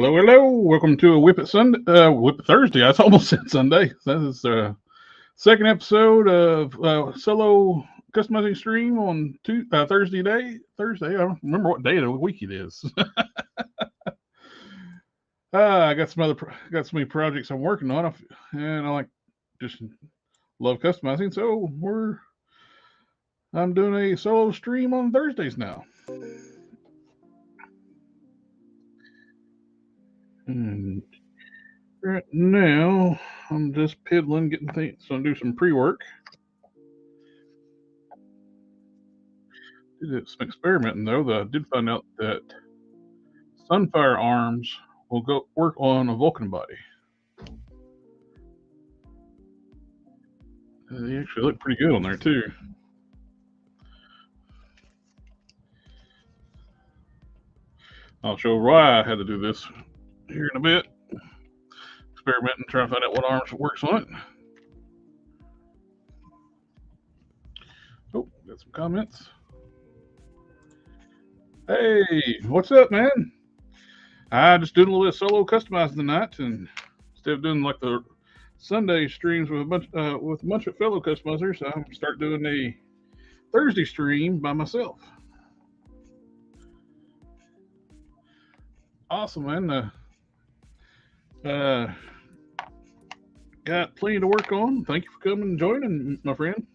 Hello, hello. Welcome to a Whip It Sunday, Whip It Thursday. I almost said Sunday. That is the second episode of solo customizing stream on Thursday. I don't remember what day of the week it is. I got got so many projects I'm working on, and I just love customizing. So I'm doing a solo stream on Thursdays now. And right now, I'm just piddling, getting things. So I'm doing some pre-work. Did some experimenting though. I did find out that Sunfire arms will go work on a Vulcan body. They actually look pretty good on there too. I'll show why I had to do this here in a bit. Experimenting, trying to find out what arms works on it. Oh, got some comments. Hey, what's up, man? I just doing a little bit of solo customizing tonight, and instead of doing like the Sunday streams with a bunch of fellow customizers, I'm start doing a Thursday stream by myself. Awesome, man. Got plenty to work on. Thank you for coming and joining, my friend.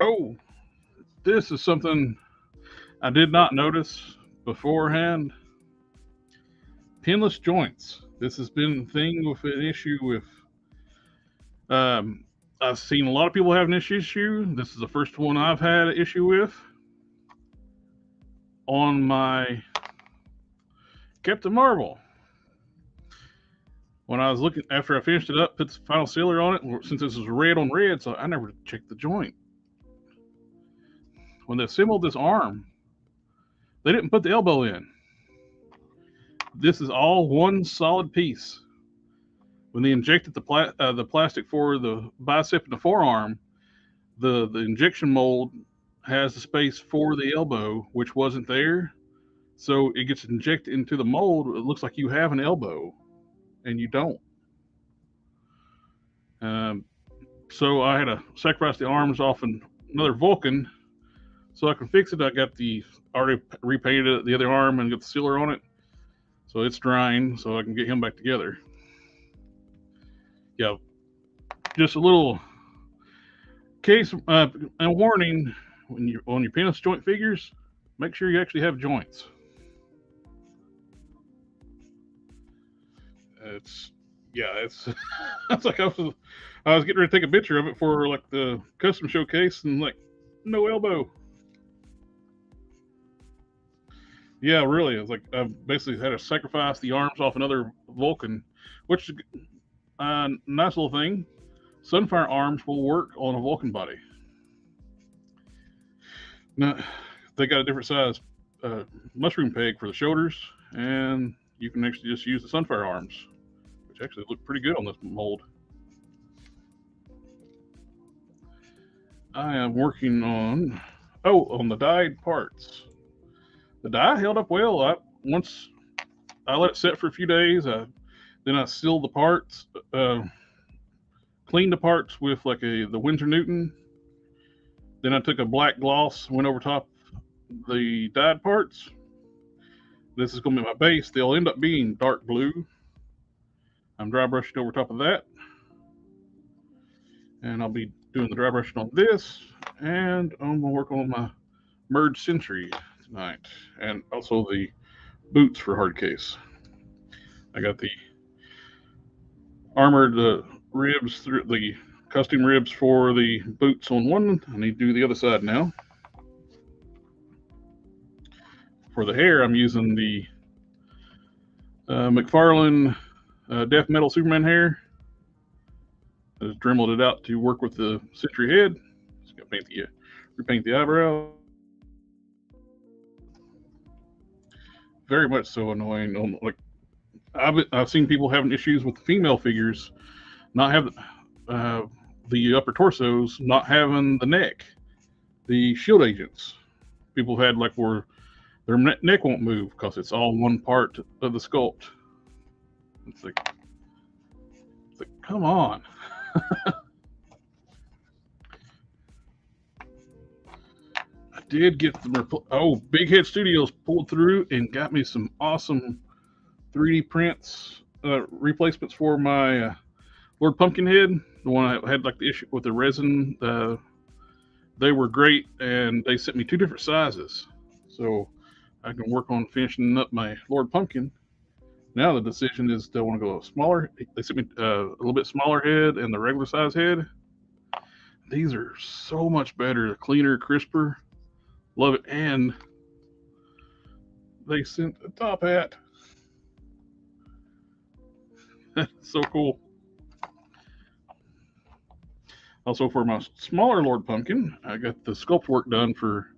Oh, this is something I did not notice beforehand. Pinless joints. This has been a thing with an issue with. I've seen a lot of people have an issue. This is the first one I've had an issue with on my Captain Marvel. When I was looking, after I finished it up, put the final sealer on it, since this was red on red, so I never checked the joint. When they assembled this arm, they didn't put the elbow in. This is all one solid piece. When they injected the plastic for the bicep and the forearm, the injection mold has the space for the elbow, which wasn't there. So it gets injected into the mold. It looks like you have an elbow, and you don't. So I had to sacrifice the arms off another Vulcan so I can fix it. I got already repainted the other arm and got the sealer on it. So it's drying, so I can get him back together. Yeah, just a little case and warning: when you're on your penis joint figures, make sure you actually have joints. It's it's like I was getting ready to take a picture of it for like the custom showcase, and like no elbow. Yeah, really. It's like I basically had to sacrifice the arms off another Vulcan, which is a nice little thing. Sunfire arms will work on a Vulcan body. Now, they got a different size mushroom peg for the shoulders, and you can actually just use the Sunfire arms, which actually look pretty good on this mold. I am working on the dyed parts. The dye held up well. Once I let it set for a few days, then I sealed the parts, cleaned the parts with like the Winsor Newton. Then I took a black gloss, went over top the dyed parts. This is going to be my base. They'll end up being dark blue. I'm dry brushing over top of that, and I'll be doing the dry brushing on this, and I'm going to work on my merged Sentry tonight, and also the boots for hard case. I got the armored ribs through the custom ribs for the boots on one. I need to do the other side now. For the hair, I'm using the McFarlane Death Metal Superman hair. I just dremeled it out to work with the Sentry head. Just got to repaint the eyebrow. Very much so annoying. Like I've seen people having issues with the female figures not having the upper torsos, not having the neck. The shield agents, people had like where Their neck won't move because it's all one part of the sculpt. It's like come on. I did get the Big Head Studios pulled through and got me some awesome 3D prints replacements for my Lord Pumpkinhead. The one I had like the issue with the resin. They were great, and they sent me 2 different sizes, so I can work on finishing up my Lord Pumpkin. Now the decision is, do I want to go smaller? They sent me a little bit smaller head and the regular size head. These are so much better, cleaner, crisper. Love it. And they sent a top hat. So cool. Also, for my smaller Lord Pumpkin, I got the sculpt work done for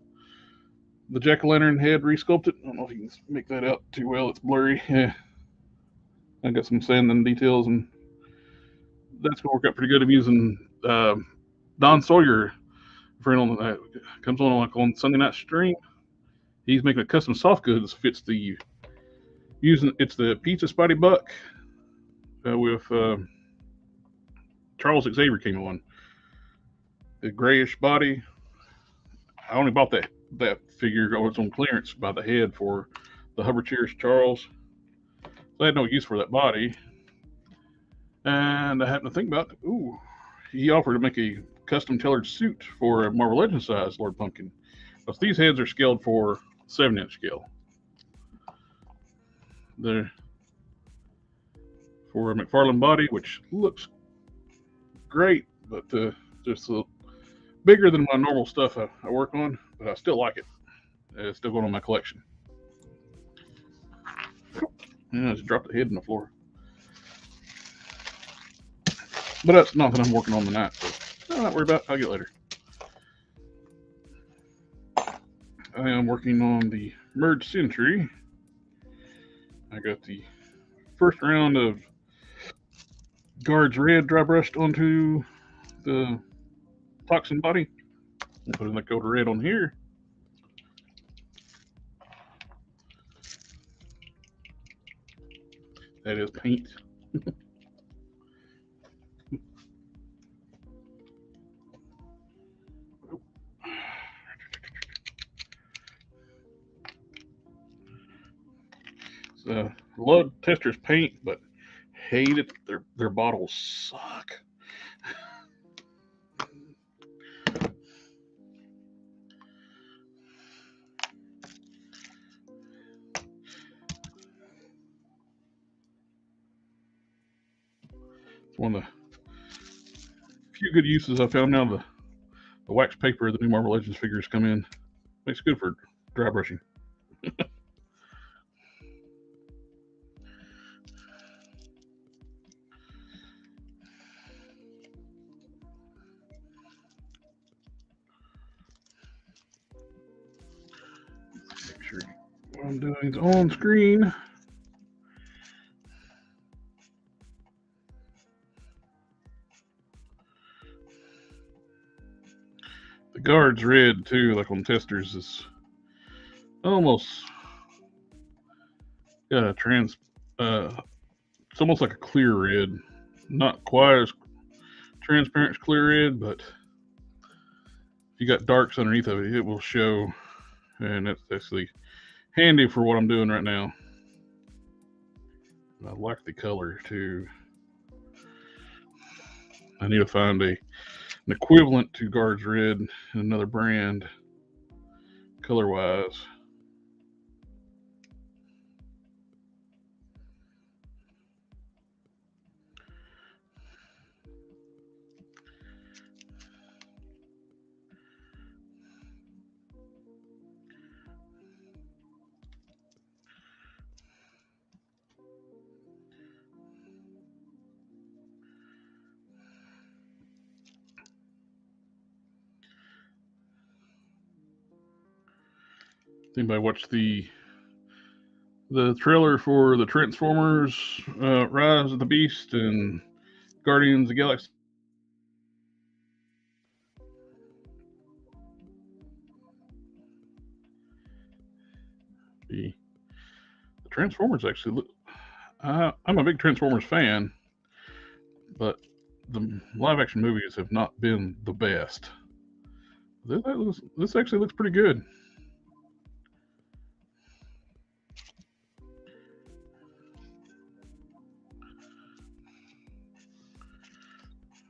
the jack-o'-lantern head resculpted. I don't know if you can make that out too well. It's blurry. Yeah. I got some sand and details, and that's going to work out pretty good. I'm using Don Sawyer, friend that comes on like on Sunday night stream. He's making a custom soft goods. Fits the it's the Pizza Spotty Buck with Charles Xavier came on. The grayish body. I only bought that figure. It's on clearance by the head for the Hubbard Cheers Charles. So I had no use for that body. And I happened to think about, he offered to make a custom tailored suit for a Marvel Legends size Lord Pumpkin. Because these heads are scaled for 7-inch scale. They're for a McFarlane body, which looks great, but just a bigger than my normal stuff I work on, but I still like it. It's still going on my collection. And I just dropped the head on the floor. But that's nothing I'm working on tonight, so I'm not worried about it. I'll get it later. I am working on the Merge Sentry. I got the first round of Guards Red dry brushed onto the toxin body. I'm putting the coat of red on here. That is paint. So, love Tester's paint, but hate it. Their bottles suck. It's one of the few good uses I found now. The wax paper the new Marvel Legends figures come in. Makes it good for dry brushing. Make sure what I'm doing is on screen. The Guards Red too, like on Testers, is almost got a it's almost like a clear red. Not quite as transparent as clear red, but if you got darks underneath of it, it will show. And that's actually handy for what I'm doing right now. I like the color too. I need to find an equivalent to Guards Red in another brand, color wise. Anybody watch the trailer for the Transformers Rise of the Beast and Guardians of the Galaxy? The Transformers actually look. I'm a big Transformers fan, but the live action movies have not been the best. This actually looks pretty good.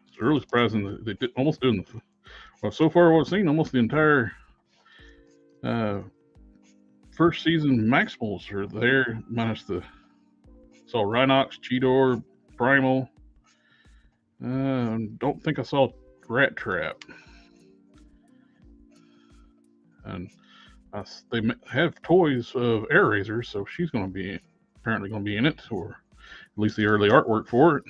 It's really surprising that they did almost doing so far what I've seen, almost the entire first season Maximals are there, minus saw Rhinox, Cheetor, Primal. Don't think I saw Rat Trap. And they have toys of Air Razor, so she's going to be apparently going to be in it, or at least the early artwork for it.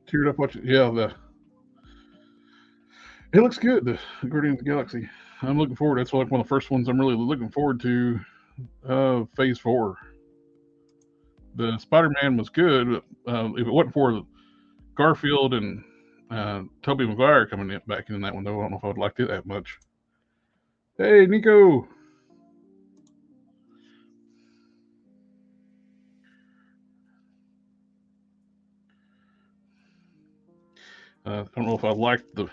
Teared up watching. Yeah, it looks good. The Guardians of the Galaxy. I'm looking forward. That's like one of the first ones I'm really looking forward to. Phase 4. The Spider-Man was good. If it wasn't for Garfield and Tobey Maguire coming back in that one, though, I don't know if I would like it that much. Hey, Nico. I don't know if I liked the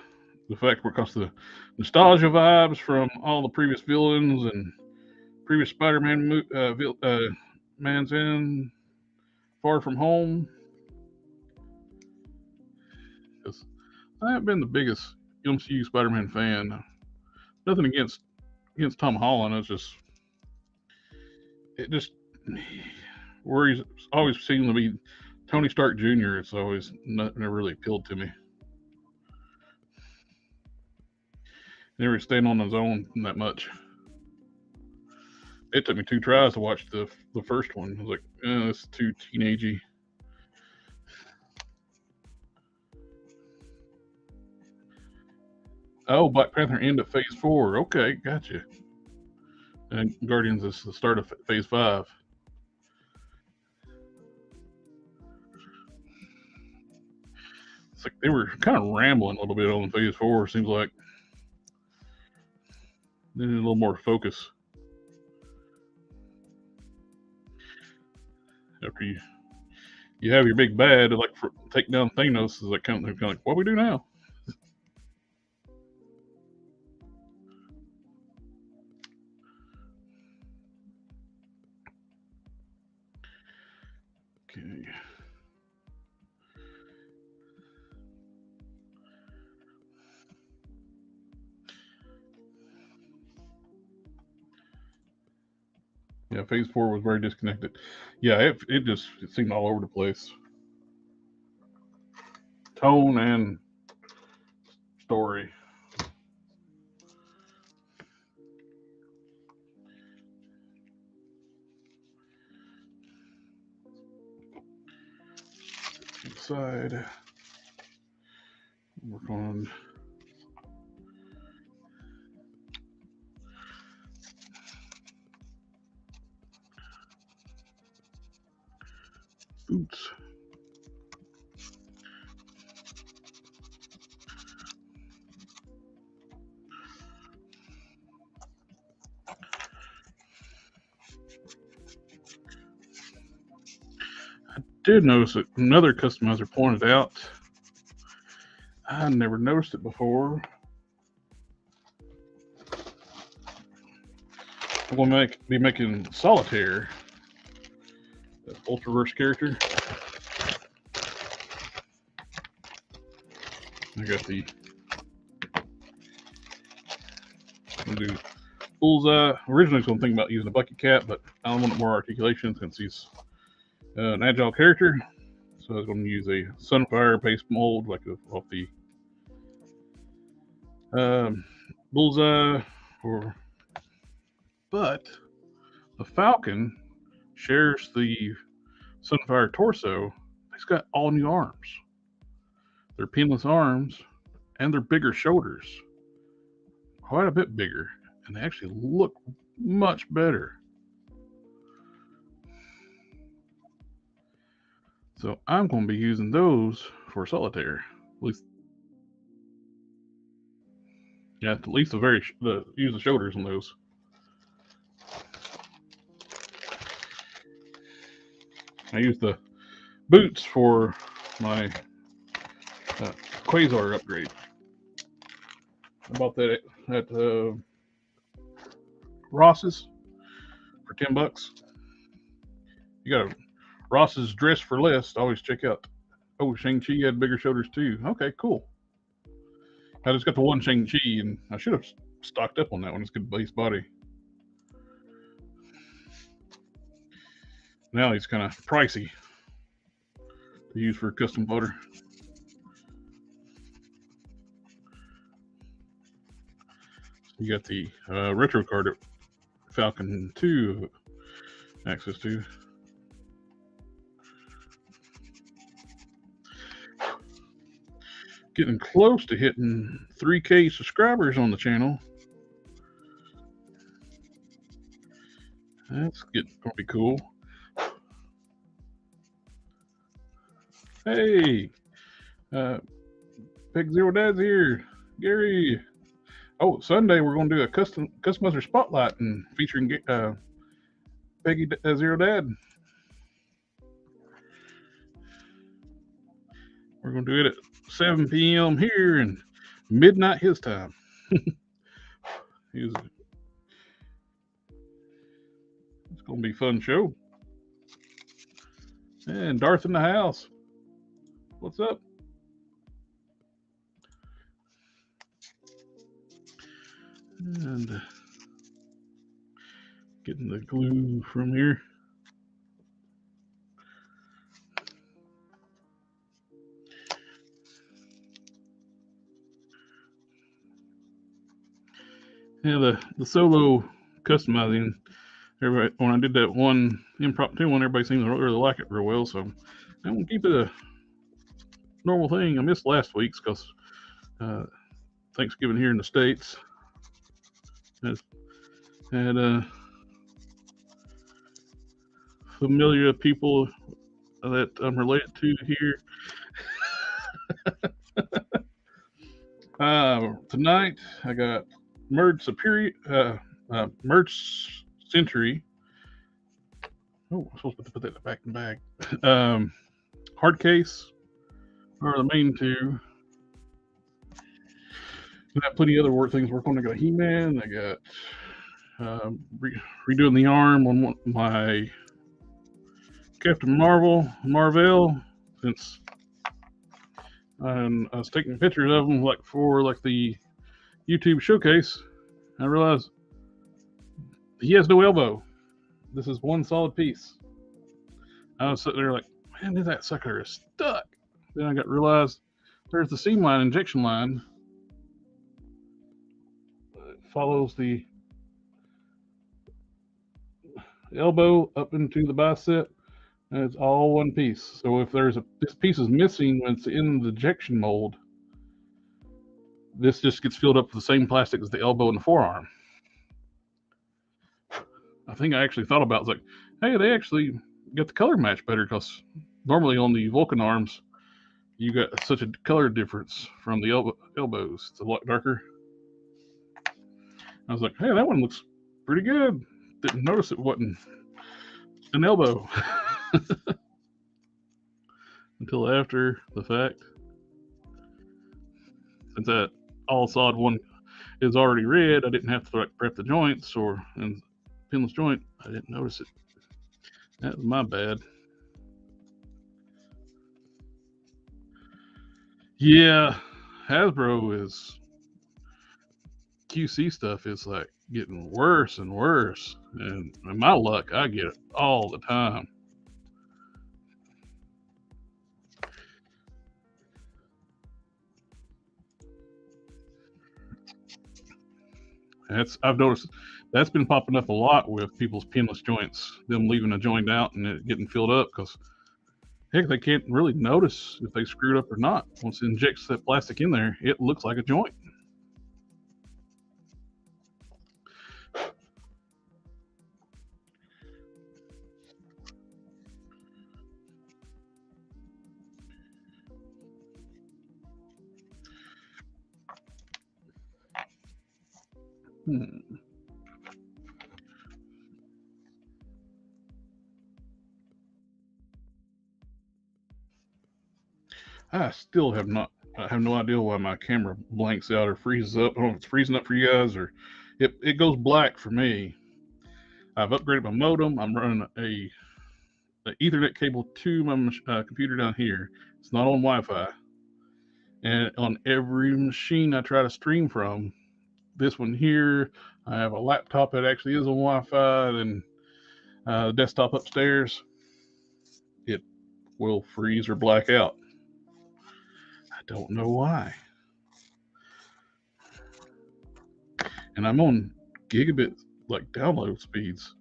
fact because the nostalgia vibes from all the previous villains and previous Spider-Man Man's in Far From Home. Because I haven't been the biggest MCU Spider-Man fan. Nothing against Tom Holland. It just where he's always seemed to be Tony Stark Jr. It's always never really appealed to me. Never staying on his own that much. It took me 2 tries to watch the first one. I was like, it's too teenagey. Oh, Black Panther end of Phase 4. Okay, gotcha. And Guardians is the start of Phase 5. It's like they were kind of rambling a little bit on Phase 4. Seems like they need a little more focus. After you have your big bad, like take down Thanos, is like kind of like, what do we do now? Okay. Yeah, Phase 4 was very disconnected. Yeah, it seemed all over the place. Tone and story. Inside. Work on. Boots. I did notice that another customizer pointed out. I never noticed it before. I'm going to be making Solitaire, that Ultraverse character. I got the do Bullseye. Originally, I was going to think about using a Bucket Cat, but I wanted more articulation since he's an agile character. So I was going to use a Sunfire paste mold, like off the Bullseye. But the Falcon shares the Sunfire torso. He's got all new arms. They're pinless arms, and they're bigger shoulders. Quite a bit bigger, and they actually look much better. So I'm going to be using those for solitaire. At least, yeah, at least use the shoulders on those. I use the boots for my Quasar upgrade. I bought that at Ross's for $10. You got a Ross's dress for less. Always check out. Oh, Shang-Chi had bigger shoulders too. Okay, cool. I just got the one Shang-Chi, and I should have stocked up on that one. It's good base body. Now he's kind of pricey to use for custom fodder. You got the retro card that Falcon 2 access to. Getting close to hitting 3K subscribers on the channel. That's going to be cool. Hey, Peg Zero Dad's here. Gary. Oh, Sunday we're going to do a customizer spotlight and featuring Peggy Zero Dad. We're going to do it at 7 p.m. here and midnight his time. It's going to be a fun show. And Darth in the house. What's up? And getting the glue from here. Yeah, the solo customizing, everybody, when I did that one impromptu one, everybody seems to really like it real well. So I'm gonna keep it a normal thing. I missed last week's because Thanksgiving here in the States had familiar people that I'm related to here. Tonight I got Merge Superior, Merge Century. Oh, I'm supposed to put that in the back in the bag. Hard Case are the main two. I got plenty of other things working on. I got He-Man. I got redoing the arm on my Captain Marvel, since I was taking pictures of them for the YouTube showcase. I realized he has no elbow. This is one solid piece. I was sitting there like, man, that sucker is stuck. Then I realized there's the seam line, injection line. It follows the elbow up into the bicep, and it's all one piece. So if this piece is missing when it's in the injection mold, this just gets filled up with the same plastic as the elbow and the forearm. I think I actually thought about it, like, hey, they actually got the color match better, because normally on the Vulcan arms, you got such a color difference from the elbows. It's a lot darker. I was like, hey, that one looks pretty good. Didn't notice it wasn't an elbow until after the fact. Since that all solid one is already red, I didn't have to prep the joints and pinless joint. I didn't notice it. That was my bad. Yeah, Hasbro is QC stuff is like getting worse and worse, and my luck, I get it all the time. I've noticed that's been popping up a lot with people's pinless joints, them leaving a joint out and it getting filled up, because heck, they can't really notice if they screwed up or not. Once it injects that plastic in there, it looks like a joint. I still have not. I have no idea why my camera blanks out or freezes up. I don't know if it's freezing up for you guys or it goes black for me. I've upgraded my modem. I'm running a Ethernet cable to my computer down here. It's not on Wi-Fi, and on every machine I try to stream from, this one here, I have a laptop that actually is on Wi-Fi, and the desktop upstairs, it will freeze or black out. I don't know why. And I'm on gigabit like download speeds.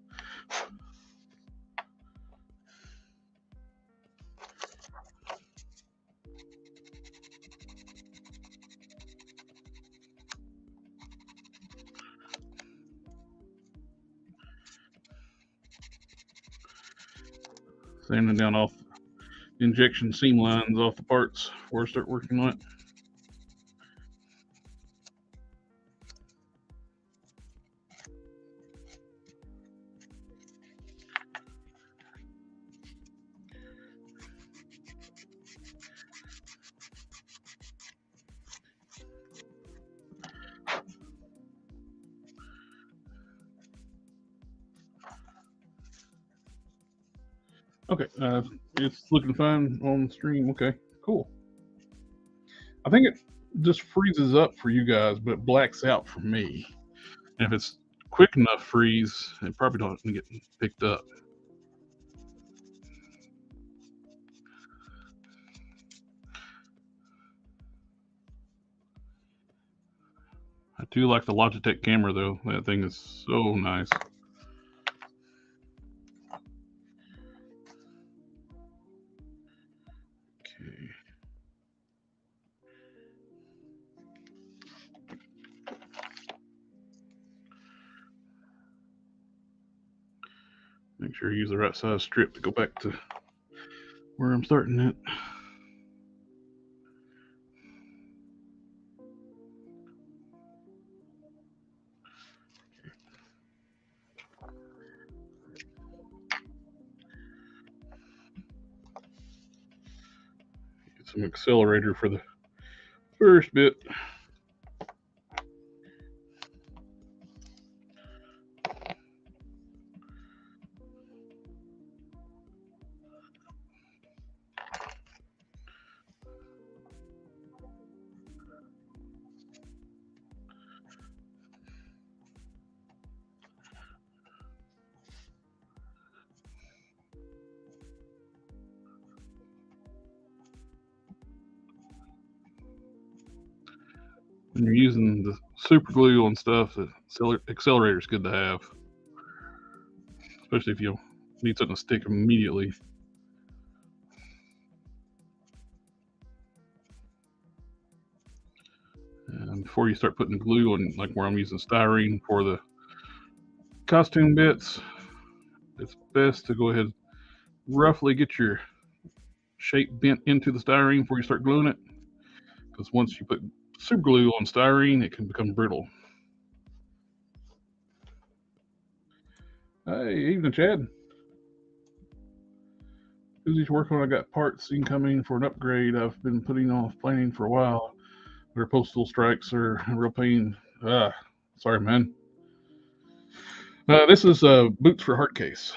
Sanding down off injection seam lines off the parts before I start working on it. Okay, it's looking fine on the stream. Okay, cool. I think it just freezes up for you guys, but it blacks out for me. And if it's quick enough freeze, it probably don't get picked up. I do like the Logitech camera though. That thing is so nice. Okay. Make sure you use the right size strip to go back to where I'm starting it. Get some accelerator for the first bit. When you're using the super glue on stuff, the accelerator is good to have, especially if you need something to stick immediately. And before you start putting glue on, like where I'm using styrene for the costume bits, it's best to go ahead and roughly get your shape bent into the styrene before you start gluing it, because once you put super glue on styrene, it can become brittle. Hey, evening, Chad. Busy working on. I got parts incoming for an upgrade. I've been putting off planning for a while. Their postal strikes are a real pain. Sorry, man. This is boots for hard case.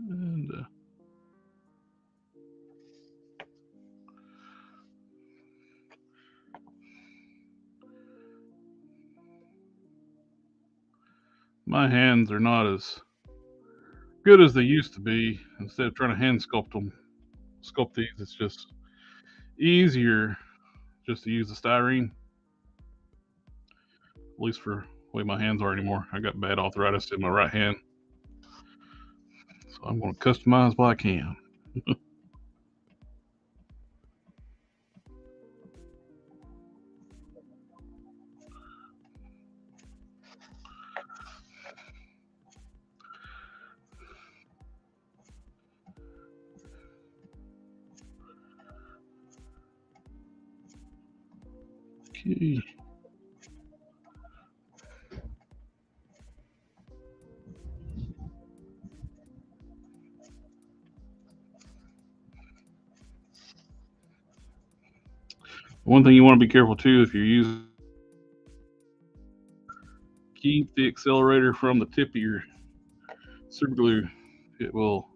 And my hands are not as good as they used to be. Instead of trying to hand sculpt these, it's just easier just to use the styrene. At least for the way my hands are anymore. I got bad arthritis in my right hand, so I'm going to customize what I can. Okay. One thing you want to be careful too, if you're using, keep the accelerator from the tip of your super glue. It will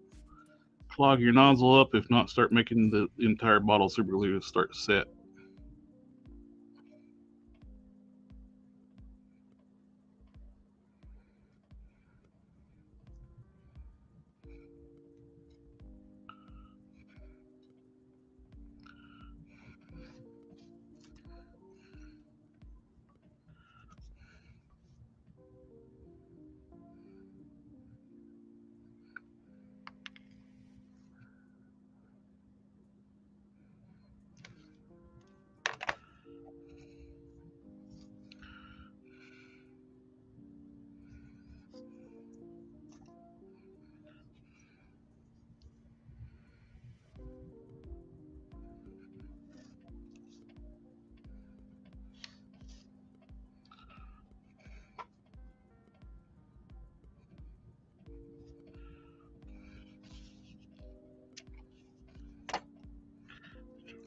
clog your nozzle up, if not start making the entire bottle of super glue start to set.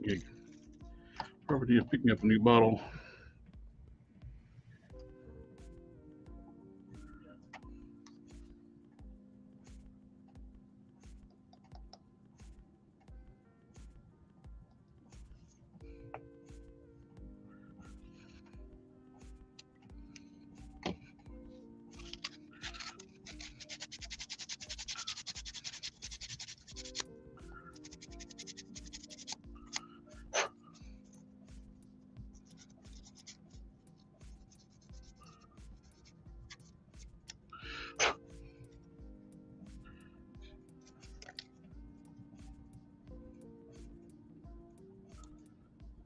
Okay. Property of picking up a new bottle.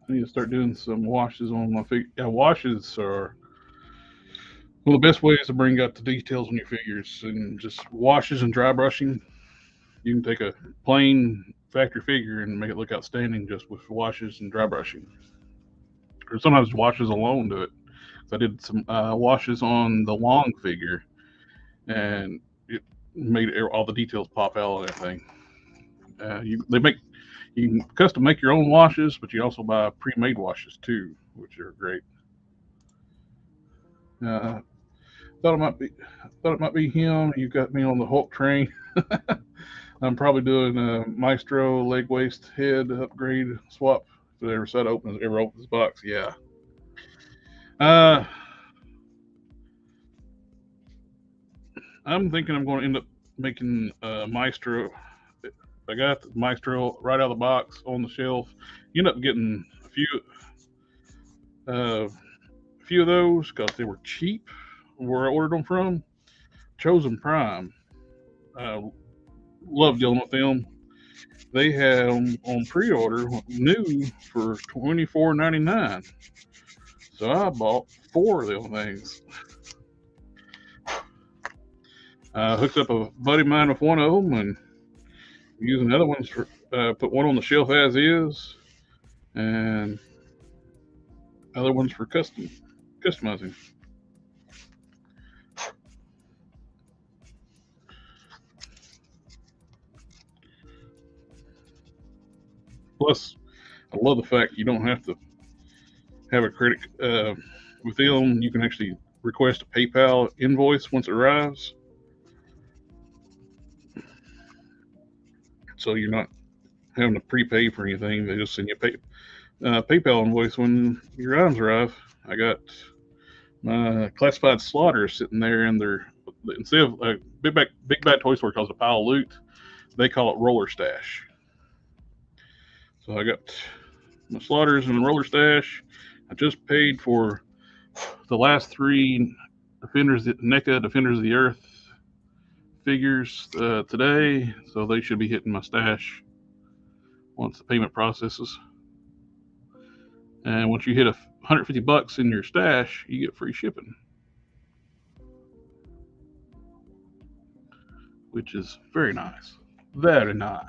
I need to start doing some washes on my figure. Yeah, washes are one of the best ways to bring out the details on your figures, and just washes and dry brushing. You can take a plain factory figure and make it look outstanding just with washes and dry brushing. Or sometimes washes alone do it. So I did some washes on the long figure, and it made all the details pop out and everything. You can custom make your own washes, but you also buy pre-made washes too, which are great. Uh, thought it might be him. You got me on the Hulk train. I'm probably doing a Maestro leg waist head upgrade swap. If it ever opens this box, yeah. Uh, I'm thinking I'm going to end up making Maestro. I got the Maestro right out of the box on the shelf. You end up getting uh, a few of those because they were cheap where I ordered them from. Chosen Prime. Uh, love dealing with them. They had them on pre-order new for $24.99. So I bought four of them things. Hooked up a buddy of mine with one of them, and using other ones for put one on the shelf as is, and other ones for customizing. Plus, I love the fact you don't have to have a credit with them. You can actually request a PayPal invoice once it arrives, so you're not having to prepay for anything. They just send you a PayPal invoice when your items arrive. I got my classified slaughter sitting there, and they're instead of Big Bad Toy Store calls it a pile of loot, they call it roller stash. So I got my slaughters and roller stash. I just paid for the last three NECA Defenders of the Earth figures today, so they should be hitting my stash once the payment processes. And once you hit $150 in your stash, you get free shipping, which is very nice. Very nice.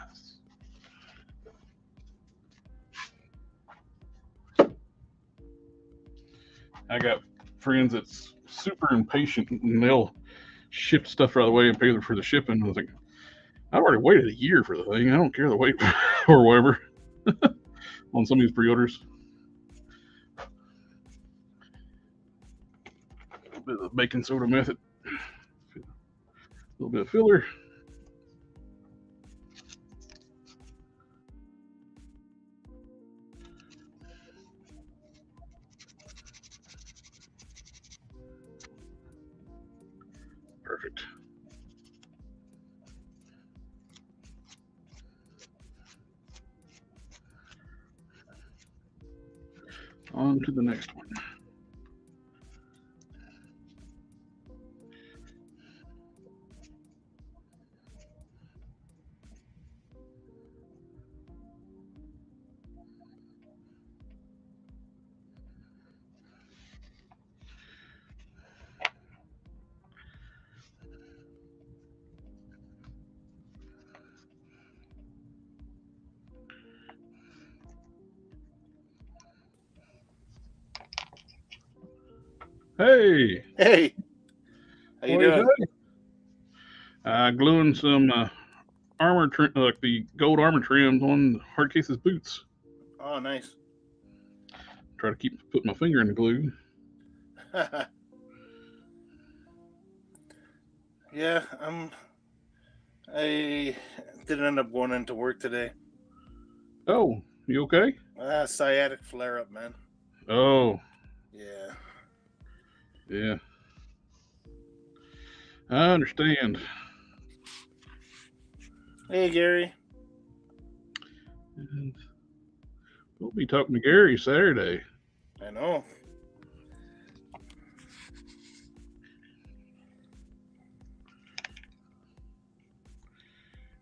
I got friends that's super impatient, and they'll ship stuff right away and pay for the shipping. I was like, I've already waited a year for the thing. I don't care the wait or whatever on some of these pre-orders. A bit of the baking soda method. A little bit of filler. Perfect. On to the next one. Hey, Hey, how you what do you doing? say? Gluing some armor, like the gold armor trims on Hardcase's boots. Oh, nice. Try to keep putting my finger in the glue. Yeah, I didn't end up going into work today. Oh, you okay? Sciatic flare up, man. Oh, Yeah. yeah. I understand. Hey, Gary. And we'll be talking to Gary Saturday. I know.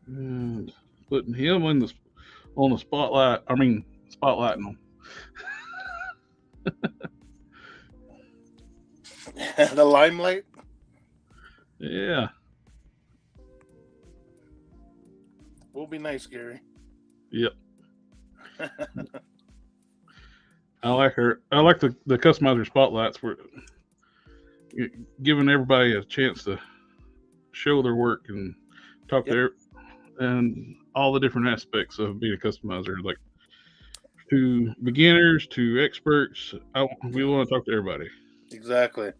And putting him on the spotlight. I mean, spotlighting him. The limelight. Yeah. Will be nice, Gary. Yep. I like her. I like the customizer spotlights. Where giving everybody a chance to show their work and talk Yep. and all the different aspects of being a customizer, like to beginners to experts. We want to talk to everybody. Exactly.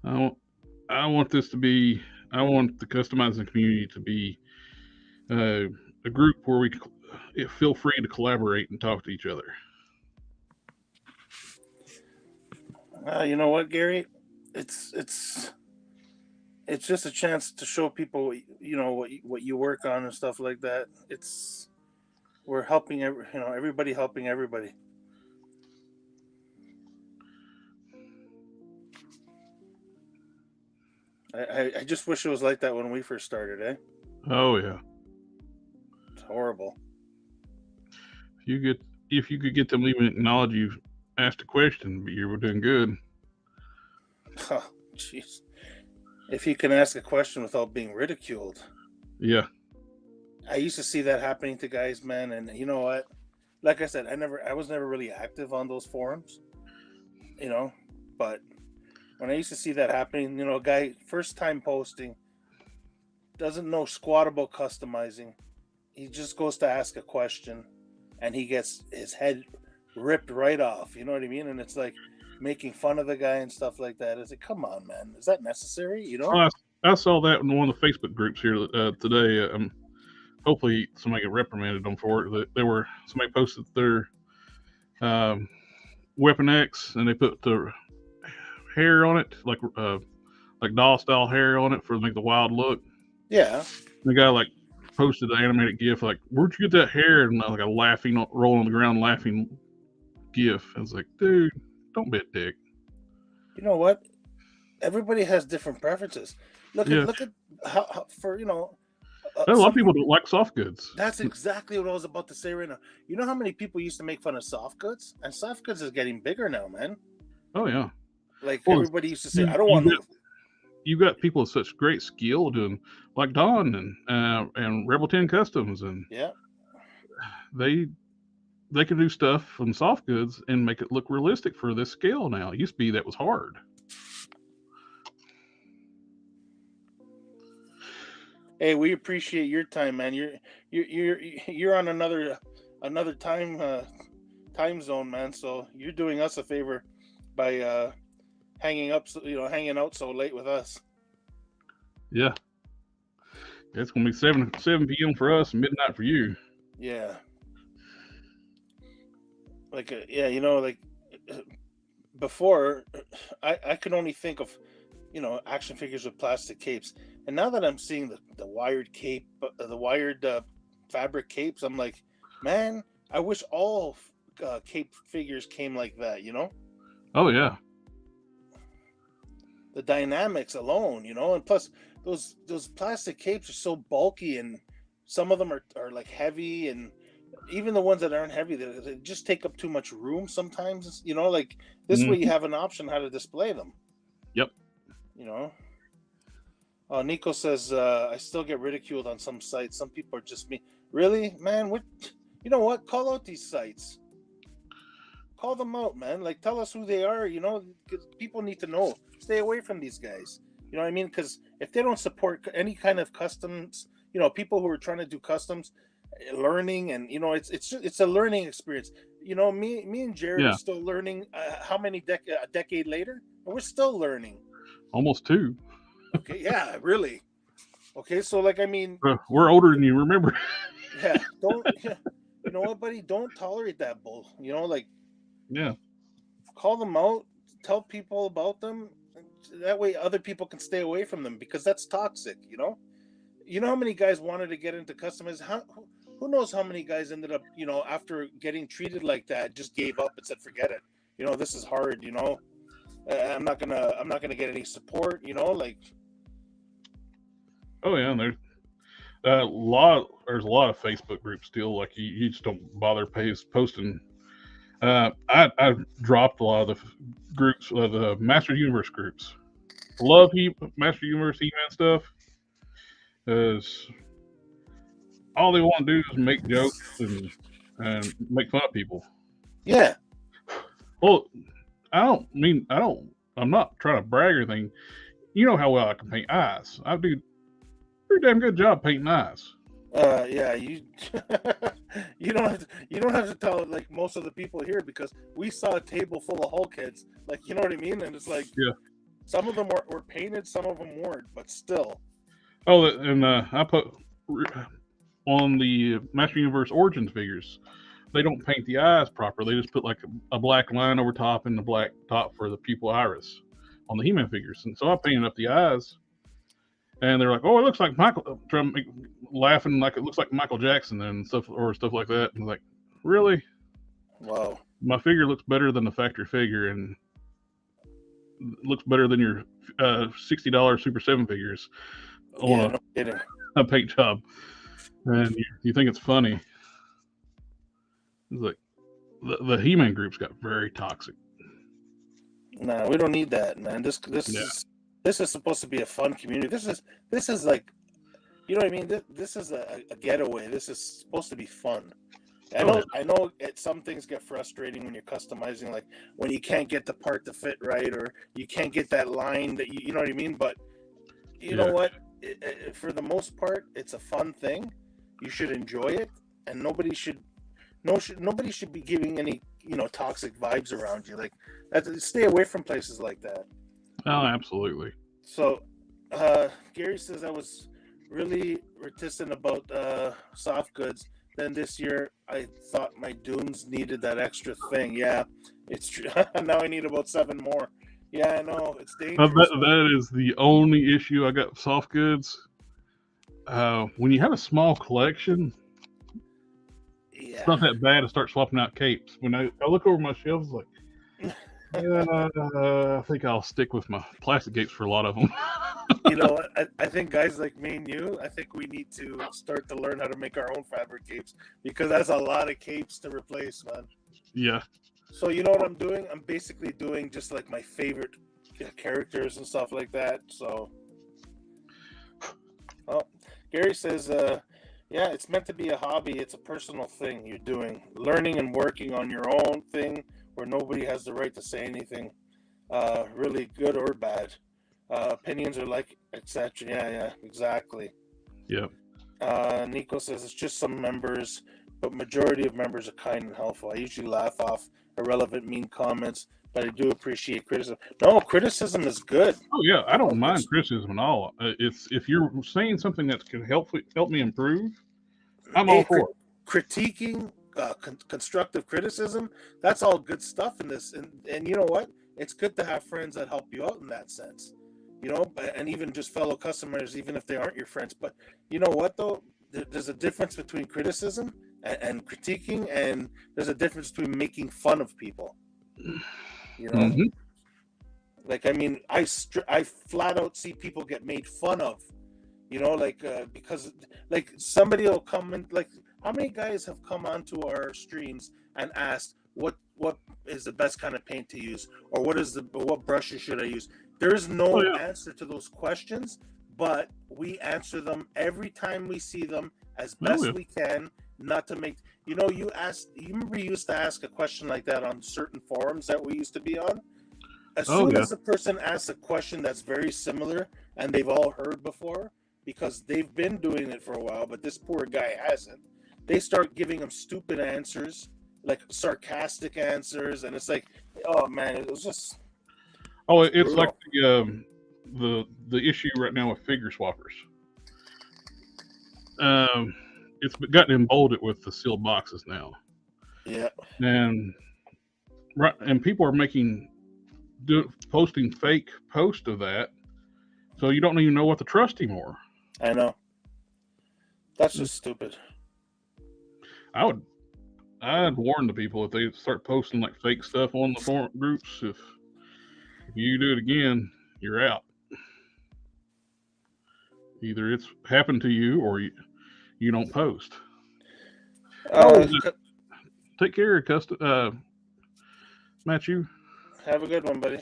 I want this to be. I want the customizing community to be a group where we feel free to collaborate and talk to each other. You know what, Gary? It's it's it's just a chance to show people, what you work on and stuff like that. We're helping everybody helping everybody. I just wish it was like that when we first started, eh? Oh yeah. It's horrible. If you could get them to even acknowledge you asked a question, you were doing good. Oh, jeez. If you can ask a question without being ridiculed. Yeah. I used to see that happening to guys, man, and you know what? Like I said, I was never really active on those forums, but when I used to see that happening, a guy first time posting doesn't know squat about customizing. He just goes to ask a question and he gets his head ripped right off. You know what I mean? And it's like making fun of the guy and stuff like that. It's like, come on, man, is that necessary? I saw that in one of the Facebook groups here today. Hopefully, somebody get reprimanded them for it. Somebody posted their um, Weapon X, and they put the hair on it, like doll style hair on it for like the wild look. Yeah. The guy like posted the animated GIF, like, "Where'd you get that hair?" And like a laughing, roll on the ground, laughing GIF. I was like, "Dude, don't be a dick." You know what? Everybody has different preferences. Look Yeah, at how for a lot of some people people. don't like soft goods. That's exactly what I was about to say right now. You know how many people used to make fun of soft goods, and soft goods is getting bigger now, man. Oh yeah. Like Well, everybody used to say, I don't want no. you got people with such great skill doing like Don and Rebel 10 Customs, and Yeah. they can do stuff from soft goods and make it look realistic for this scale now. It used to be that was hard. Hey, we appreciate your time, man. You're on another time zone, man. So you're doing us a favor by hanging out so late with us. Yeah. It's gonna be 7 p.m. for us and midnight for you. Yeah. Like before, I could only think of action figures with plastic capes, and now that I'm seeing the wired cape, the wired fabric capes, I'm like, man, I wish all cape figures came like that. Oh yeah. The dynamics alone, and plus those plastic capes are so bulky, and some of them are like heavy, and even the ones that aren't heavy, they just take up too much room sometimes. Like this way you have an option how to display them. Yep. Nico says, I still get ridiculed on some sites. Some people are just me. Really, man? What? You know what? Call out these sites. Call them out, man. Like, tell us who they are, because people need to know. Stay away from these guys. You know what I mean? Because if they don't support any kind of customs, people who are trying to do customs, learning, and it's a learning experience. Me and Jared are still learning. How many a decade later, and we're still learning. Almost 2. Okay, yeah, really. Okay, so we're older than you, remember? Yeah, don't. Yeah, you know what, buddy? Don't tolerate that bull. Yeah. Call them out. Tell people about them. That way, other people can stay away from them, because that's toxic. You know how many guys wanted to get into customers? Who knows how many guys ended up, after getting treated like that, just gave up and said, "Forget it. This is hard. I'm not gonna get any support." Oh yeah, and there's a lot of Facebook groups still. Like you just don't bother posting. I dropped a lot of the groups, the Master Universe groups. Love Master Universe He-Man stuff, because all they want to do is make jokes and make fun of people. Yeah. Well, I'm not trying to brag or anything. You know how well I can paint eyes. I do a pretty damn good job painting eyes. Yeah, you you don't have to tell like most of the people here, because we saw a table full of Hulk heads. Like, you know what I mean? And it's like, yeah, some of them were painted, some of them weren't, but still. Oh, and I put on the Master Universe Origins figures, they don't paint the eyes proper. They just put like a black line over top and the black top for the pupil iris on the He-Man figures. And so I painted up the eyes, and they're like, "Oh, it looks like Michael." Laughing like it looks like Michael Jackson and stuff like that. And like, really? Wow. My figure looks better than the factory figure, and looks better than your $60 Super 7 figures on a paint job. And you think it's funny. It's like the He-Man groups got very toxic. Nah, we don't need that, man. This is supposed to be a fun community. This is like, you know what I mean? This is a getaway. This is supposed to be fun. I know some things get frustrating when you're customizing, like when you can't get the part to fit right, or you can't get that line that you know what I mean? But you know what? For the most part, it's a fun thing. You should enjoy it, and nobody should be giving any toxic vibes around you. Like, stay away from places like that. Oh, absolutely. So, Gary says I was really reticent about soft goods. Then this year, I thought my dunes needed that extra thing. Yeah, it's true. Now I need about 7 more. Yeah, I know. It's dangerous. That is the only issue I got with soft goods. When you have a small collection, it's not that bad to start swapping out capes. When I look over my shelves, like, I think I'll stick with my plastic capes for a lot of them. I think guys like me and you, I think we need to start to learn how to make our own fabric capes, because that's a lot of capes to replace, man. Yeah. So you know what I'm doing? I'm basically doing just like my favorite characters and stuff like that. So, Gary says, Yeah, it's meant to be a hobby. It's a personal thing you're doing, learning and working on your own thing, where nobody has the right to say anything, really good or bad. Opinions are like etc. Yeah, exactly. Yeah. Nico says it's just some members, but majority of members are kind and helpful. I usually laugh off irrelevant, mean comments, but I do appreciate criticism. No, criticism is good. Oh yeah, I don't mind criticism at all. It's if you're saying something that can help me improve, I'm all for it. Critiquing, constructive criticism, that's all good stuff in this. And you know what? It's good to have friends that help you out in that sense. You know, and even just fellow customers, even if they aren't your friends. But you know what, though? There's a difference between criticism and critiquing, and there's a difference between making fun of people. You know? Mm-hmm. Like, I mean, I flat out see people get made fun of. You know, like, because, like, somebody will come and, like, how many guys have come onto our streams and asked what is the best kind of paint to use, or what brushes should I use? There is no answer to those questions, but we answer them every time we see them as best we can, not to make, you know, you remember you used to ask a question like that on certain forums that we used to be on? As soon as the person asks a question that's very similar and they've all heard before, because they've been doing it for a while, but this poor guy hasn't, they start giving him stupid answers, like sarcastic answers, and it's like, oh man, it was just... Oh, it's brutal. Like the issue right now with figure swappers. It's gotten emboldened with the sealed boxes now. Yeah. And people are posting fake posts of that, so you don't even know what to trust anymore. I know. That's just stupid. I'd warn the people if they start posting like fake stuff on the forum groups. If you do it again, you're out. Either it's happened to you or you don't post. Take care, Matthew. Have a good one, buddy.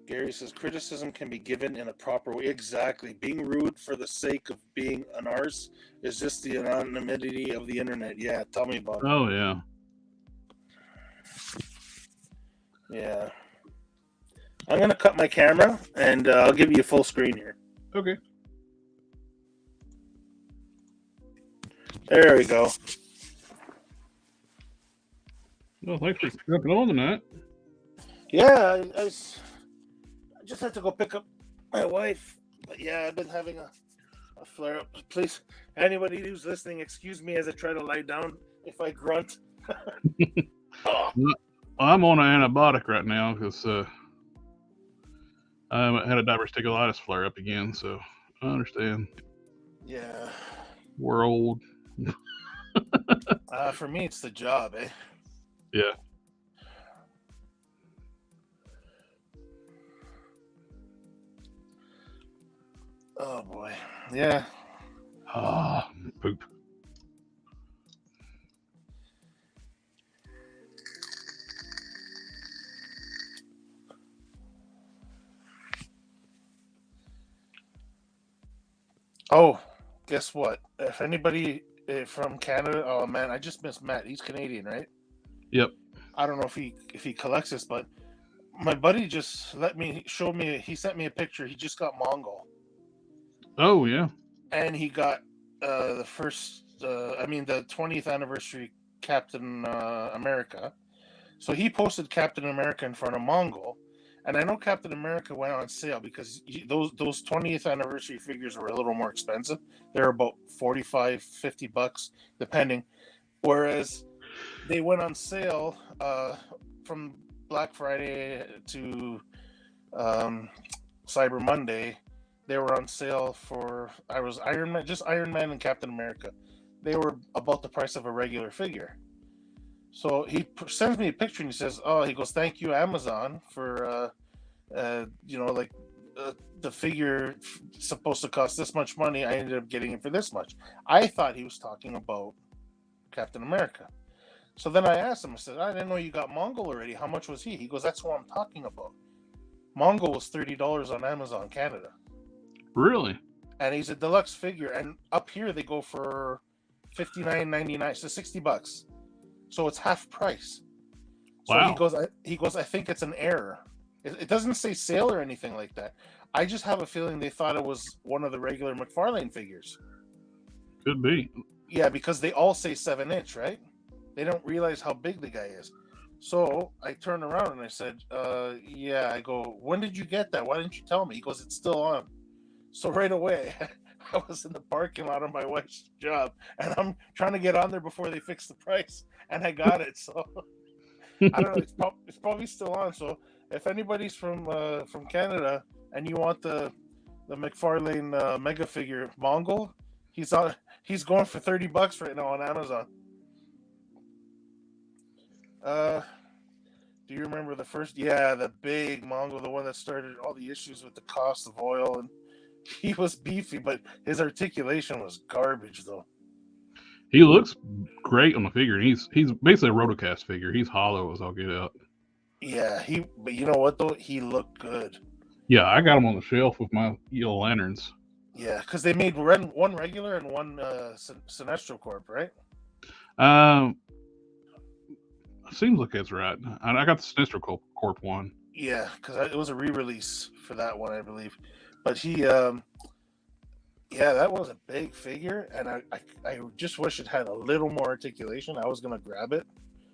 Gary says criticism can be given in a proper way. Exactly. Being rude for the sake of being an arse is just the anonymity of the internet. Yeah, tell me about it. Oh, yeah. Yeah. I'm going to cut my camera, and I'll give you a full screen here. Okay. There we go. Well, thanks for jumping on tonight. Yeah, I just had to go pick up my wife. But yeah, I've been having a flare-up. Please, anybody who's listening, excuse me as I try to lie down if I grunt. I'm on an antibiotic right now because I haven't had a diverticulitis flare-up again, so I understand. Yeah. We're old. For me, it's the job, eh? Yeah. Oh boy. Yeah. Poop. Oh, guess what? If anybody from Canada, oh man, I just missed Matt. He's Canadian, right? Yep. I don't know if he collects this, but my buddy just he sent me a picture. He just got Mongol. Oh yeah. And he got the 20th anniversary Captain America. So he posted Captain America in front of Mongol. And I know Captain America went on sale because those 20th anniversary figures were a little more expensive. They're about $45-$50 depending. Whereas they went on sale from Black Friday to Cyber Monday. They were on sale for Iron Man and Captain America. They were about the price of a regular figure. So he sends me a picture and he says, he goes, thank you, Amazon, for, the figure supposed to cost this much money. I ended up getting it for this much. I thought he was talking about Captain America. So then I asked him, I said, I didn't know you got Mongol already. How much was he? He goes, that's what I'm talking about. Mongol was $30 on Amazon Canada, Really? and he's a deluxe figure. And up here they go for $59.99, so $60. So it's half price. So Wow. he goes. I think it's an error. It doesn't say sale or anything like that. I just have a feeling they thought it was one of the regular McFarlane figures. Could be. Yeah, because they all say 7-inch, right? They don't realize how big the guy is. So I turned around and I said, yeah, I go, when did you get that? Why didn't you tell me? He goes, it's still on. So right away, I was in the parking lot of my wife's job, and I'm trying to get on there before they fix the price, and I got it. So I don't know. It's probably still on. So if anybody's from Canada and you want the McFarlane mega figure Mongol, he's going for $30 right now on Amazon. Do you remember the first? Yeah, the big Mongol, the one that started all the issues with the cost of oil, and he was beefy, but his articulation was garbage, though. He looks great on the figure. He's basically a rotocast figure. He's hollow as all get out. Yeah, but you know what though? He looked good. Yeah, I got him on the shelf with my yellow lanterns. Yeah, because they made one regular and one Sinestro Corp, right? Seems like that's right. I got the Sinestro Corp one. Yeah, because it was a re-release for that one, I believe. But he, yeah, that was a big figure, and I just wish it had a little more articulation. I was gonna grab it.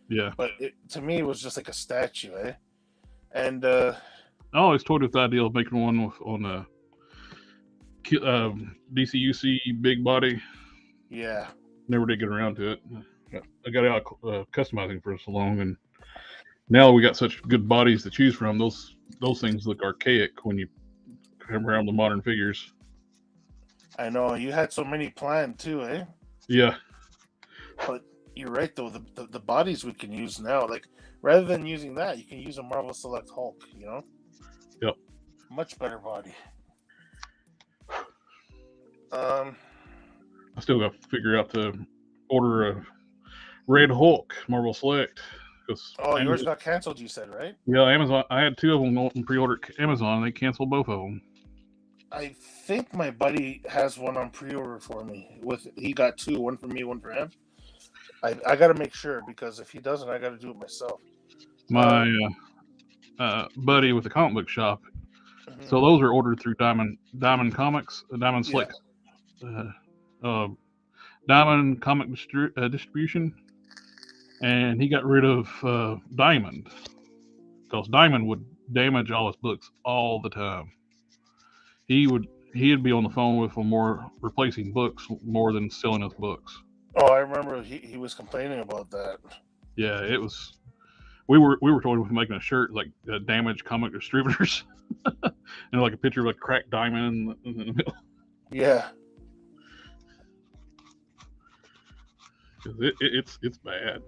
Yeah. But to me, it was just like a statue, eh? And I always toyed with the idea of making one on a DCUC big body. Yeah. Never did get around to it. I got out customizing for so long, and now we got such good bodies to choose from. Those things look archaic when you come around the modern figures. I know you had so many planned too, eh? Yeah. But you're right though. The bodies we can use now, like rather than using that, you can use a Marvel Select Hulk. You know. Yep. Much better body. I still got to figure out to order a Red Hulk Marvel Select. Yours got canceled, you said, right? Yeah, Amazon. I had 2 of them on pre-order Amazon. And they canceled both of them. I think my buddy has one on pre-order for me. He got 2, one for me, one for him. I got to make sure, because if he doesn't, I got to do it myself. My buddy with the comic book shop. Mm-hmm. So those are ordered through Diamond Comics, Diamond Slick, Diamond Comic Distribution, and he got rid of Diamond because Diamond would damage all his books all the time. He'd be on the phone with them more replacing books more than selling his books. Oh, I remember he was complaining about that. Yeah, it was. We were told with making a shirt like damaged comic distributors, and like a picture of a cracked diamond in the middle. Yeah, it's bad.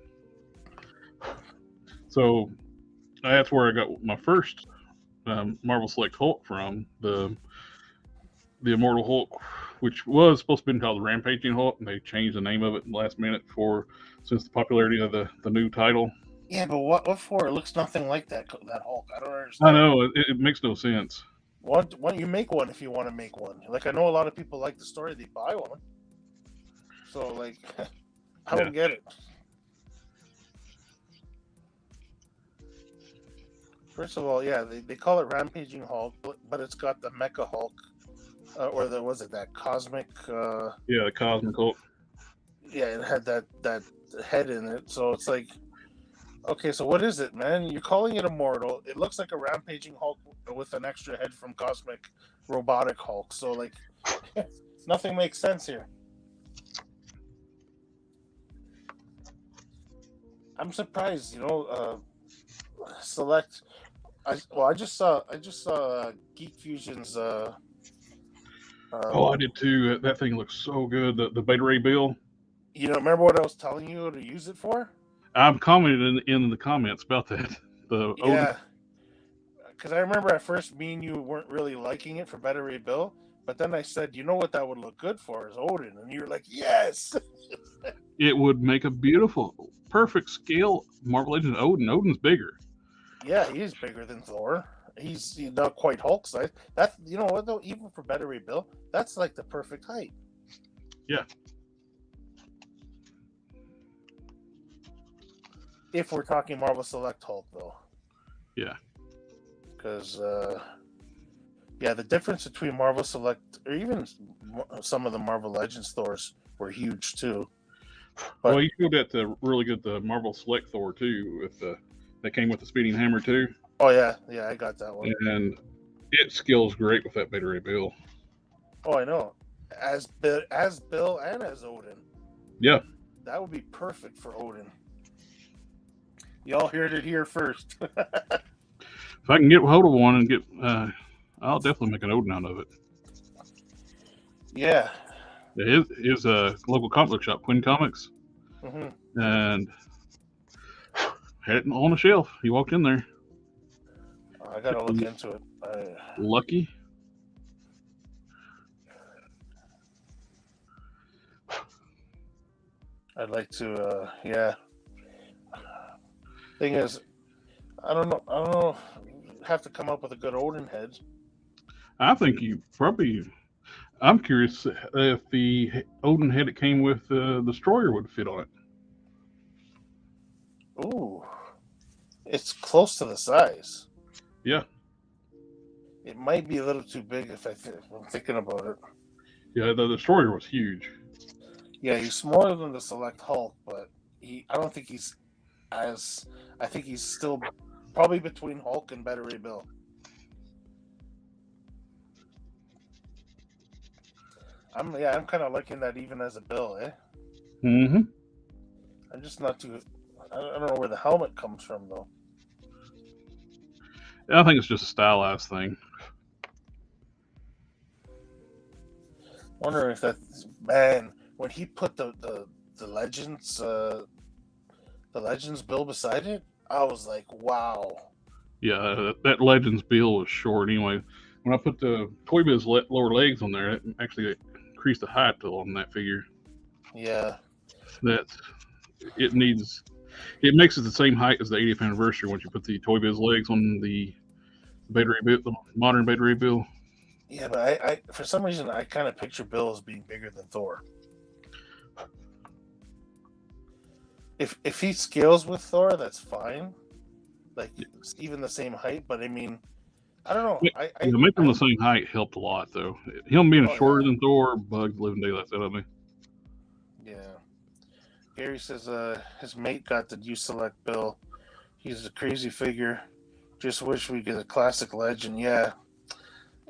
So that's where I got my first Marvel Select Hulk from, the Immortal Hulk, which was supposed to be called the Rampaging Hulk, and they changed the name of it last minute since the popularity of the new title. Yeah, but what for? It looks nothing like that Hulk. I don't understand. I know, it makes no sense. Why don't you make one if you want to make one? Like, I know a lot of people like the story, they buy one. So, like, I don't get it. First of all, yeah, they call it Rampaging Hulk, but it's got the Mecha Hulk, or that Cosmic? The Cosmic Hulk. Yeah, it had that head in it, so it's like, okay, so what is it, man? You're calling it Immortal. It looks like a Rampaging Hulk with an extra head from Cosmic Robotic Hulk. So, like, nothing makes sense here. I'm surprised, Select. I just saw Geek Fusion's. I did too. That thing looks so good. The Beta Ray Bill. Remember what I was telling you to use it for? I'm commenting in the comments about that. Yeah, because I remember at first me and you weren't really liking it for Beta Ray Bill, but then I said, you know what that would look good for is Odin, and you were like, yes. It would make a beautiful, perfect scale Marvel Legends Odin. Odin's bigger. Yeah, he is bigger than Thor. He's not quite Hulk size. That's, you know what though, even for Better Ray Bill, that's like the perfect height. Yeah. If we're talking Marvel Select Hulk though. Yeah. Because the difference between Marvel Select or even some of the Marvel Legends Thors were huge too. But, well, you showed that really good the Marvel Select Thor too, with that came with the speeding hammer too. Oh yeah, I got that one. And it scales great with that Beta Ray Bill. Oh, I know. As Bill and as Odin. Yeah. That would be perfect for Odin. Y'all heard it here first. If I can get hold of one and get, I'll definitely make an Odin out of it. Yeah. His local comic book shop, Quinn Comics, and had it on the shelf. He walked in there. I gotta look into it. Lucky. I'd like to. Thing is, I don't know. Have to come up with a good Odin head. I think you probably. I'm curious if the Odin head that came with the Destroyer would fit on it. Ooh, it's close to the size. Yeah. It might be a little too big if I'm thinking about it. Yeah, the Destroyer was huge. Yeah, he's smaller than the Select Hulk, but I don't think he's as. I think he's still probably between Hulk and Better Ray Bill. I'm kind of liking that even as a Bill, eh? Mm-hmm. I'm just not too. I don't know where the helmet comes from though. I think it's just a stylized thing. Wondering if that man when he put the Legends Bill beside it, I was like, wow. Yeah, that Legends Bill was short anyway. When I put the Toy Biz lower legs on there, it actually increased the height on that figure. Yeah. It makes it the same height as the 80th anniversary once you put the Toy Biz legs on the Beta Ray Bill, the modern Beta Ray Bill. Yeah, but I for some reason I kind of picture Bill as being bigger than Thor. If he scales with Thor, that's fine. Like even the same height, but I mean, I don't know. Making them the same height helped a lot, though. Him being shorter than Thor bugged living daylights out of me. Yeah. Gary says his mate got the U-Select Bill. He's a crazy figure. Just wish we get a classic Legend. Yeah,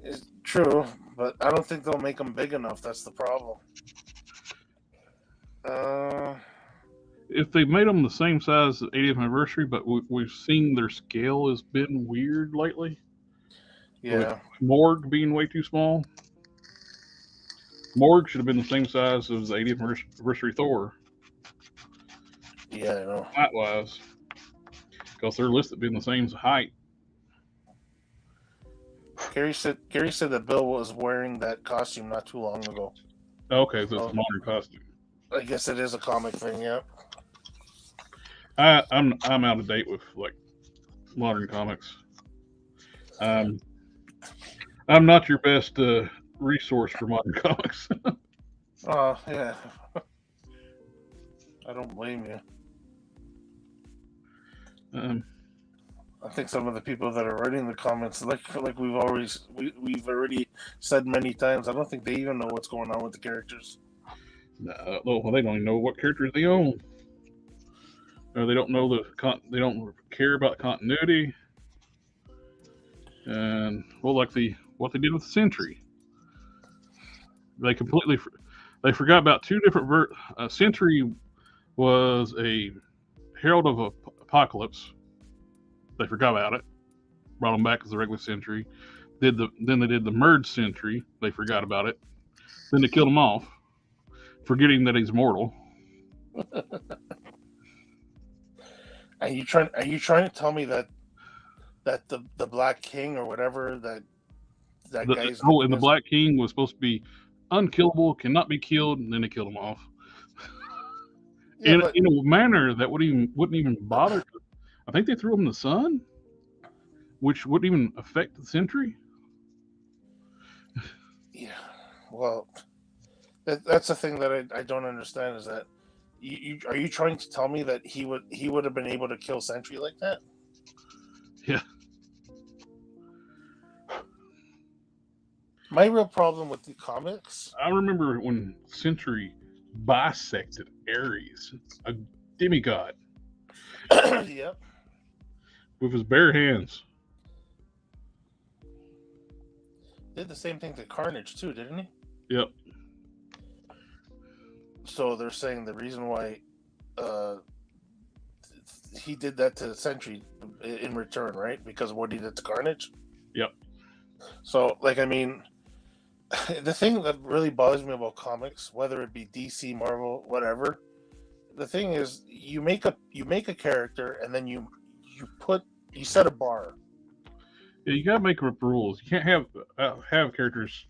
it's true, but I don't think they'll make them big enough. That's the problem. If they made them the same size as 80th anniversary, but we've seen their scale has been weird lately. Yeah. With Morg being way too small. Morg should have been the same size as the 80th anniversary Thor. Yeah, I know. Height-wise. Because they're listed being the same height. Gary said that Bill was wearing that costume not too long ago. Okay, so it's a modern costume. I guess it is a comic thing, yeah. I'm out of date with like modern comics. I'm not your best resource for modern comics. Oh yeah, I don't blame you. I think some of the people that are writing the comments, like we've already said many times, I don't think they even know what's going on with the characters. No, well, they don't even know what characters they own. Or they don't know they don't care about continuity. And well, like what they did with the Sentry, they forgot about two different. Sentry was a herald of apocalypse. They forgot about it. Brought him back as the regular Sentry. Then they did the merged Sentry. They forgot about it. Then they killed him off, forgetting that he's mortal. Are you trying to tell me that the Black King or whatever that guy's the Black King was supposed to be unkillable, cannot be killed, and then they killed him off. In a manner that wouldn't even bother. I think they threw him in the sun. which wouldn't even affect the Sentry. Yeah. Well, that's the thing that I don't understand is that are you trying to tell me that he would have been able to kill Sentry like that? Yeah. My real problem with the comics. I remember when Sentry bisected Ares, a demigod, Yep. with his bare hands. Did the same thing to Carnage too, didn't he? Yep. So they're saying the reason why he did that to Sentry in return, right? Because of what he did to Carnage. Yep. So, like, I mean, the thing that really bothers me about comics, whether it be DC, Marvel, whatever, the thing is, you make a character and then you set a bar. Yeah, you gotta make up rules. You can't have characters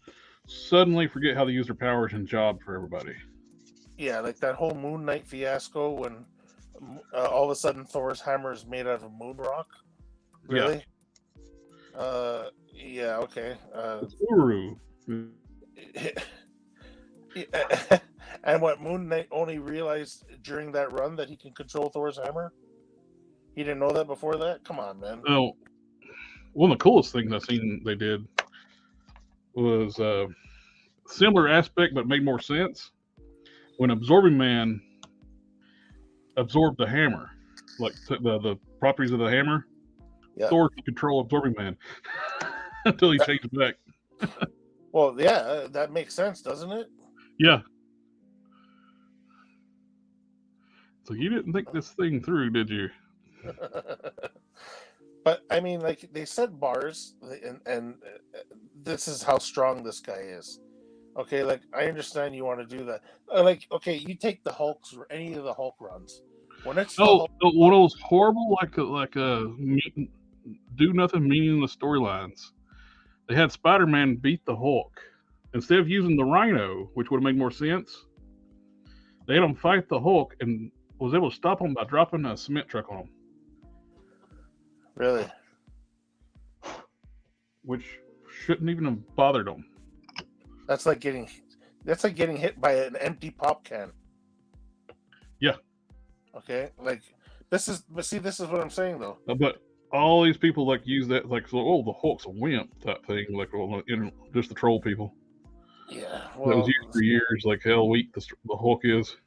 suddenly forget how to use their powers and job for everybody. Yeah, like that whole Moon Knight fiasco when all of a sudden Thor's hammer is made out of moon rock. Really? Yeah. Okay. It's Uru. And what Moon Knight only realized during that run that he can control Thor's hammer? He didn't know that before that? Come on, man. Oh, one of the coolest things I've seen they did was similar aspect but made more sense. When Absorbing Man absorbed the hammer, like the properties of the hammer, Yeah. Thor could control Absorbing Man until he changed it back. Well, yeah, that makes sense, doesn't it? Yeah. So you didn't think this thing through, did you? But I mean, like, they set bars, and this is how strong this guy is. Okay, like, I understand you want to do that. Like, okay, you take the Hulks or any of the Hulk runs. When it's one of those horrible, like do nothing meaningless storylines. They had Spider-Man beat the Hulk instead of using the Rhino, which would have made more sense. They had him fight the Hulk and was able to stop him by dropping a cement truck on him. Really? Which shouldn't even have bothered him. That's like getting hit by an empty pop can. Yeah. Okay, like this is what I'm saying though. But all these people like use that like, so, oh, the Hulk's a wimp type thing, like, well, just the troll people. Yeah, well, that was used for years, like how weak the Hulk is.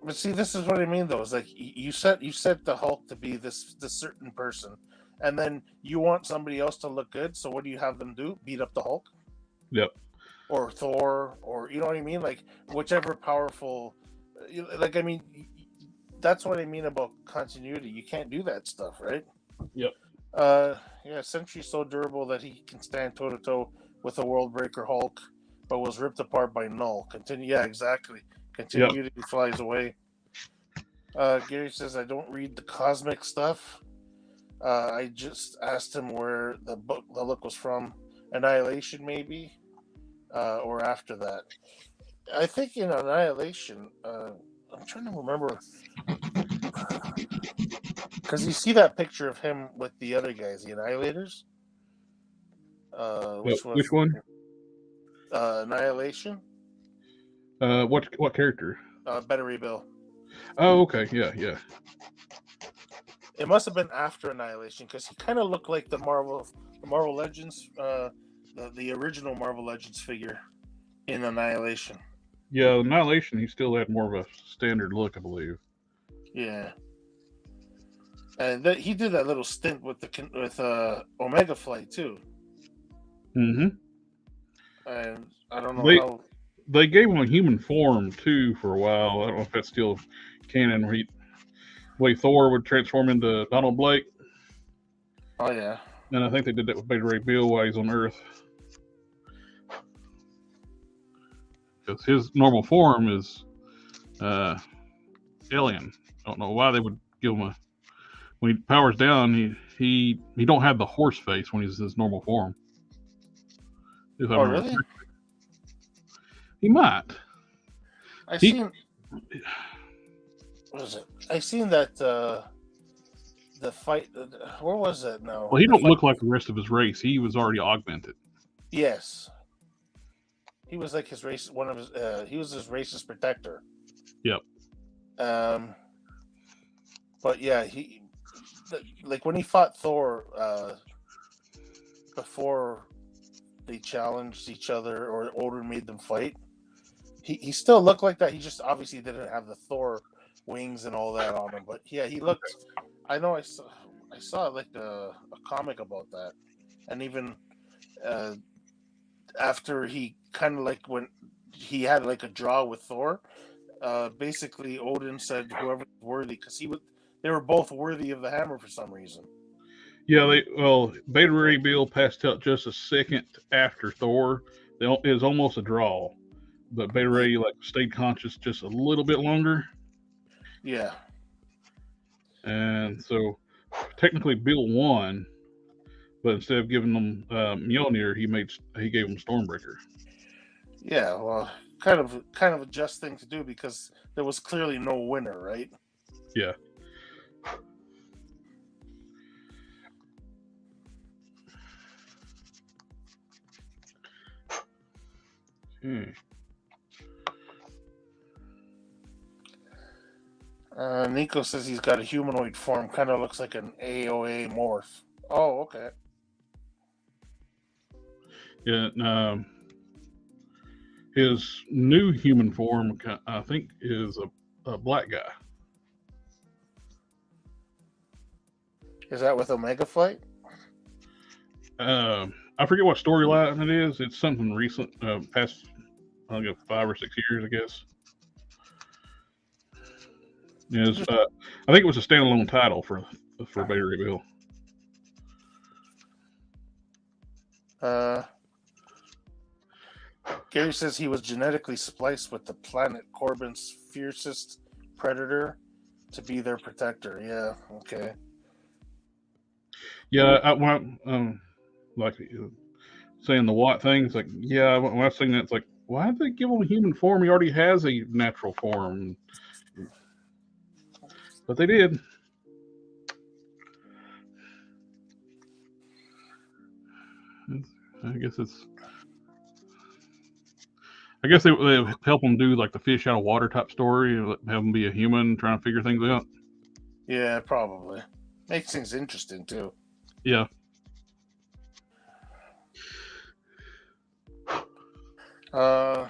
But see, this is what I mean though. Is like you set the Hulk to be this certain person, and then you want somebody else to look good. So what do you have them do? Beat up the Hulk? Yep. Or Thor, or you know what I mean? Like whichever powerful, like, I mean, that's what I mean about continuity. You can't do that stuff, right? Yep. Yeah, Sentry's so durable that he can stand toe to toe with a World Breaker Hulk, but was ripped apart by Null. Yeah, exactly. Continuity flies away. Gary says, I don't read the cosmic stuff. I just asked him where the look was from. Annihilation, maybe? Or after that. I think in Annihilation, I'm trying to remember. Because you see that picture of him with the other guys, the Annihilators? Which one? Annihilation. What character? Battery Bill. Oh, okay, yeah. It must have been after Annihilation because he kind of looked like the Marvel Legends, the original Marvel Legends figure in Annihilation. Yeah, Annihilation. He still had more of a standard look, I believe. Yeah, and he did that little stint with Omega Flight too. Mm-hmm. And I don't know how. They gave him a human form too for a while. I don't know if that's still canon. Where way Thor would transform into Donald Blake. Oh yeah. And I think they did that with Beta Ray Bill while he's on Earth. Because his normal form is alien. I don't know why they would give him when he powers down, he don't have the horse face when he's in his normal form. Oh really? He might. I seen. What is it? I seen that the fight. Where was it now? Well, he The don't fight, look like the rest of his race. He was already augmented. yes, he was like his race. One of his. He was his race's protector. Yep. But yeah, like when he fought Thor before they challenged each other, or Odin made them fight. He still looked like that. He just obviously didn't have the Thor wings and all that on him. But yeah, he looked. I know I saw like a comic about that, and even after he kind of like when he had like a draw with Thor, basically Odin said whoever's worthy, because they were both worthy of the hammer for some reason. Yeah, Beta Ray Bill passed out just a second after Thor. It was almost a draw, but Beta Ray stayed conscious just a little bit longer, Yeah. and so technically Bill won. But instead of giving them Mjolnir, he gave them Stormbreaker. Yeah, well, kind of a just thing to do, because there was clearly no winner, right? Yeah. Nico says he's got a humanoid form, kind of looks like an AOA morph. Oh, okay. Yeah. His new human form, I think, is a black guy. Is that with Omega Flight? I forget what storyline it is. It's something recent, past 5 or 6 years, I guess. I think it was a standalone title for Beta Ray Bill. Gary says he was genetically spliced with the planet Corbin's fiercest predator to be their protector. Yeah, okay. Yeah, saying the Watt thing, it's like, yeah, when I was saying that, it's like, why did they give him a human form? He already has a natural form. But they did. I guess they help him do like the fish out of water type story, have him be a human trying to figure things out. Yeah, probably. Makes things interesting too. Yeah. The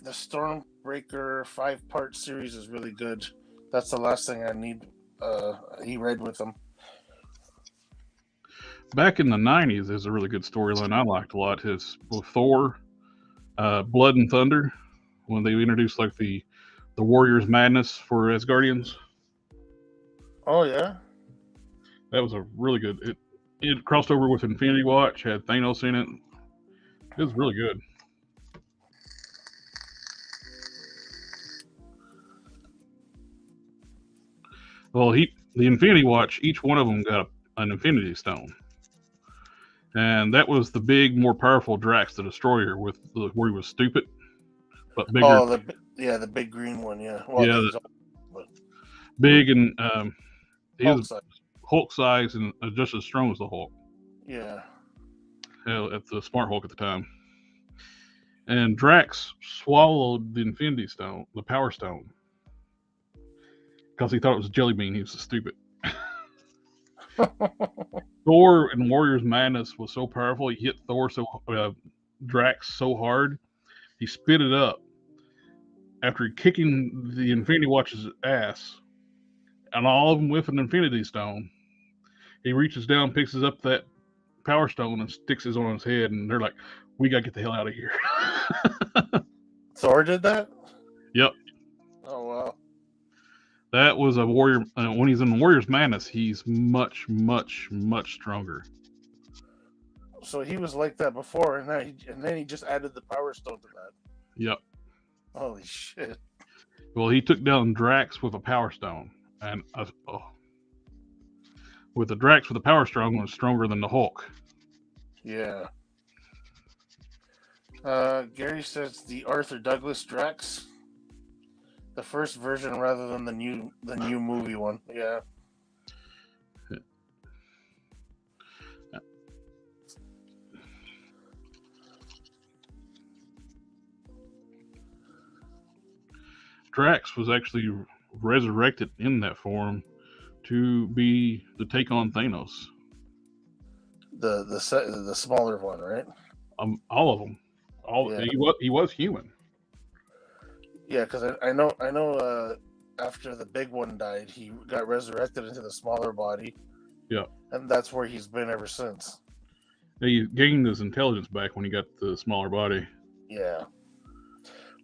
Stormbreaker 5-part series is really good. That's the last thing I need. He read with him. Back in the 90s, there's a really good storyline I liked a lot. Is with Thor, Blood and Thunder, when they introduced like the Warriors Madness for Asgardians. Oh yeah, that was a really good. It crossed over with Infinity Watch, had Thanos in it. It was really good. Well, the Infinity Watch, each one of them got an Infinity Stone. And that was the big, more powerful Drax the Destroyer where he was stupid, but bigger. Oh, the big green one, yeah. Well, yeah, big and he was Hulk size and just as strong as the Hulk. Yeah. At the Smart Hulk at the time. And Drax swallowed the Infinity Stone, the Power Stone, because he thought it was a jelly bean. He was stupid. Thor and Warriors Madness was so powerful. He hit Drax so hard, he spit it up. After kicking the Infinity Watch's ass, and all of them with an Infinity Stone, he reaches down, picks up that Power Stone, and sticks it on his head. And they're like, "We gotta get the hell out of here." Thor did that? Yep. Oh wow. That was a warrior. When he's in Warriors Madness, he's much, much, much stronger. So he was like that before, and then he just added the Power Stone to that. Yep. Holy shit. Well, he took down Drax with a Power Stone, and with the Drax with the Power Stone was stronger than the Hulk. Yeah. Gary says the Arthur Douglas Drax, the first version rather than the new movie one. Yeah. Drax was actually resurrected in that form to take on Thanos. The smaller one, right? All of them. He was human. Yeah, because I know. After the big one died, he got resurrected into the smaller body. Yeah, and that's where he's been ever since. He gained his intelligence back when he got the smaller body. Yeah.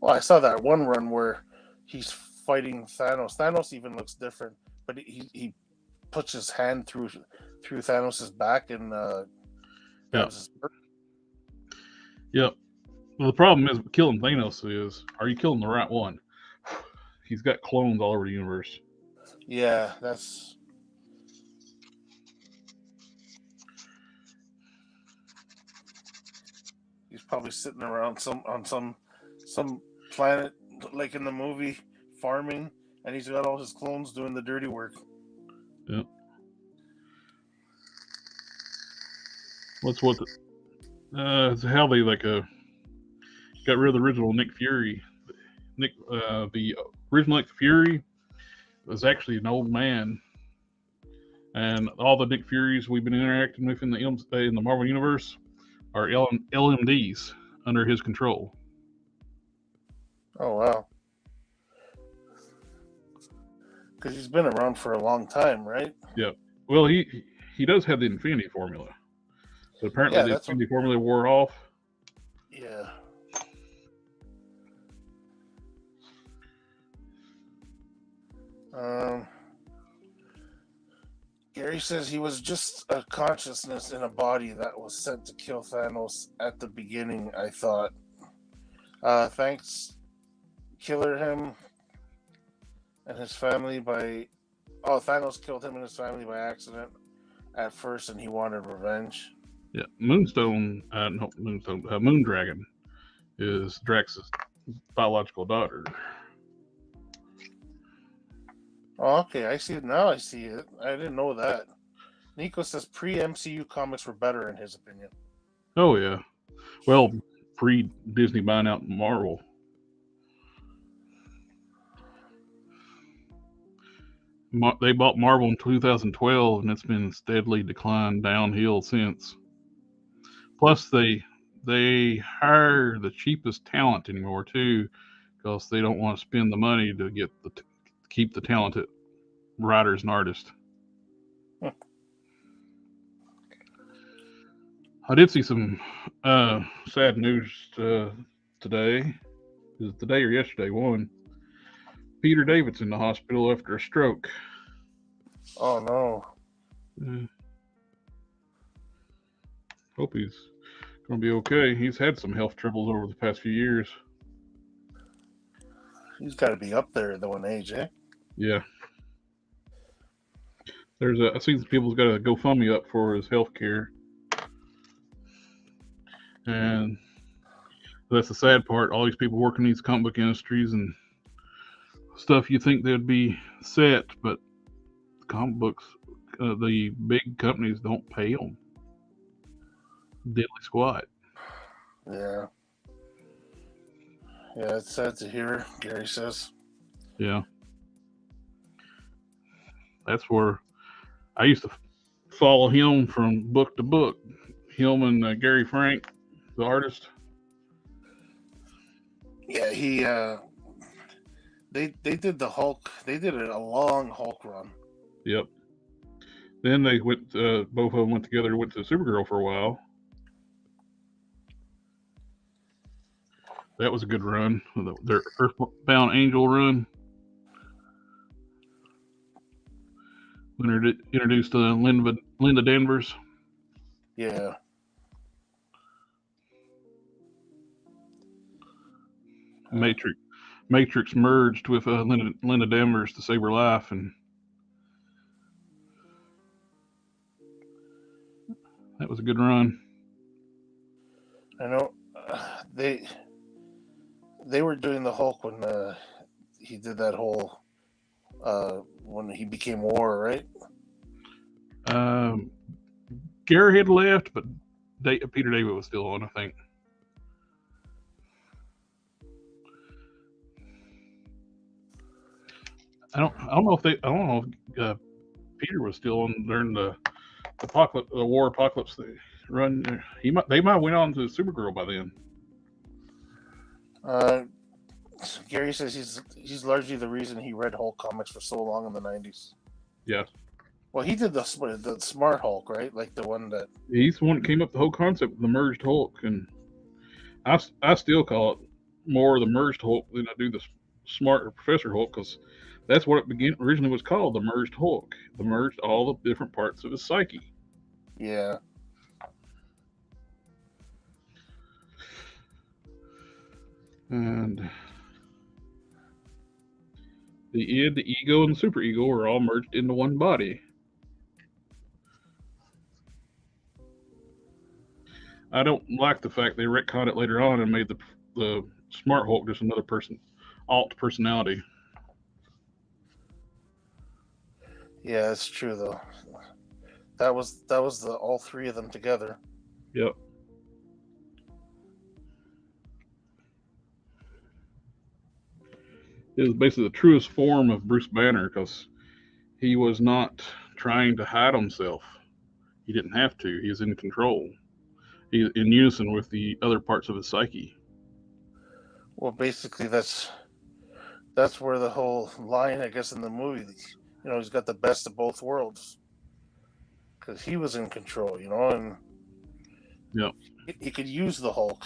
Well, I saw that one run where he's fighting Thanos. Thanos even looks different, but he puts his hand through Thanos' back and grabs his bird. Yep. Well, the problem is killing Thanos is, are you killing the right one? He's got clones all over the universe. Yeah, that's. He's probably sitting around on some planet like in the movie farming, and he's got all his clones doing the dirty work. Yeah. It's how they got rid of the original Nick Fury. The original Nick Fury was actually an old man, and all the Nick Furies we've been interacting with in the Marvel Universe are LMDs under his control. Oh wow! Because he's been around for a long time, right? Yeah. Well, he does have the Infinity Formula, but apparently the Infinity Formula wore off. Yeah. Gary says he was just a consciousness in a body that was sent to kill Thanos at the beginning, I thought. Thanks, killer him and his family by... Oh, Thanos killed him and his family by accident at first, and he wanted revenge. Yeah, Moondragon is Drax's biological daughter. Oh, okay, I see it now. I see it. I didn't know that. Nico says pre-MCU comics were better in his opinion. Oh yeah, well, pre-Disney buying out Marvel. They bought Marvel in 2012, and it's been steadily declined downhill since. Plus, they hire the cheapest talent anymore too, because they don't want to spend the money to keep the talented writers and artists. I did see some sad news today. Is it today or yesterday? One. Peter David's in the hospital after a stroke. Oh no. Hope he's going to be okay. He's had some health troubles over the past few years. He's got to be up there though in age, eh? Yeah. I see people's got a GoFundMe up for his health care. And that's the sad part. All these people working in these comic book industries and stuff, you think they'd be set, but comic books, the big companies don't pay them. Diddly squat. Yeah. Yeah, it's sad to hear, Gary says. Yeah. That's where I used to follow him from book to book. Him and Gary Frank, the artist. Yeah, he they did the Hulk. They did a long Hulk run. Yep. Then they went. Both of them went together. Went to Supergirl for a while. That was a good run. Their Earthbound Angel run. When introduced Linda Danvers. Yeah. Matrix merged with Linda Danvers to save her life, and that was a good run. I know they were doing the Hulk when he did that whole when he became War, right? Gary had left, but Peter David was still on, I think. I don't know if I don't know if Peter was still on during the apocalypse, the war apocalypse run. They might have went on to Supergirl by then. Uh, Gary says he's largely the reason he read Hulk comics for so long in the 90s. Yeah, Well, he did the Smart Hulk, right? Like the one that. he's the one that came up with the whole concept of the merged Hulk, and I still call it more the merged Hulk than I do the smart or Professor Hulk, because that's what it originally was called, the merged Hulk. The merged all the different parts of his psyche. Yeah. And the id, the ego, and the superego are all merged into one body. I don't like the fact they retconned it later on and made the smart Hulk just another alt personality. Yeah, it's true though. That was the all three of them together. Yep. It was basically the truest form of Bruce Banner because he was not trying to hide himself. He didn't have to. He was in control. He in unison with the other parts of his psyche. Well, basically that's where the whole line, I guess, in the movie. You know, he's got the best of both worlds because he was in control. You know, and Yep. he could use the Hulk.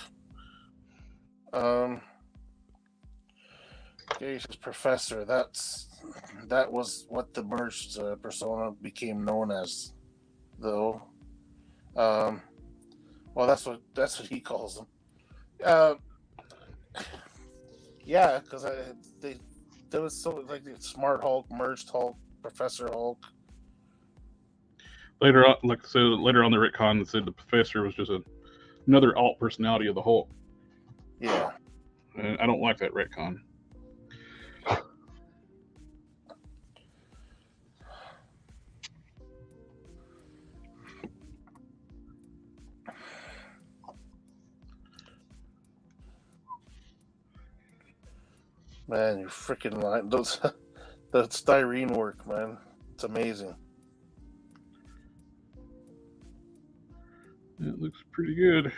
Okay, says Professor. That was what the merged persona became known as, though. Well, that's what he calls them. Yeah, because there was so like the Smart Hulk, Merged Hulk, Professor Hulk. Later on, like I said, later on the retcon that said the Professor was just another alt personality of the Hulk. Yeah. And I don't like that retcon. Man, you freaking line those the styrene work, man. It's amazing. It looks pretty good.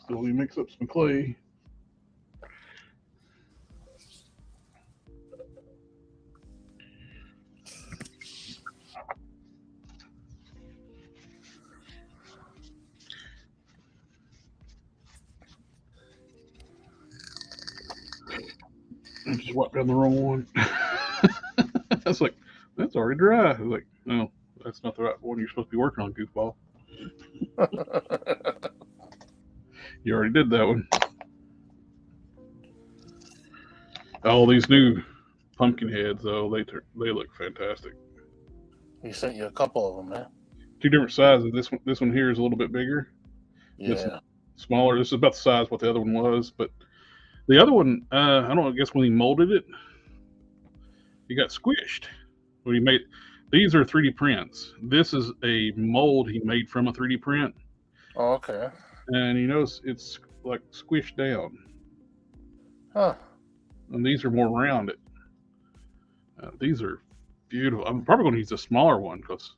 Slowly mix up some clay. I just wiped down the wrong one. That's like, that's already dry. I was like, no, that's not the right one you're supposed to be working on, goofball. You already did that one. All these new pumpkin heads, though, they look fantastic. He sent you a couple of them, man. Two different sizes. This one here is a little bit bigger. This Yeah. smaller. This is about the size what the other one was, but the other one, I don't know. I guess when he molded it, he got squished. When he made these are 3D prints. This is a mold he made from a 3D print, Oh, okay. and you notice it's like squished down. Huh. And these are more rounded. These are beautiful. I'm probably going to use a smaller one because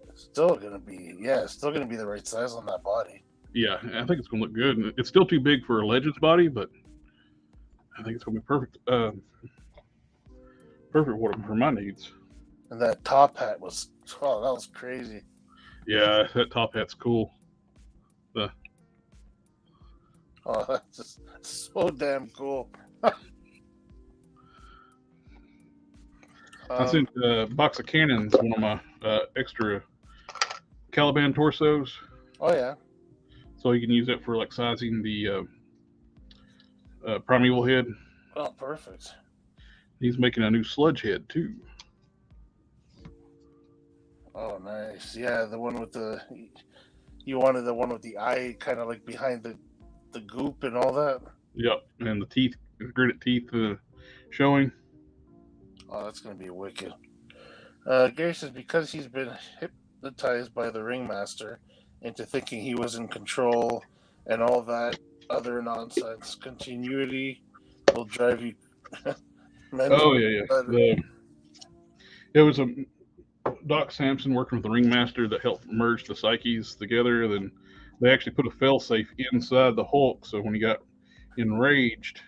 It's still gonna be the right size on that body. yeah, I think it's going to look good. And it's still too big for a Legends body, but I think it's going to be perfect. Perfect for my needs. And that top hat that was crazy. Yeah, that top hat's cool. Oh, that's just so damn cool. I sent a box of cannons, one of my extra Caliban torsos. Oh yeah. So you can use that for like sizing the Primeval head. Oh, perfect. He's making a new sludge head too. Oh, nice. Yeah, the one with you wanted the one with the eye kind of like behind the goop and all that. Yep, and the teeth, gritted teeth showing. Oh, that's gonna be wicked. Gary says because he's been hypnotized by the ringmaster, into thinking he was in control and all that other nonsense. Continuity will drive you. Oh yeah. It was a Doc Samson working with the Ringmaster that helped merge the psyches together. Then they actually put a failsafe inside the Hulk, so when he got enraged,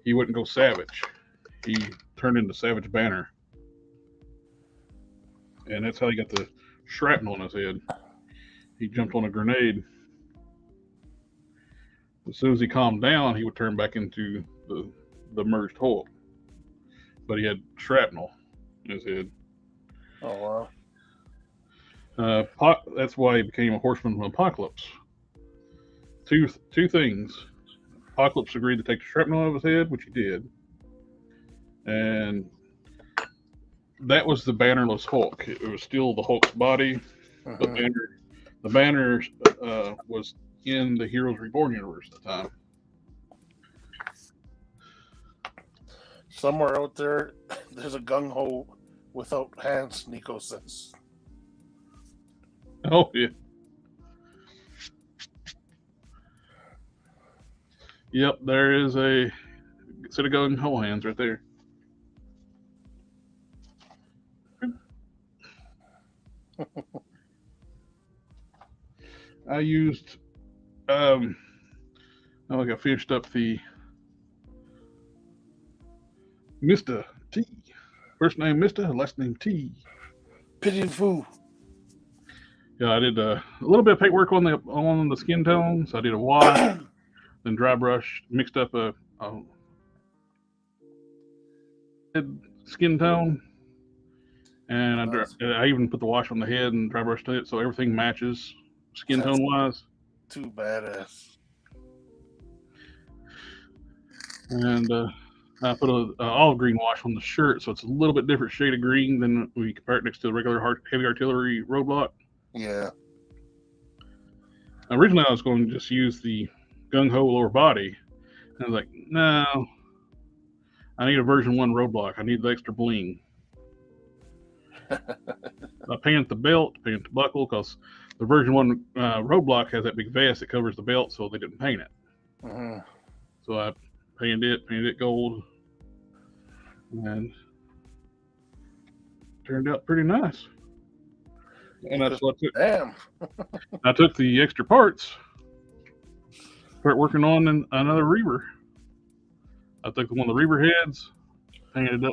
he wouldn't go savage. He turned into Savage Banner, and that's how he got the shrapnel on his head. He jumped on a grenade. As soon as he calmed down, he would turn back into the merged Hulk. But he had shrapnel in his head. Oh wow! That's why he became a Horseman of Apocalypse. Two things. Apocalypse agreed to take the shrapnel out of his head, which he did, and that was the bannerless Hulk. It was still the Hulk's body. Mm-hmm. The banner was in the Heroes Reborn universe at the time. Somewhere out there, there's a gung-ho without hands, Nico says. Oh, yeah. Yep, there is a set of gung-ho hands right there. I used, I finished up the Mr. T. First name Mr., last name T. Pity Foo. Yeah, I did a little bit of paint work on the skin tones. I did a wash, then dry brush, mixed up a skin tone, and I even put the wash on the head and dry brushed it so everything matches skin tone wise. Too badass. And I put a olive green wash on the shirt, so it's a little bit different shade of green than we compare it next to the regular heavy artillery roadblock. Yeah. Originally, I was going to just use the gung-ho lower body. And I was like, no, I need a version 1 roadblock. I need the extra bling. I painted the belt, painted the buckle, because the version 1 roadblock has that big vest that covers the belt, so they didn't paint it. Mm-hmm. So I painted it gold, and turned out pretty nice. And that's what I took. Damn. I took the extra parts, start working on another Reaver. I took one of the Reaver heads, painted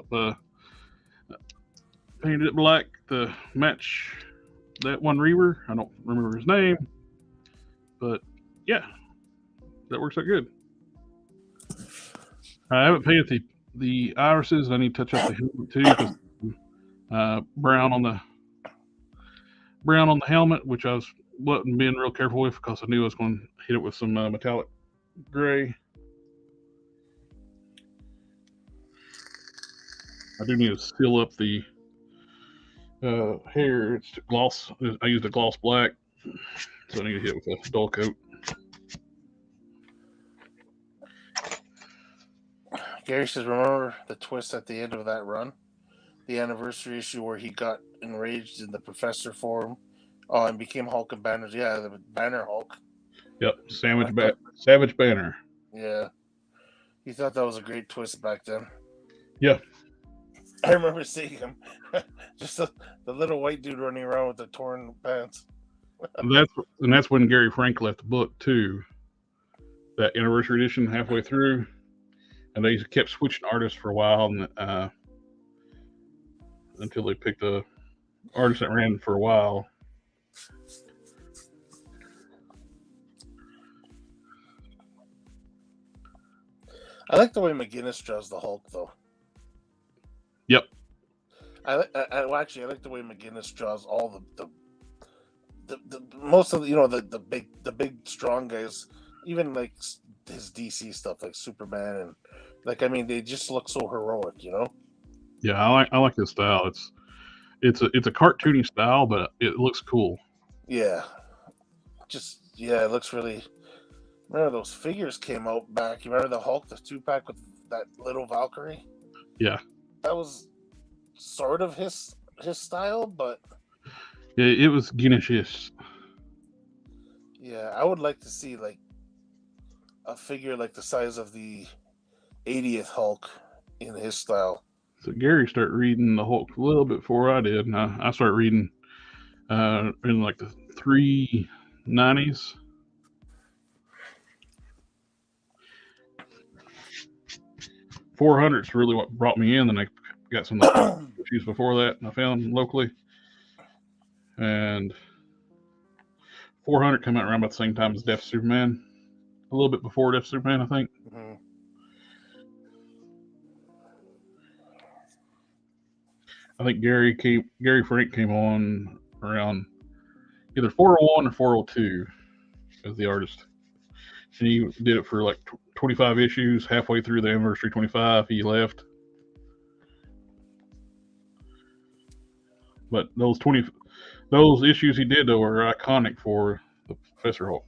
it black to match that one Reaver. I don't remember his name, but yeah, that works out good. I haven't painted the irises. I need to touch up the helmet too, because brown on the helmet, which I wasn't being real careful with because I knew I was going to hit it with some metallic gray. I do need to seal up the hair. It's gloss. I used a gloss black, so I need to hit it with a dull coat. Gary says, remember the twist at the end of that run? The anniversary issue where he got enraged in the Professor form and became Hulk and Banner. Yeah, the Banner Hulk. Yep, Savage Banner. Yeah. He thought that was a great twist back then. Yeah. I remember seeing him. Just the little white dude running around with the torn pants. That's when Gary Frank left the book too. That anniversary edition halfway through. And they kept switching artists for a while, and until they picked a artist that ran for a while. I like the way McGinnis draws the Hulk, though. Yep. I like the way McGinnis draws all the most of the big strong guys, even like his DC stuff, like Superman, and they just look so heroic, you know. Yeah, I like his style. It's a cartoony style, but it looks cool. Yeah, it looks really. Remember those figures came out back? You remember the Hulk, the 2-pack with that little Valkyrie? Yeah, that was sort of his style, but yeah, it was Guinness. Yeah, I would like to see like a figure like the size of the 80th Hulk in his style. So Gary started reading the Hulk a little bit before I did, and I started reading in like the 390s. .400's really what brought me in, and I got some of the issues before that, and I found locally. And 400 came out around about the same time as Death Superman, a little bit before Death Superman, I think. Mm-hmm. I think Gary Frank came on around either 401 or 402 as the artist. And he did it for like 25 issues. Halfway through the anniversary 25, he left. But those issues he did though are iconic for the Professor Hulk.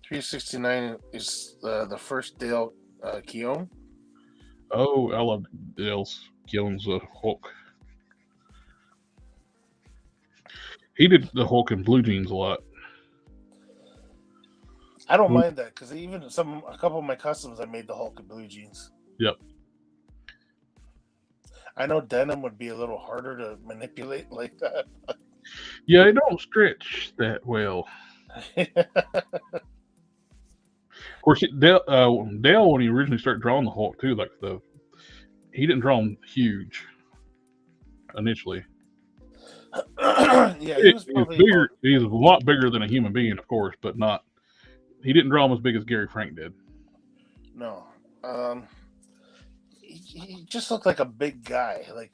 369 is the first Dale Keown. Oh, I love Dale Keown's Hulk. He did the Hulk in blue jeans a lot. I don't mind that because even a couple of my customs, I made the Hulk in blue jeans. Yep. I know denim would be a little harder to manipulate like that. Yeah, it don't stretch that well. Of course, Dale, when he originally started drawing the Hulk too, he didn't draw him huge initially. Yeah, he was bigger. He's a lot bigger than a human being, of course, but not. He didn't draw him as big as Gary Frank did. No, he just looked like a big guy, like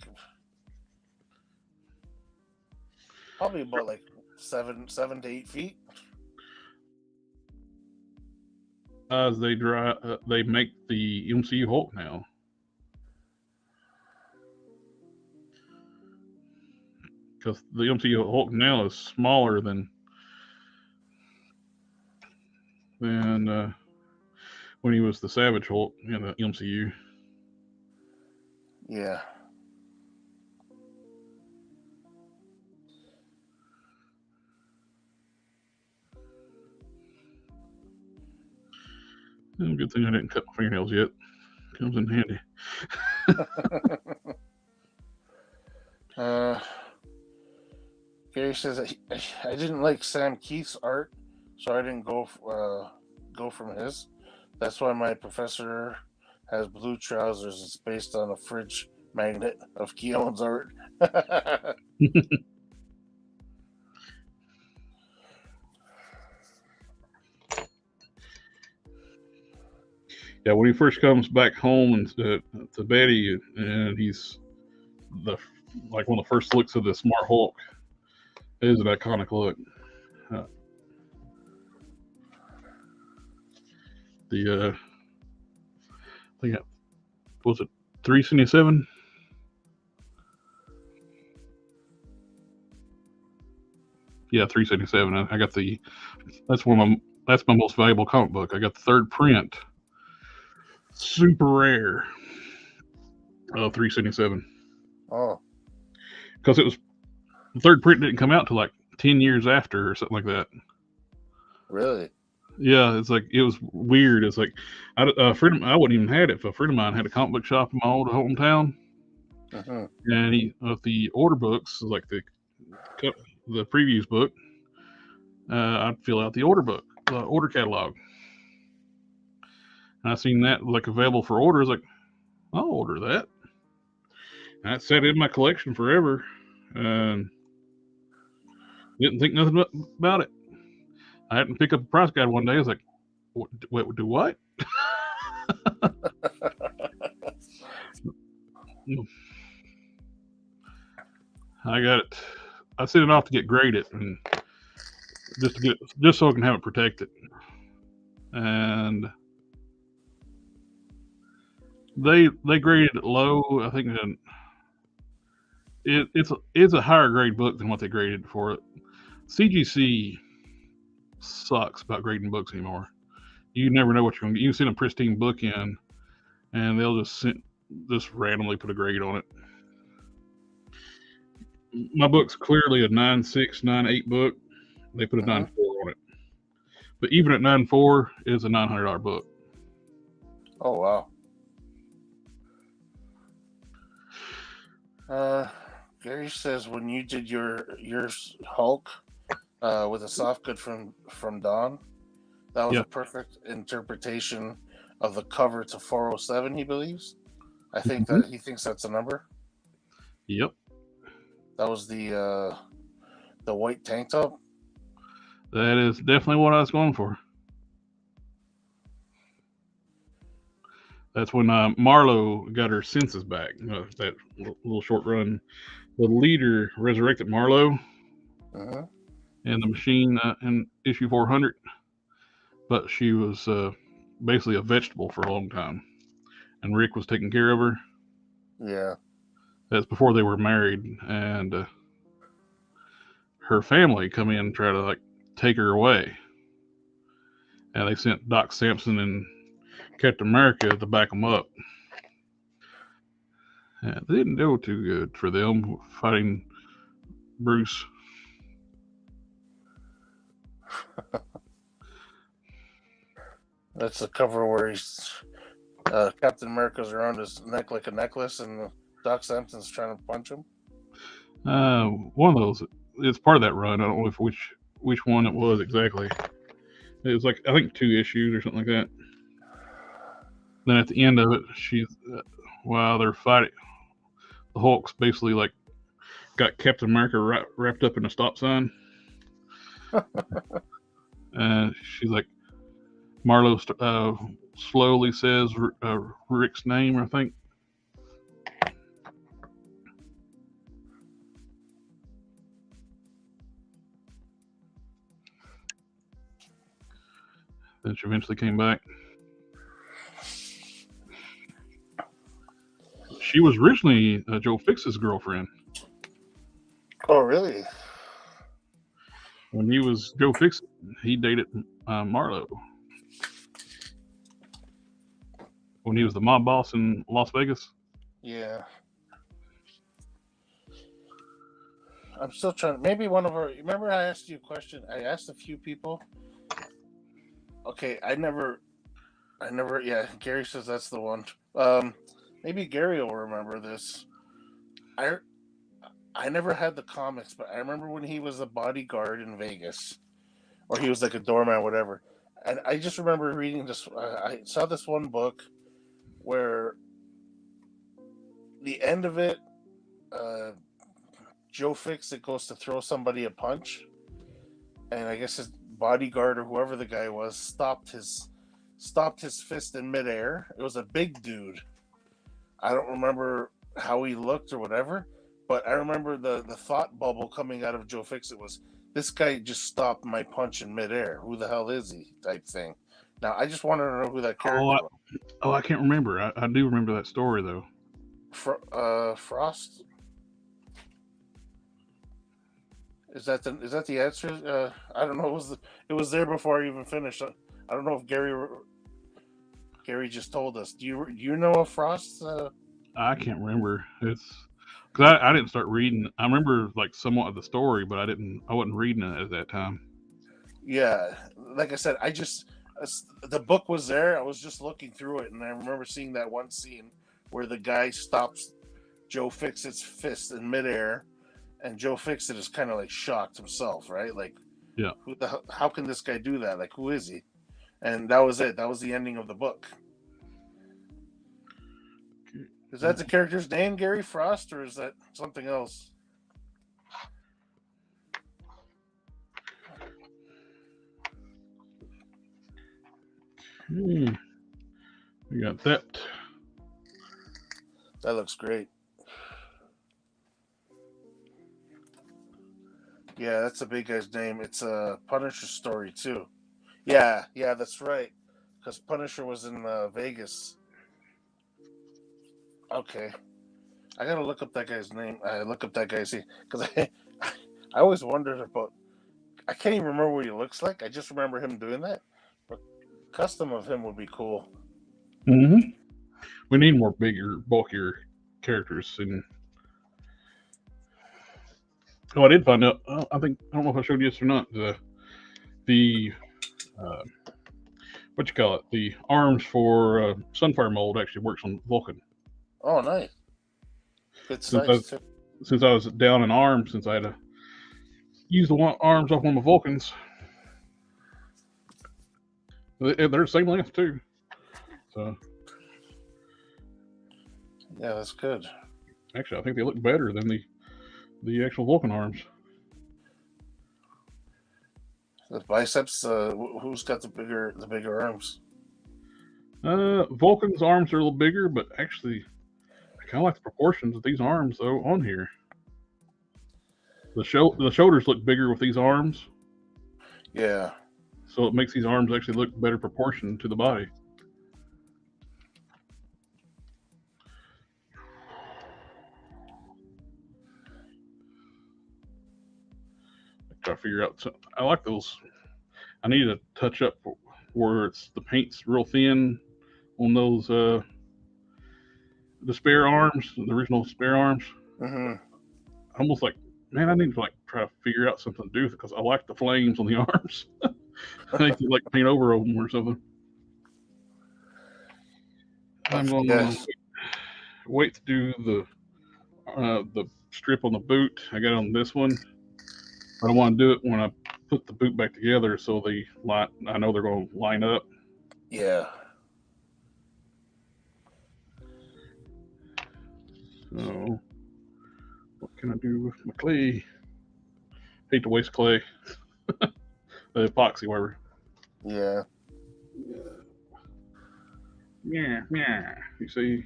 probably about like 7 to 8 feet. As they make the MCU Hulk now. Because the MCU Hulk now is smaller than when he was the Savage Hulk in the MCU. Yeah. Good thing I didn't cut my fingernails yet. Comes in handy. Gary says I didn't like Sam Keith's art, so I didn't go from his. That's why my professor has blue trousers. It's based on a fridge magnet of Keown's art. Yeah, when he first comes back home and to Betty, and he's one of the first looks of the Smart Hulk. It is an iconic look. I think was it 377? Yeah, 377. I got that's my most valuable comic book. I got the third print. Super rare. 377. Oh. Because the third print didn't come out till like 10 years after or something like that. Really? Yeah, it's like it was weird. It's like I wouldn't even had it. If a friend of mine had a comic book shop in my old hometown, and he the order books, like the previews book, I'd fill out the order book, the order catalog, and I seen that like available for order. I was like, I'll order that. And I sat in my collection forever, and didn't think nothing about it. I happened to pick up a price guide one day. I was like, "Wait, do what?" I got it. I sent it off to get graded, and just so I can have it protected. And they graded it low. I think it's a higher grade book than what they graded for it. CGC sucks about grading books anymore. You never know what you're going to get. You send a pristine book in, and they'll just randomly put a grade on it. My book's clearly a 9.6, 9.8 book. They put a 9.4 on it. But even at 9.4, it's a $900 book. Oh wow. Gary says when you did your Hulk with a soft good from Dawn, that was Yeah. a perfect interpretation of the cover to 407. He believes. I think that he thinks that's a number. Yep. That was the white tank top. That is definitely what I was going for. That's when Marlowe got her senses back. That little short run. The leader resurrected Marlowe and the machine in issue 400, but she was basically a vegetable for a long time, and Rick was taking care of her. Yeah. That's before they were married, and her family come in and try to like take her away, and they sent Doc Samson and Captain America to back them up. And it didn't go too good for them fighting Bruce. That's the cover where he's Captain America's around his neck like a necklace, and Doc Samson's trying to punch him. One of those. It's part of that run. I don't know if which one it was exactly. It was like I think 2 issues or something like that. Then at the end of it, while they're fighting, the Hulk's basically like got Captain America wrapped up in a stop sign. And she's like, Marlowe slowly says Rick's name, I think. Then she eventually came back. She was originally Joe Fix's girlfriend. Oh, really? When he was Joe Fix, he dated Marlowe. When he was the mob boss in Las Vegas. Yeah. I'm still trying. Maybe one of our. Remember, I asked you a question. I asked a few people. Okay, I never. Yeah, Gary says that's the one. Maybe Gary will remember this. I never had the comics, but I remember when he was a bodyguard in Vegas, or he was like a doorman, whatever. And I just remember reading this. I saw this one book where the end of it, Joe Fixit goes to throw somebody a punch, and I guess his bodyguard or whoever the guy was stopped his fist in midair. It was a big dude. I don't remember how he looked or whatever, but I remember the thought bubble coming out of Joe Fixit was, this guy just stopped my punch in midair. Who the hell is he? Type thing. Now, I just wanted to know who that character was. Oh, I can't remember. I do remember that story, though. Frost? Is that the answer? I don't know. It was there before I even finished. I don't know if Gary just told us. Do you know of Frost? I can't remember. It's because I didn't start reading. I remember like somewhat of the story, but I wasn't reading it at that time. Yeah, like I said, the book was there. I was just looking through it, and I remember seeing that one scene where the guy stops Joe Fixit's fist in midair, and Joe Fixit is kind of like shocked himself, right? Like, yeah, how can this guy do that? Like, who is he? And that was it. That was the ending of the book. Is that the character's name, Gary Frost, or is that something else? We got that. That looks great. Yeah, that's a big guy's name. It's a Punisher story too. Yeah, that's right. Because Punisher was in Vegas. Okay, I gotta look up that guy's name. I look up that guy's name because I always wondered about. I can't even remember what he looks like. I just remember him doing that. But custom of him would be cool. Mm-hmm. We need more bigger, bulkier characters. And I did find out. I don't know if I showed you this or not. The what you call it? The arms for Sunfire mold actually works on Vulcan. Oh, nice. Good Since size too. since I was down in arms, since I had to use the arms off one of my Vulcans, they're the same length too. So Yeah, that's good. actually, I think they look better than the actual Vulcan arms. The biceps. Who's got the bigger arms? Vulcan's arms are a little bigger, but actually, I kind of like the proportions of these arms though on here. The shoulders look bigger with these arms. Yeah. So it makes these arms actually look better proportioned to the body. Try to figure out. I like those. I need to touch up where the paint's real thin on those the spare arms, the original spare arms. Mm-hmm. Almost like, man, I need to try to figure out something to do because I like the flames on the arms. I need to paint over them or something. I'm going to wait to do the strip on the boot. I got it on this one. But I want to do it when I put the boot back together so I know they're going to line up. Yeah. So, what can I do with my clay? Hate to waste clay. The epoxy, whatever. Yeah. Yeah. You see?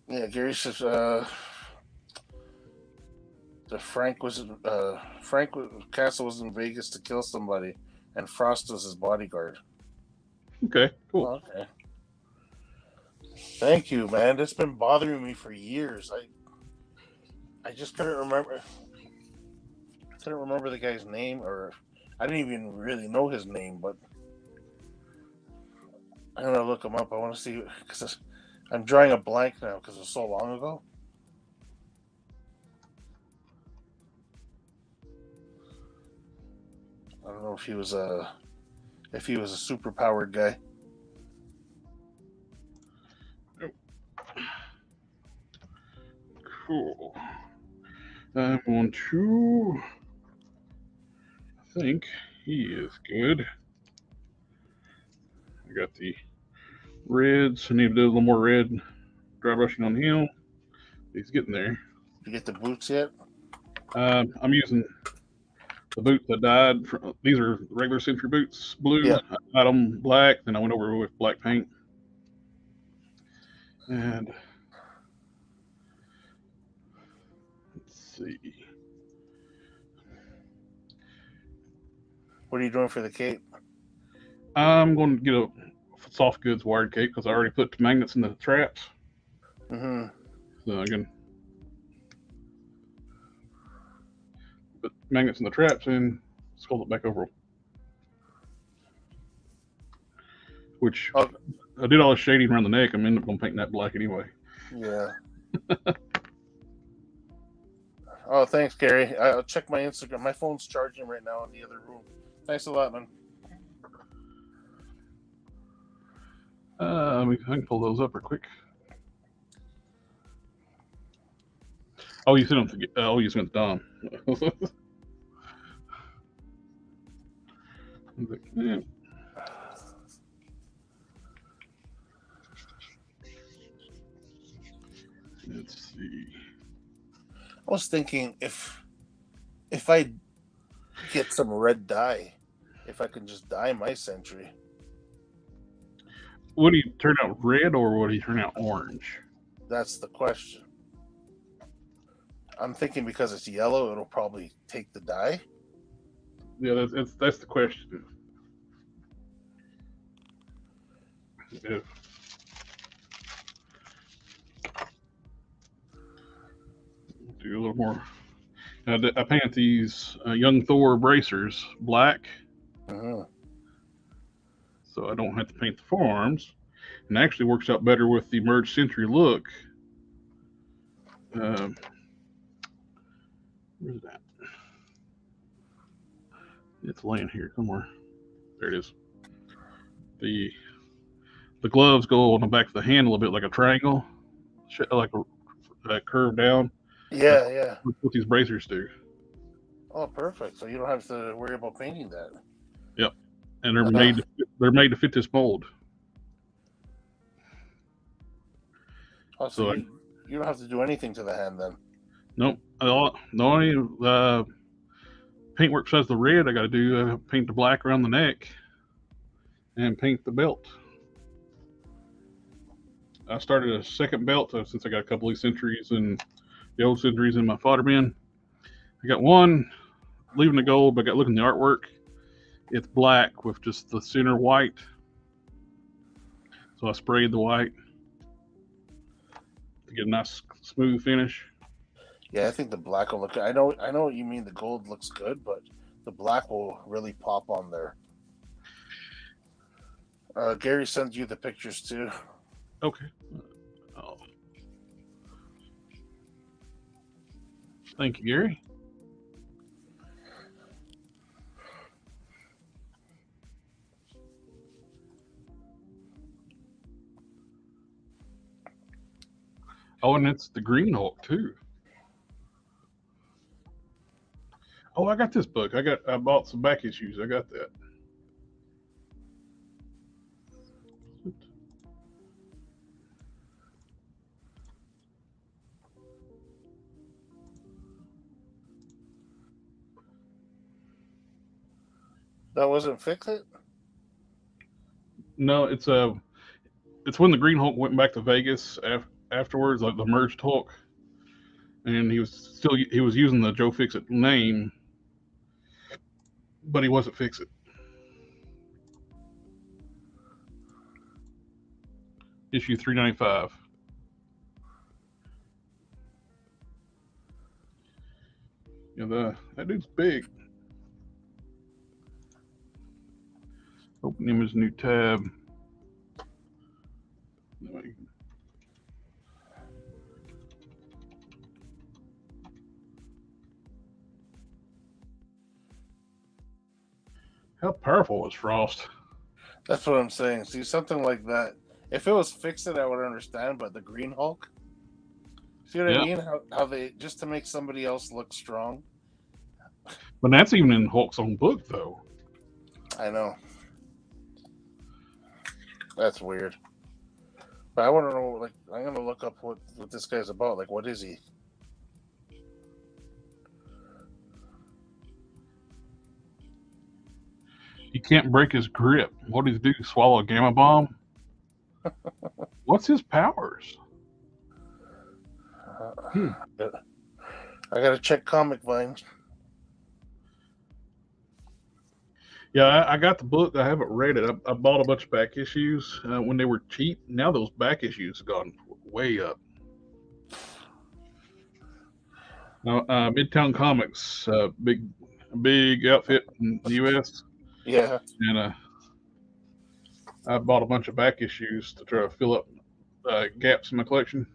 Yeah, Gary says Frank Castle was in Vegas to kill somebody, and Frost was his bodyguard. Okay, cool. Oh, okay. Thank you, man. That's been bothering me for years. I just couldn't remember. Couldn't remember the guy's name, or I didn't even really know his name. But I'm gonna look him up. I want to see because I'm drawing a blank now because it's so long ago. I don't know if he was a super powered guy. Cool. I'm going to. I think he is good. I got the reds. I need to do a little more red dry brushing on him. He's getting there. Did you get the boots yet? I'm using the boots I dyed. These are regular Century boots, blue. Yeah. I dyed them black, then I went over with black paint. And let's see. What are you doing for the cape? I'm going to get a soft goods wired cape because I already put magnets in the traps. Mm-hmm. So I can put magnets in the traps and sculpt it back over. Which I did all the shading around the neck. I'm ending up going to paint that black anyway. Yeah. Oh, thanks, Gary. I'll check my Instagram. My phone's charging right now in the other room. Thanks a lot, man. I can pull those up real quick. Oh, you sent them. Oh, you sent Dom. Yeah. Let's see. I was thinking if I get some red dye, if I can just dye my Sentry. Would he turn out red or would he turn out orange? That's the question. I'm thinking because it's yellow, it'll probably take the dye. Yeah, that's the question. If do a little more. I painted these Young Thor bracers black, so I don't have to paint the forearms, and it actually works out better with the merged Sentry look. Where's that? It's laying here somewhere. There it is. The gloves go on the back of the hand a little bit like a triangle, like a curve down. That's Yeah, yeah. what these bracers do. Oh, perfect. So you don't have to worry about painting that. Yep, and they're made to fit this mold. Oh, so you don't have to do anything to the hand then. Nope. The only paintwork besides the red I got to do, paint the black around the neck and paint the belt. I started a second belt since I got a couple of centuries and the old centuries in my fodder bin. I got one leaving the gold, but I got looking at the artwork. It's black with just the center white. So I sprayed the white to get a nice smooth finish. Yeah, I think the black will look. I know what you mean. The gold looks good, but the black will really pop on there. Gary sends you the pictures too. Okay. Oh. Thank you, Gary. Oh, and it's the Green Hulk too. Oh, I got this book. I bought some back issues. I got that. That wasn't Fix It? No, it's when the Green Hulk went back to Vegas afterwards, like the merged Hulk, and he was using the Joe Fix-It name, but he wasn't Fix-It. Issue 395. Yeah, that dude's big. Open image, new tab. How powerful was Frost? That's what I'm saying. See, something like that. If it was Fix It, I would understand. But the Green Hulk, see what I mean? How they just to make somebody else look strong. But that's even in Hulk's own book, though. I know. That's weird. But I want to know. Like, I'm gonna look up what this guy's about. Like, what is he? He can't break his grip. What does he do? Swallow a gamma bomb? What's his powers? I gotta check Comic Vine. Yeah, I got the book. I haven't read it. I bought a bunch of back issues when they were cheap. Now those back issues have gone way up. Now, Midtown Comics, big outfit in the U.S. Yeah. And I bought a bunch of back issues to try to fill up gaps in my collection.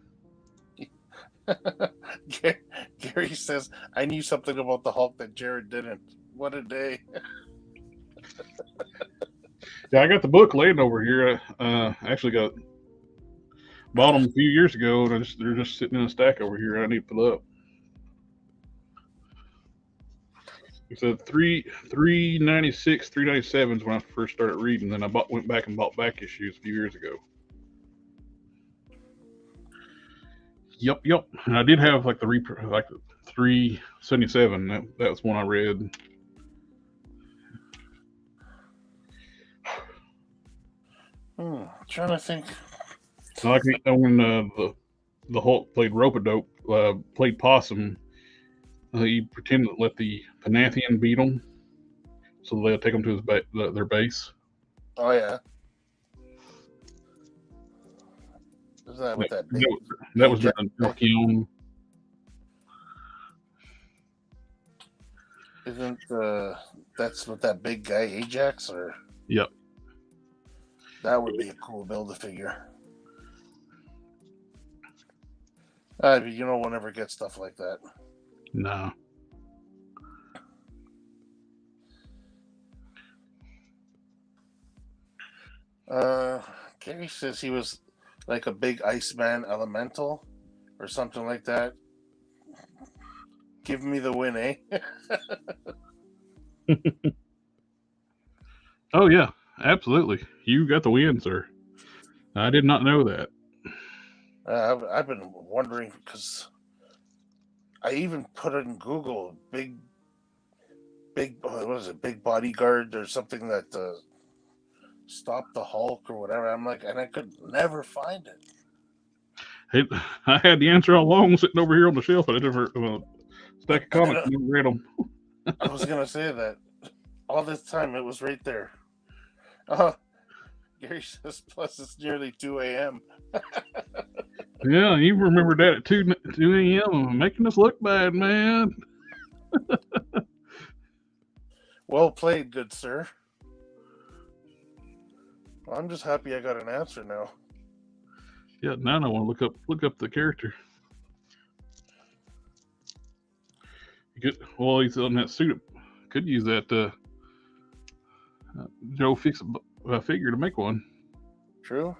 Gary says, I knew something about the Hulk that Jared didn't. What a day. Yeah, I got the book laying over here. I actually bought them a few years ago, and they're just sitting in a stack over here. I need to pull up. It's a 396, 397 is when I first started reading. Then I went back and bought back issues a few years ago. Yep. And I did have like the 377. That was one I read. Trying to think. Like when the Hulk played Rope-a-Dope, played Possum, he pretended to let the Panathian beat him, so they'll take him to their base. Oh yeah. Is that with that big? That was their kiln. Isn't that's with that big guy Ajax or? Yep. That would be a cool Build-A-Figure. We'll never get stuff like that. No. Gary says he was like a big Iceman elemental or something like that. Give me the win, eh? Oh yeah, absolutely. You got the win, sir. I did not know that. I've been wondering because I even put it in Google, big, what was it, big bodyguard or something that stopped the Hulk or whatever. I'm like, and I could never find it. Hey, I had the answer all along sitting over here on the shelf, but I never stack of comics. I Never read them. was gonna say that all this time it was right there. Gary says, plus it's nearly 2 a.m. Yeah, you remember that at 2 a.m. making us look bad, man. Well played, good sir. Well, I'm just happy I got an answer now. Yeah, now I want to look up the character. Well, he's on that suit. Could use that Joe Fix figure to make one. True.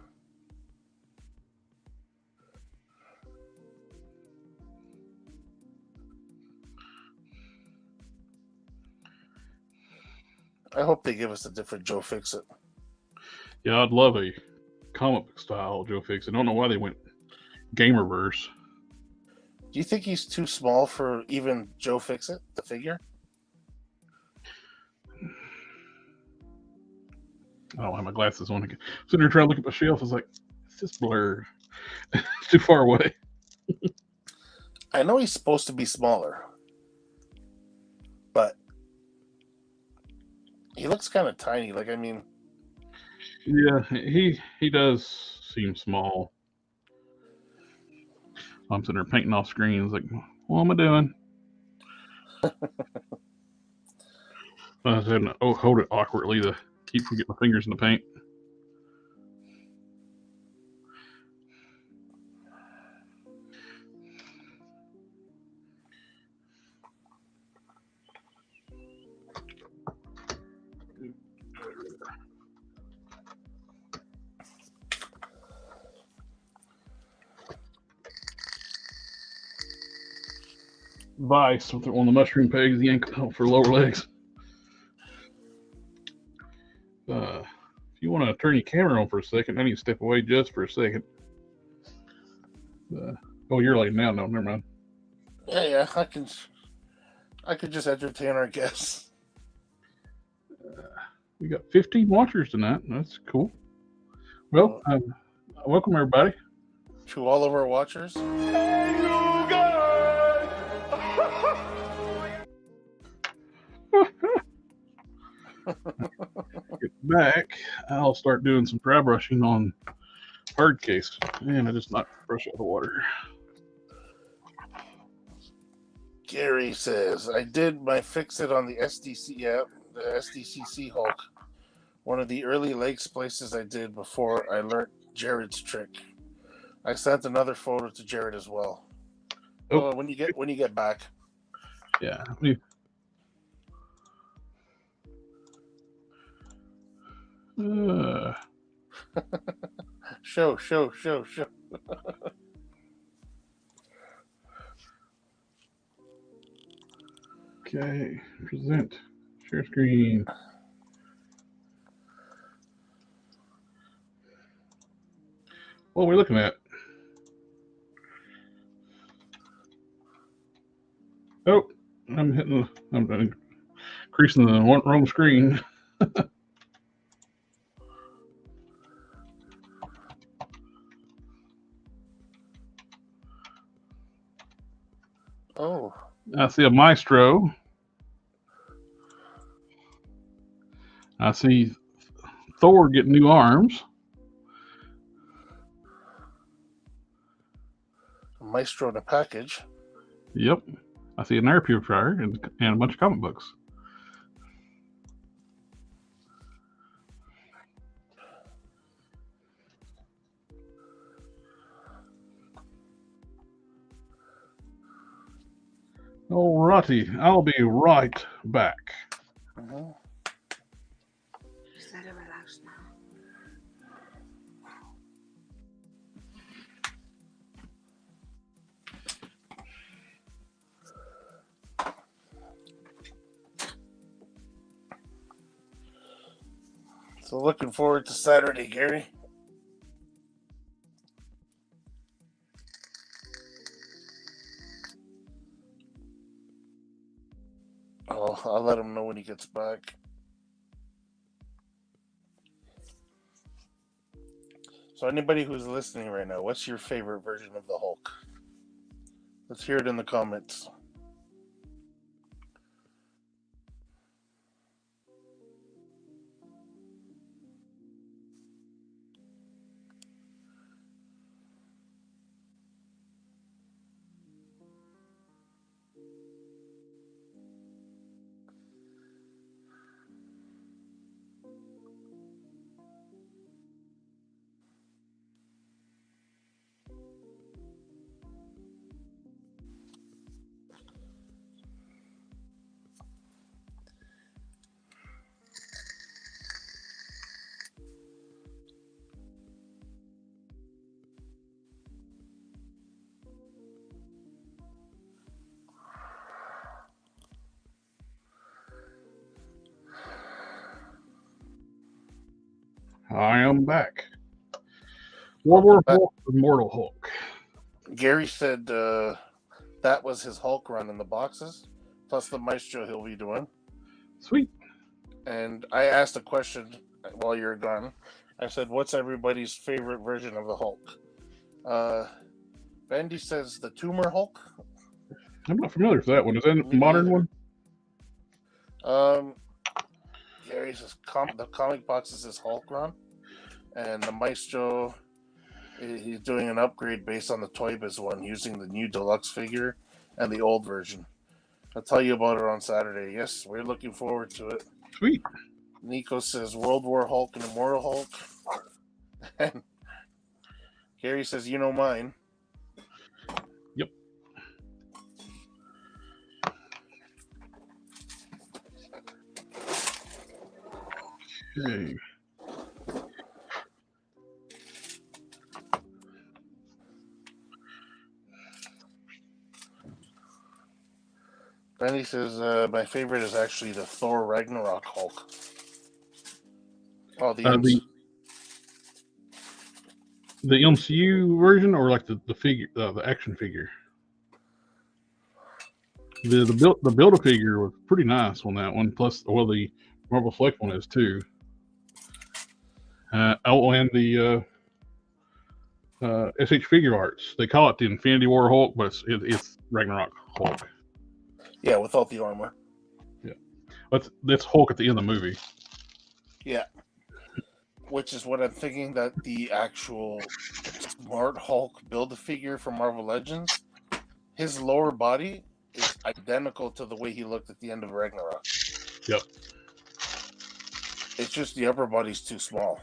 I hope they give us a different Joe Fix It. Yeah, I'd love a comic book style Joe Fix It. I don't know why they went Gamerverse. Do you think he's too small for even Joe Fix It, the figure? I don't have my glasses on. Sitting there trying to look at my shelf, I was like, it's just blurred. It's too far away. I know he's supposed to be smaller, but he looks kind of tiny. Like, I mean, yeah, he does seem small. I'm sitting there painting off screens. Like, what am I doing? I was having to hold it awkwardly to keep from getting my fingers in the paint. Vice with one of the mushroom pegs yanked out for lower legs. If you want to turn your camera on for a second, I need to step away just for a second. Oh, you're laying down now. Never mind. Yeah, I could just entertain our guests. We got 15 watchers tonight. That's cool. Well, welcome everybody to all of our watchers. Hey, you guys! Get back. I'll start doing some dry brushing on hard case. Man, I just knocked the brush out of the water. Gary says, I did my fix it on the SDC the SDCC Hulk. One of the early leg splices I did before I learned Jared's trick. I sent another photo to Jared as well. Oh, when you get back. Yeah. Show. Okay, present, share screen. What are we looking at? Oh, I'm increasing the wrong screen. Oh. I see a maestro. I see Thor getting new arms. A maestro in a package. Yep. I see an air purifier and a bunch of comic books. Alrighty, I'll be right back. Mm-hmm. Is that relaxed now? So looking forward to Saturday, Gary. Oh, I'll let him know when he gets back. So anybody who's listening right now, what's your favorite version of the Hulk? Let's hear it in the comments. I am back. World War Hulk, Immortal Hulk. Gary said that was his Hulk run in the boxes, plus the Maestro he'll be doing. Sweet. And I asked a question while you were gone. I said, what's everybody's favorite version of the Hulk? Bendy says the Tumor Hulk. I'm not familiar with that one. Is that a modern one? Gary says the comic box is his Hulk run. And the Maestro, he's doing an upgrade based on the Toy Biz one, using the new deluxe figure and the old version. I'll tell you about it on Saturday. Yes, we're looking forward to it. Sweet. Nico says World War Hulk and Immortal Hulk. And Gary says, you know mine. Yep. Okay. Benny says my favorite is actually the Thor Ragnarok Hulk. Oh, the MCU version, or like the figure, the action figure. The build a figure was pretty nice on that one. Plus, well, the Marvel Flex one is too. And the SH Figure Arts. They call it the Infinity War Hulk, but it's Ragnarok Hulk. Yeah, without the armor. Yeah, that's Hulk at the end of the movie. Yeah, which is what I'm thinking, that the actual Smart Hulk Build-A-Figure from Marvel Legends, his lower body is identical to the way he looked at the end of Ragnarok. Yep. It's just the upper body's too small.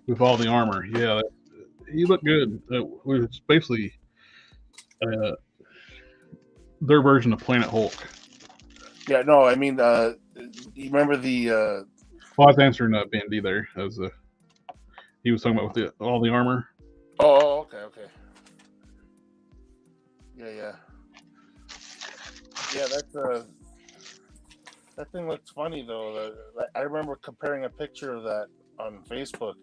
With all the armor, yeah, he looked good. It's basically their version of Planet Hulk. Yeah, no, I mean, you remember the... Well, I was answering Bendy there. As he was talking about with all the armor. Oh, okay. Yeah. Yeah, that thing looks funny, though. I remember comparing a picture of that on Facebook.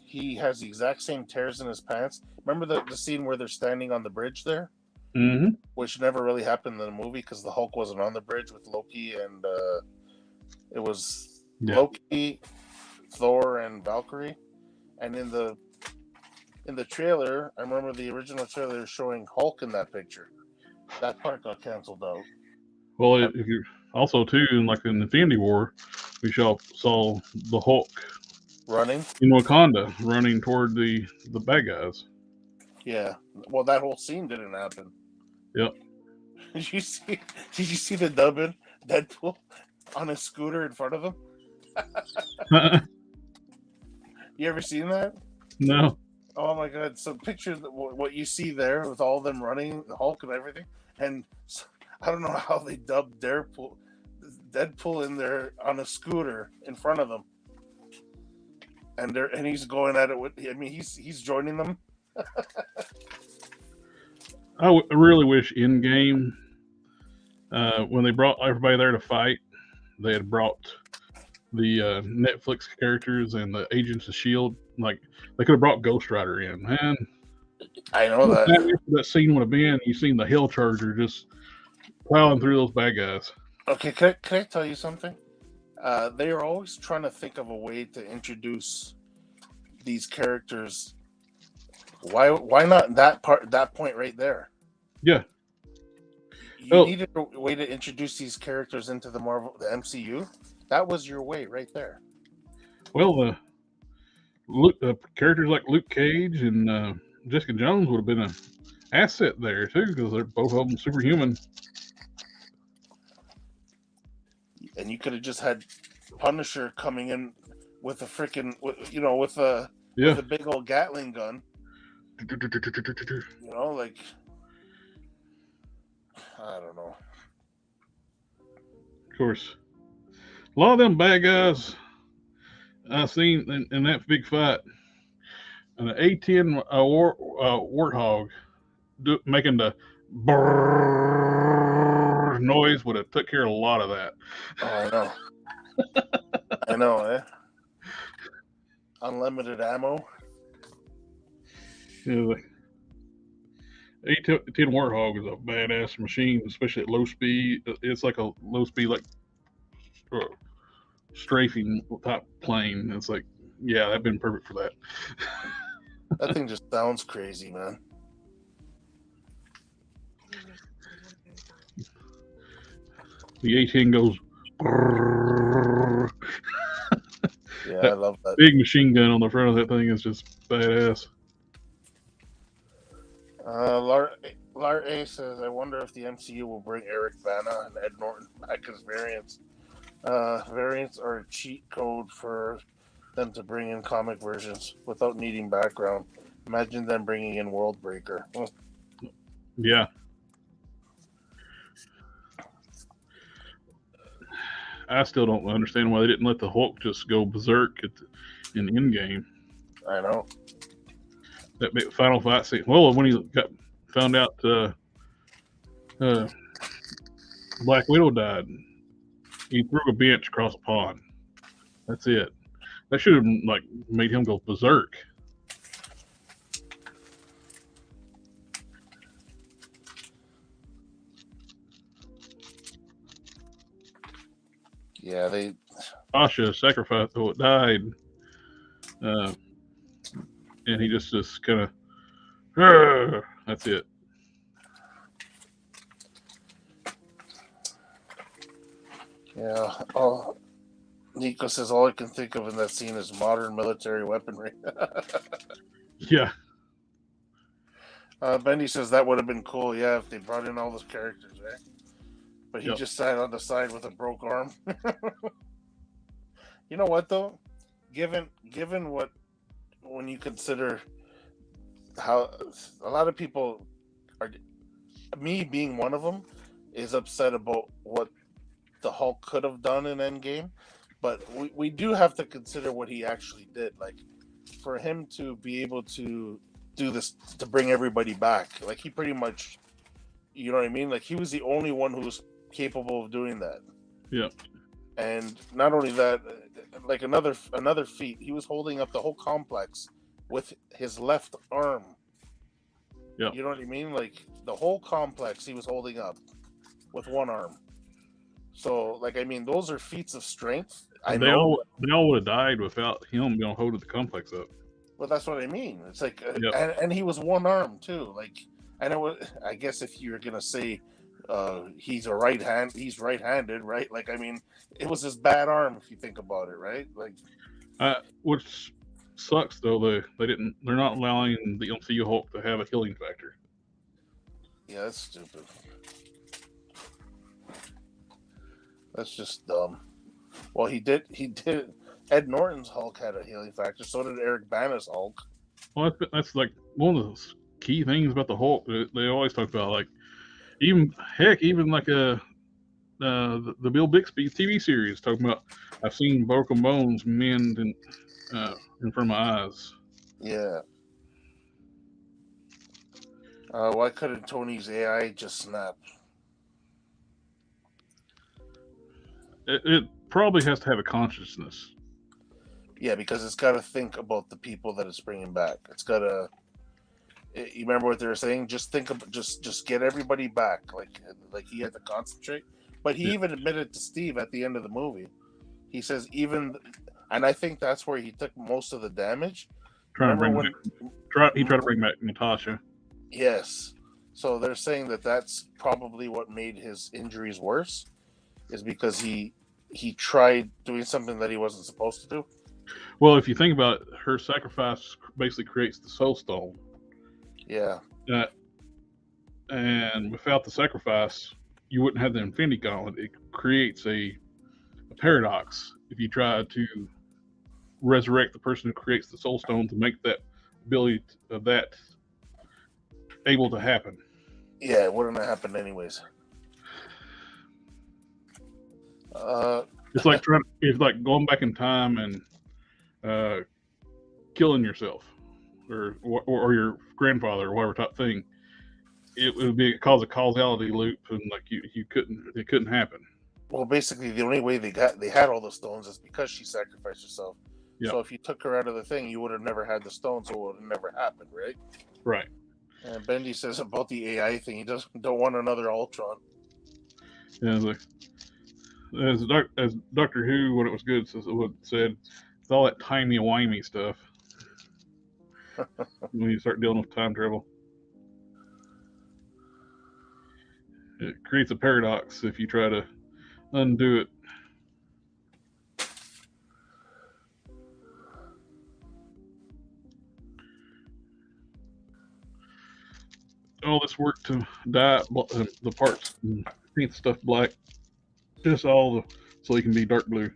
He has the exact same tears in his pants. Remember the scene where they're standing on the bridge there? Mm-hmm. Which never really happened in the movie because the Hulk wasn't on the bridge with Loki, and it was Loki, Thor, and Valkyrie. And in the trailer, I remember the original trailer showing Hulk in that picture. That part got canceled out. Well, if you also too, like in Infinity War, we saw the Hulk running in Wakanda, running toward the bad guys. Yeah. Well, that whole scene didn't happen. Yep. Did you see the dubbing Deadpool on a scooter in front of him? You ever seen that? No. Oh my god! So picture what you see there with all of them running, the Hulk and everything, and I don't know how they dubbed Deadpool in there on a scooter in front of them, and he's going at it with. I mean, he's joining them. I really wish Endgame, when they brought everybody there to fight, they had brought the Netflix characters and the Agents of Shield. Like they could have brought Ghost Rider in, man. I know that. That scene would have been you seen the Hell Charger just plowing through those bad guys. Okay, can I tell you something? They are always trying to think of a way to introduce these characters. Why not that point right there? Yeah. You needed a way to introduce these characters into the MCU. That was your way right there. Well, characters like Luke Cage and Jessica Jones would have been an asset there too, because they're both of them superhuman. And you could have just had Punisher coming in with a freaking, with a big old Gatling gun. Like, I don't know. Of course, a lot of them bad guys I seen in that big fight, an A10 warthog making the brrrr noise would have took care of a lot of that. Oh, I know. I know, eh? Unlimited ammo. Yeah, the A10 warthog is a badass machine, especially at low speed. It's like a low speed, like strafing type plane. It's like, yeah, that'd been perfect for that. That thing just sounds crazy, man. The A10 goes. Yeah, I love that. Big machine gun on the front of that thing is just badass. Lar A says, I wonder if the MCU will bring Eric Bana and Ed Norton back as variants. Variants are a cheat code for them to bring in comic versions without needing background. Imagine them bringing in World Breaker. Yeah. I still don't understand why they didn't let the Hulk just go berserk in the Endgame. I know. That big final fight scene. Well, when he found out Black Widow died, he threw a bench across the pond. That's it. That should have made him go berserk. Yeah, Asha sacrificed died, and he just kind of. That's it. Yeah. Oh, Nico says all I can think of in that scene is modern military weaponry. Yeah. Bendy says that would have been cool, yeah, if they brought in all those characters, right? But he just sat on the side with a broke arm. You know what though? Given what, when you consider how a lot of people are, me being one of them, is upset about what the Hulk could have done in Endgame, but we do have to consider what he actually did. Like, for him to be able to do this, to bring everybody back, like he pretty much, you know what I mean? Like he was the only one who was capable of doing that. Yeah. And not only that, like another feat, he was holding up the whole complex with his left arm. Yeah. You know what I mean? Like the whole complex he was holding up with one arm. So, like, I mean, those are feats of strength. They all would have died without him holding the complex up. Well, that's what I mean. It's like, and he was one arm too. Like, and it was, I guess if you're gonna say he's right-handed, right? Like, I mean, it was his bad arm if you think about it, right? Like, which sucks though. They're not allowing the MCU Hulk to have a healing factor. Yeah, that's stupid. That's just dumb. Well, he did. Ed Norton's Hulk had a healing factor. So did Eric Bana's Hulk. Well, that's like one of the key things about the Hulk. They always talk about, like, even like the Bill Bixby TV series talking about, I've seen broken bones mend in front of my eyes. Yeah. Why couldn't Tony's AI just snap? probably has to have a consciousness. Yeah, because it's got to think about the people that it's bringing back. It's got to. You remember what they were saying? Just think of just get everybody back. Like he had to concentrate. But he even admitted to Steve at the end of the movie. He says and I think that's where he took most of the damage. He tried to bring back Natasha. Yes. So they're saying that that's probably what made his injuries worse, is because he tried doing something that he wasn't supposed to do. Well, if you think about it, her sacrifice basically creates the soul stone. Yeah. And without the sacrifice, you wouldn't have the Infinity Gauntlet. It creates a paradox if you try to resurrect the person who creates the soul stone to make that ability of that able to happen. Yeah, it wouldn't have happened anyways. It's like going back in time and killing yourself, or your grandfather, or whatever type thing. It would cause a causality loop, and like it couldn't happen. Well, basically, the only way they had all the stones is because she sacrificed herself. Yep. So if you took her out of the thing, you would have never had the stones, so it would have never happened, right? Right. And Bendy says about the AI thing, he don't want another Ultron. Yeah, as Doctor Who, when it was good, said it's all that timey-wimey stuff when you start dealing with time travel. It creates a paradox if you try to undo it. All this work to dye the parts and paint the stuff black, just so he can be dark blue.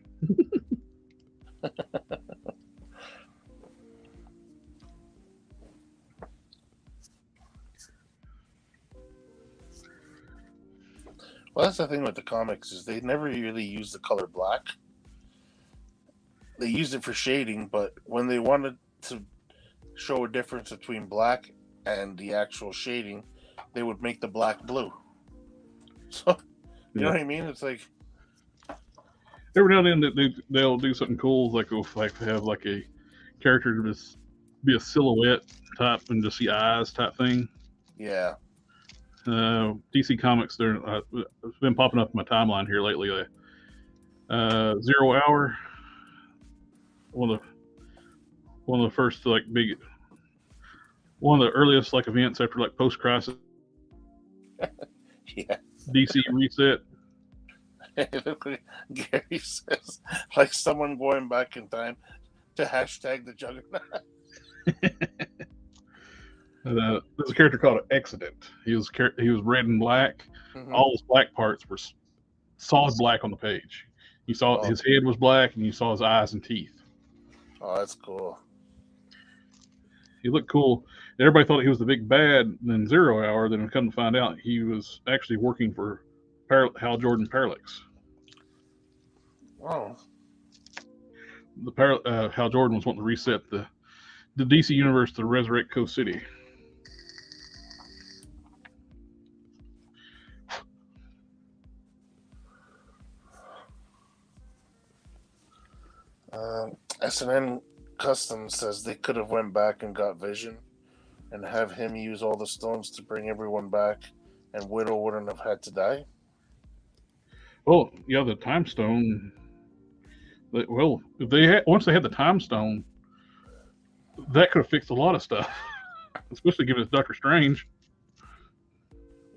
Well, that's the thing with the comics, is they never really use the color black. They used it for shading, but when they wanted to show a difference between black and the actual shading, they would make the black blue. So, you know what I mean? It's like every now and then they'll do something cool, like have like a character just be a silhouette type and just see eyes type thing. Yeah. DC Comics, it's been popping up in my timeline here lately. 0 Hour, one of the first one of the earliest events after post crisis. Yeah. DC reset. Gary says, like someone going back in time to hashtag the Juggernaut. There's a character called Accident. He was red and black. Mm-hmm. All his black parts were solid black on the page. You saw his head was black, and you saw his eyes and teeth. Oh, that's cool. He looked cool. Everybody thought he was the big bad in 0 Hour. Then we come to find out he was actually working for Hal Jordan Parallax. Wow. Hal Jordan was wanting to reset the DC universe to resurrect Coast City. S&N Customs says they could have went back and got Vision and have him use all the stones to bring everyone back, and Widow wouldn't have had to die. Well, yeah, the Time Stone. Well, if once they had the Time Stone, that could have fixed a lot of stuff, especially given it's Doctor Strange.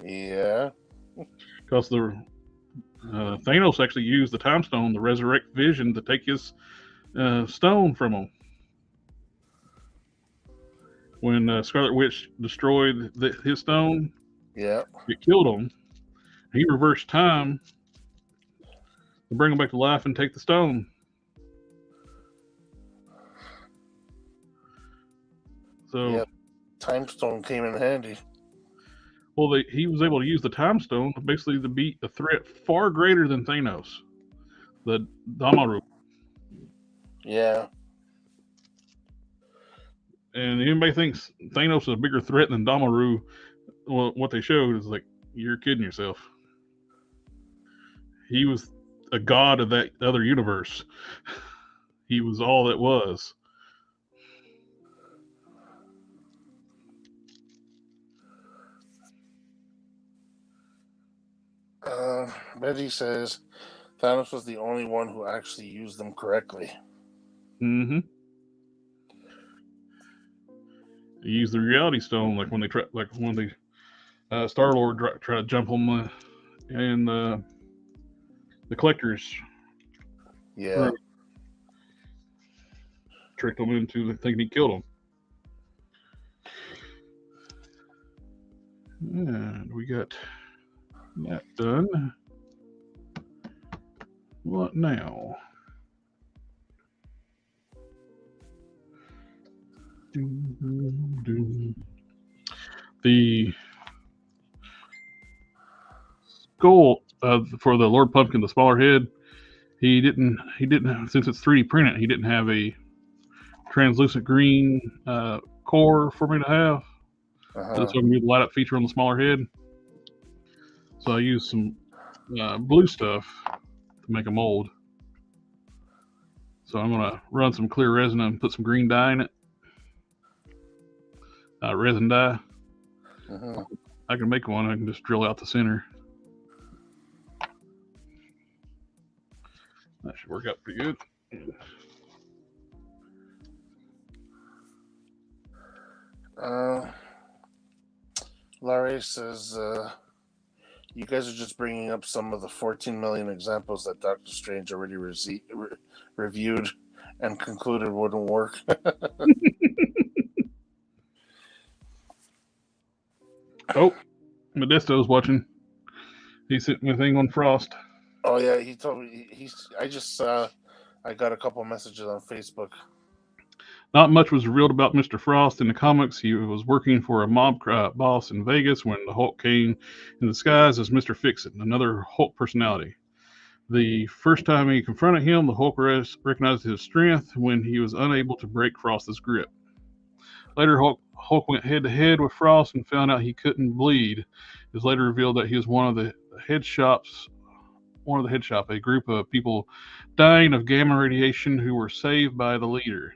Yeah, because Thanos actually used the Time Stone to resurrect Vision to take his stone from him. When Scarlet Witch destroyed his stone, it killed him. He reversed time to bring him back to life and take the stone. So, Time Stone came in handy. Well, he was able to use the Time Stone basically to beat a threat far greater than Thanos, the Damaru. Yeah. And anybody thinks Thanos is a bigger threat than Damaru, well, what they showed is you're kidding yourself. He was a god of that other universe. He was all it was. Betty says Thanos was the only one who actually used them correctly. Mm-hmm. He used the reality stone, like when Star-Lord try to jump on the collectors. Yeah. Tricked him into thinking he killed him. And we got that done. What now? The skull for the Lord Pumpkin, the smaller head, he didn't since it's 3D printed, he didn't have a translucent green core for me to have. That's going to be the light up feature on the smaller head. So I used some blue stuff to make a mold. So I'm going to run some clear resin and put some green dye in it. Resin dye. I can make one. I can just drill out the center. That should work out pretty good. Larry says, you guys are just bringing up some of the 14 million examples that Doctor Strange already reviewed and concluded wouldn't work. Oh, Modesto's watching. He sent me a thing on Frost. Oh yeah, he told me. I got a couple messages on Facebook. Not much was revealed about Mr. Frost in the comics. He was working for a mob boss in Vegas when the Hulk came in disguise as Mr. Fix-It, another Hulk personality. The first time he confronted him, the Hulk recognized his strength when he was unable to break Frost's grip. Later, Hulk went head-to-head with Frost and found out he couldn't bleed. It was later revealed that he was one of the head shop, a group of people dying of gamma radiation who were saved by the leader.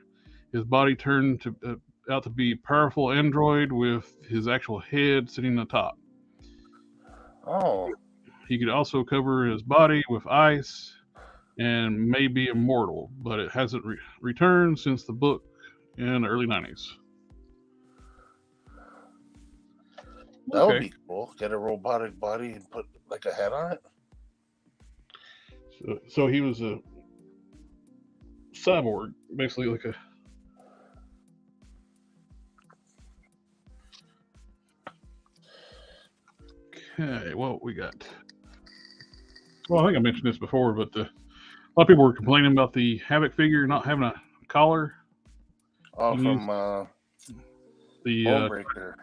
His body turned out to be a powerful android with his actual head sitting on top. Oh. He could also cover his body with ice and may be immortal, but it hasn't returned since the book in the early 90s. That would be cool. Get a robotic body and put like a head on it. So he was a cyborg, basically like a... Okay, what we got? Well, I think I mentioned this before, but a lot of people were complaining about the Havoc figure not having a collar. Oh, from the Bonebreaker.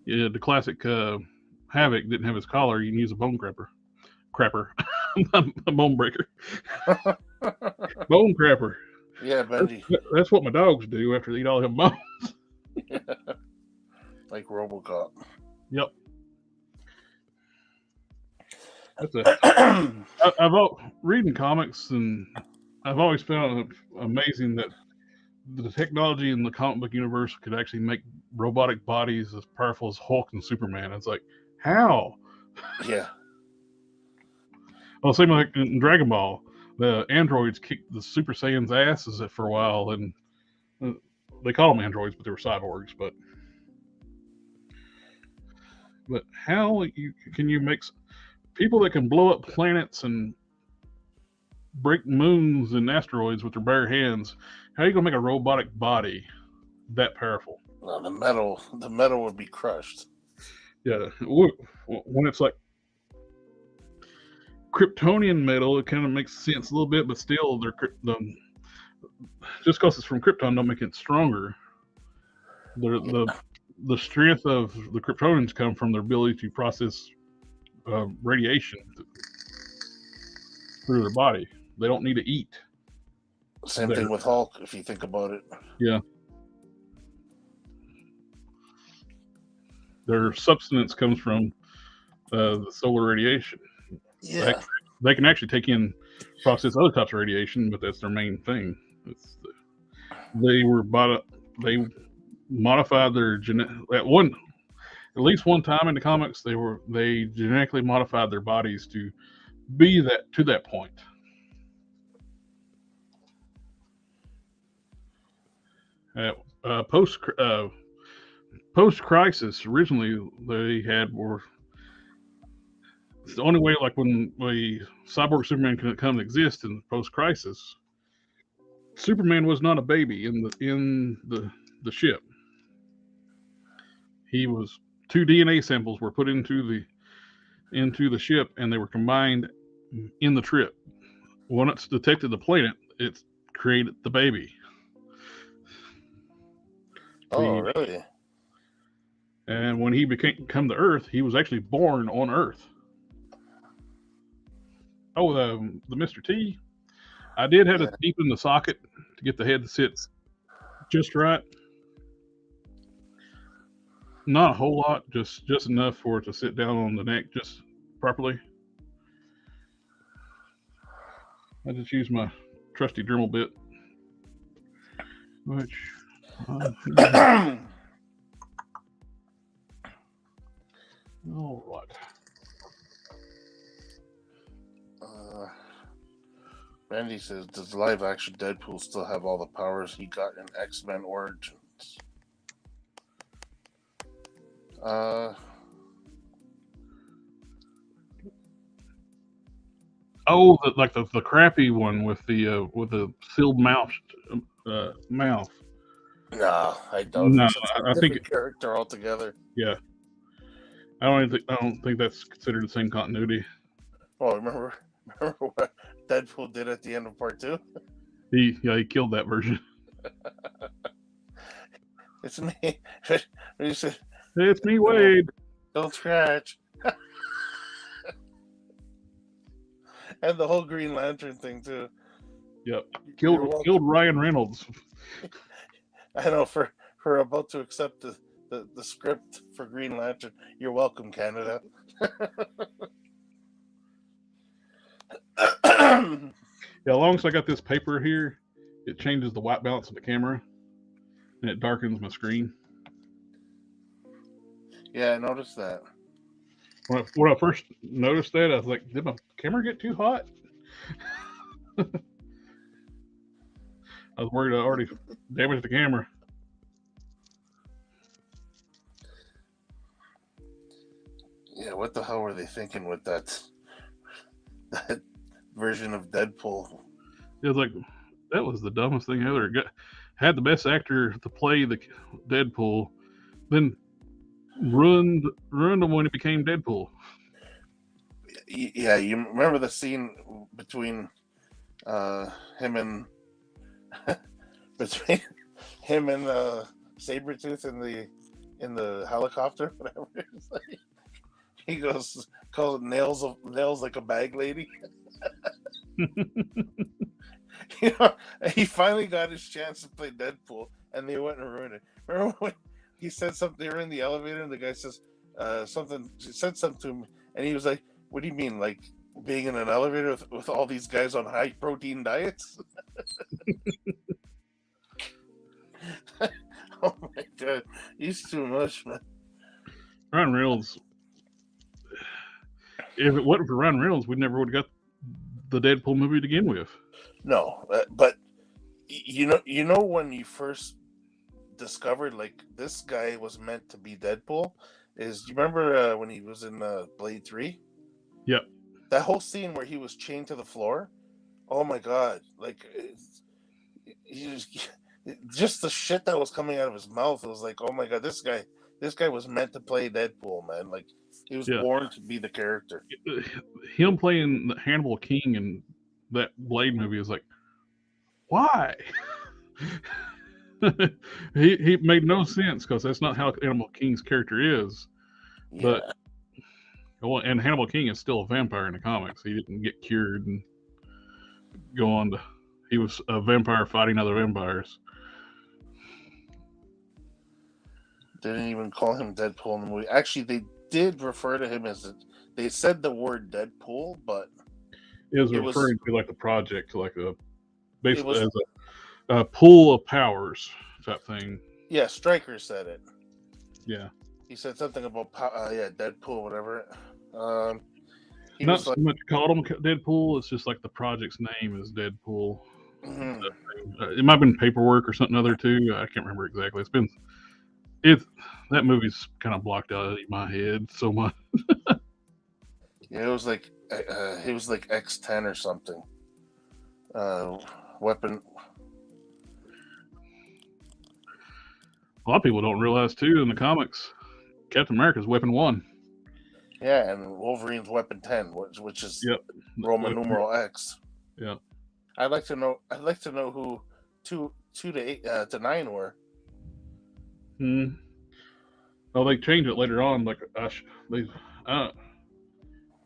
Yeah, the classic Havoc didn't have his collar. You can use a bone crapper. A bone breaker. Bone crapper. Yeah, Benji. That's what my dogs do after they eat all them bones. Yeah. Like RoboCop. Yep. I've reading comics, and I've always found it amazing that the technology in the comic book universe could actually make robotic bodies as powerful as Hulk and Superman. It's like, how? Yeah. Well, same like in Dragon Ball, the androids kicked the Super Saiyans' asses for a while, and they call them androids, but they were cyborgs. But how can you make people that can blow up planets and break moons and asteroids with their bare hands? How are you gonna make a robotic body that powerful? Well, the metal would be crushed. Yeah, when it's like Kryptonian metal, it kind of makes sense a little bit, but still, just because it's from Krypton, don't make it stronger. The strength of the Kryptonians come from their ability to process radiation through their body. They don't need to eat. Same thing with Hulk, if you think about it. Yeah. Their substance comes from the solar radiation. Yeah. They can actually take in process other types of radiation, but that's their main thing. They modified their at least one time in the comics they genetically modified their bodies to be to that point. Post crisis, originally it's the only way, like when Cyborg Superman can come to exist in post crisis. Superman was not a baby in the ship. He was 2 DNA samples were put into the ship, and they were combined in the trip. When it's detected the planet, it created the baby. Oh, really? And when he come to Earth, he was actually born on Earth. Oh, the Mr. T. I did have to deepen the socket to get the head to sit just right. Not a whole lot, just enough for it to sit down on the neck just properly. I just use my trusty Dremel bit, which all right. Randy says, does live action Deadpool still have all the powers he got in X-Men Origins? Oh, the crappy one with the sealed mouth. Mouth. No, I don't. No, I think character altogether. Yeah, I don't think that's considered the same continuity. Oh, remember what Deadpool did at the end of part 2? He killed that version. It's me. He said, "It's me, Wade. Don't scratch." And the whole Green Lantern thing too. Yep, killed Ryan Reynolds. I know for about to accept the script for Green Lantern. You're welcome, Canada. Yeah, as long as I got this paper here, it changes the white balance of the camera, and it darkens my screen. Yeah, I noticed that. When I first noticed that, I was like, did my camera get too hot? I was worried I already damaged the camera. Yeah, what the hell were they thinking with that version of Deadpool? It was like, that was the dumbest thing ever. Had the best actor to play the Deadpool, then ruined him when he became Deadpool. Yeah, you remember the scene between him and Sabretooth in the helicopter, whatever. Like, he calls it nails like a bag lady. He finally got his chance to play Deadpool, and they went and ruined it. Remember when he said something? They were in the elevator, and the guy says something. She said something to him, and he was like, "What do you mean, like being in an elevator with all these guys on high protein diets?" Oh my god, he's too much, man. Ryan Reynolds. If it wasn't for Ryan Reynolds, we never would have got the Deadpool movie to begin with. No, but you know when you first discovered like this guy was meant to be Deadpool, is you remember when he was in Blade 3? Yep. That whole scene where he was chained to the floor. Oh my god! Like, just the shit that was coming out of his mouth. It was like, oh my god, this guy was meant to play Deadpool, man. Like, he was born to be the character. Him playing Hannibal King in that Blade movie is like, why? he made no sense because that's not how Hannibal King's character is. Yeah. And Hannibal King is still a vampire in the comics. He didn't get cured and go on to. He was a vampire fighting other vampires. They didn't even call him Deadpool in the movie. Actually, they did refer to him as they said the word Deadpool, but It was It was referring to like the project, like a it basically was as a pool of powers type thing. yeah. Stryker said it. Yeah. He said something about Deadpool, whatever. Um, he Not was so like, much called him Deadpool. It's just like the project's name is Deadpool. mhm. It might have been paperwork or something other too. I can't remember exactly. It's that movie's kind of blocked out of my head so much. Yeah, it was like X10 or something. Weapon. A lot of people don't realize too in the comics, Captain America's Weapon 1. Yeah, and Wolverine's Weapon 10, which is Yep. Roman numeral X. Yep. I'd like to know. I'd like to know who 2 to 8 to 9 were. Hmm. Oh, they changed it later on. Like they, I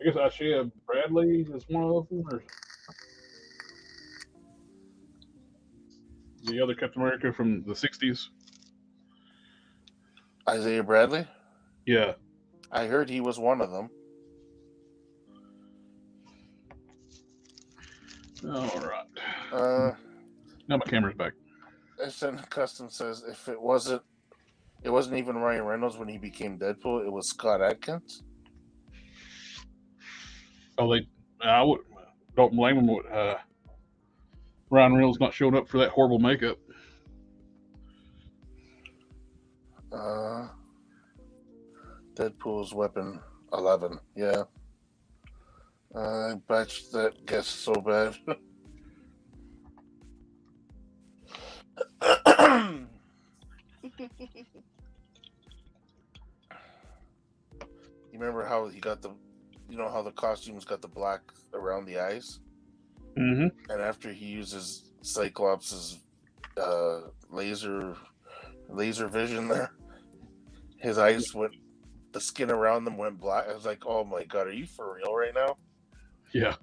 guess Ashia Bradley is one of them, or the other Captain America from the '60s. Isaiah Bradley. Yeah. I heard he was one of them. All right. Now my camera's back. SN Custom says if it wasn't even Ryan Reynolds when he became Deadpool, it was Scott Adkins. Oh, I don't blame them with Ryan Reynolds not showing up for that horrible makeup. Deadpool's Weapon 11. Yeah. I bet that gets so bad. You remember how he got how the costumes got the black around the eyes? Mm-hmm. And after he uses Cyclops' laser vision there, his eyes the skin around them went black. I was like, oh my god, are you for real right now? Yeah.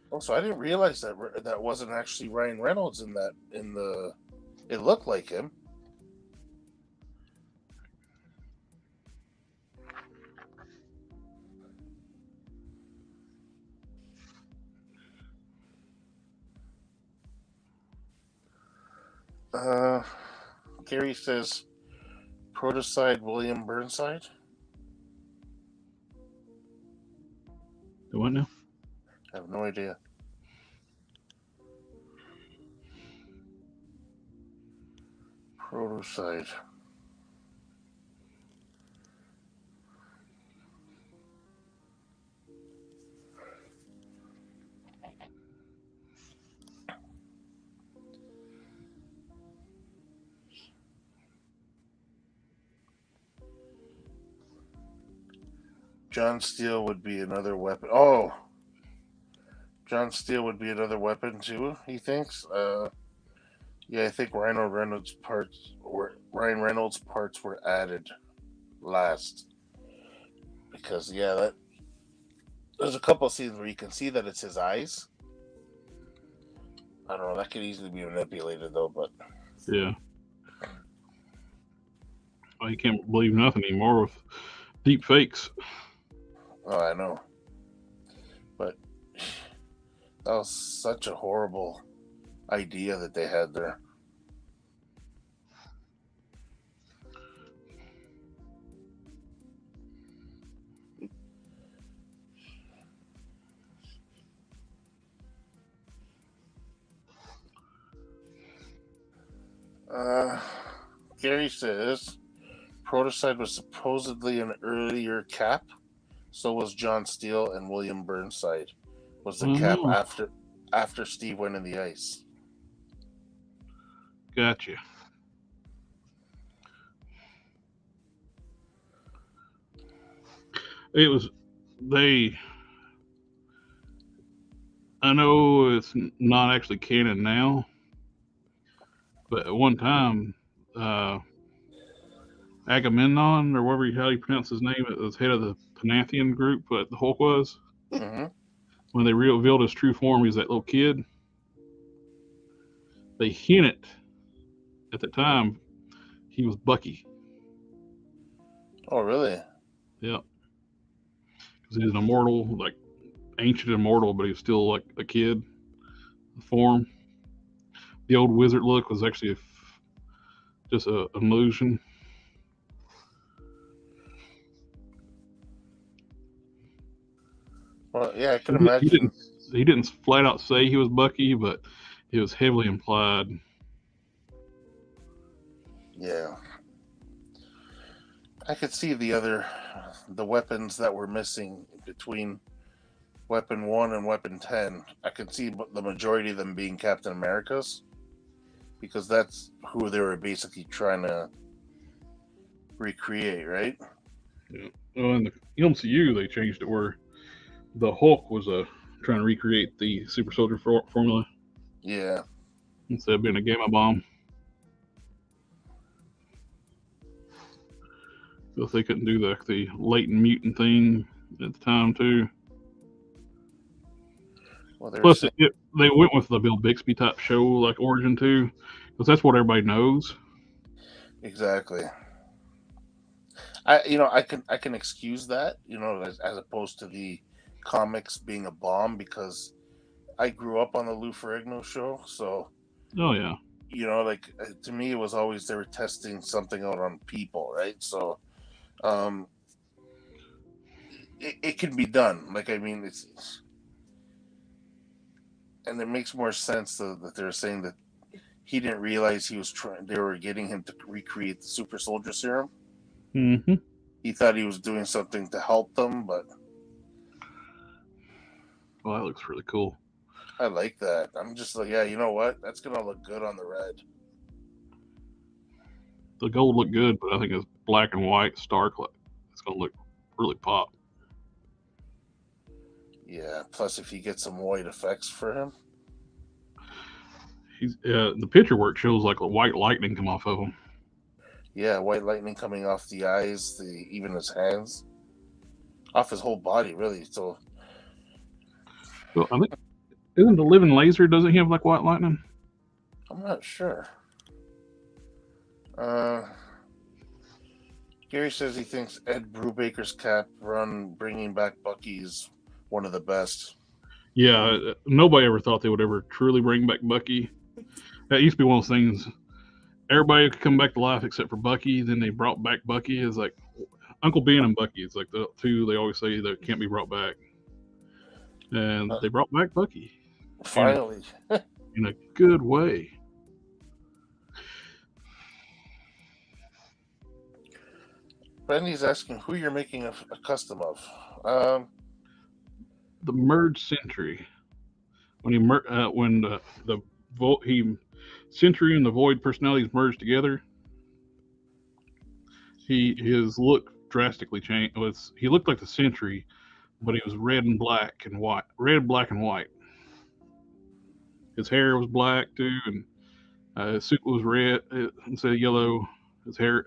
Also, I didn't realize that wasn't actually Ryan Reynolds it looked like him. Gary says, Protocide William Burnside. The what now? I have no idea. Protocide. John Steele would be another weapon. Oh, John Steele would be another weapon too. He thinks. Yeah, I think Ryan Reynolds parts were added last because there's a couple of scenes where you can see that it's his eyes. I don't know. That could easily be manipulated though, but yeah. Well, you can't believe nothing anymore with deep fakes. Oh, I know. But that was such a horrible idea that they had there. Gary says Protocide was supposedly an earlier Cap. So was John Steele, and William Burnside was the Cap after Steve went in the ice. Gotcha. It was I know it's not actually canon now, but at one time, Agamemnon, or how you pronounce his name, it was head of the Panathian group, but the Hulk was. Mm-hmm. When they revealed his true form, he was that little kid. They hinted at the time he was Bucky. Oh, really? Yep. because he's an immortal, like ancient immortal, but he's still like a kid form. The old wizard look was actually just an illusion. Well, yeah, I can He imagine. didn't. He didn't flat out say he was Bucky, but it was heavily implied. Yeah. I could see the weapons that were missing between Weapon 1 and Weapon 10. I could see the majority of them being Captain America's, because that's who they were basically trying to recreate, right? Yeah. Well, in the MCU, they changed it where the Hulk was trying to recreate the super soldier formula. Yeah. Instead of being a gamma bomb. Because they couldn't do the latent mutant thing at the time, too. Well, Plus, they went with the Bill Bixby type show, like origin, too. Because that's what everybody knows. Exactly. I can excuse that, as opposed to the comics being a bomb, because I grew up on the Lou Ferrigno show, so Oh, yeah. To me, it was always they were testing something out on people, right? So, it can be done. Like, I mean, and it makes more sense that they're saying that he didn't realize they were getting him to recreate the super soldier serum. Mm-hmm. He thought he was doing something to help them, but well, that looks really cool. I like that. I'm just like, yeah, you know what? That's gonna look good on the red. The gold looked good, but I think it's black and white stark. It's gonna look really pop. Yeah. Plus, if you get some white effects for him, the picture work shows like a white lightning come off of him. Yeah, white lightning coming off the eyes, even his hands, off his whole body, really. So, well, I think isn't the living laser? Doesn't he have like white lightning? I'm not sure. Gary says he thinks Ed Brubaker's Cap run bringing back Bucky is one of the best. Yeah, nobody ever thought they would ever truly bring back Bucky. That used to be one of those things. Everybody could come back to life except for Bucky. Then they brought back Bucky. It's like Uncle Ben and Bucky. It's like the two they always say that can't be brought back. And they brought back Bucky. Finally. In a good way. Benny's asking who you're making a custom of. The merged Sentry. When Sentry and the Void personalities merged together, his look drastically changed. He looked like the Sentry, but he was red, black, and white. His hair was black too, and his suit was red instead of yellow. His hair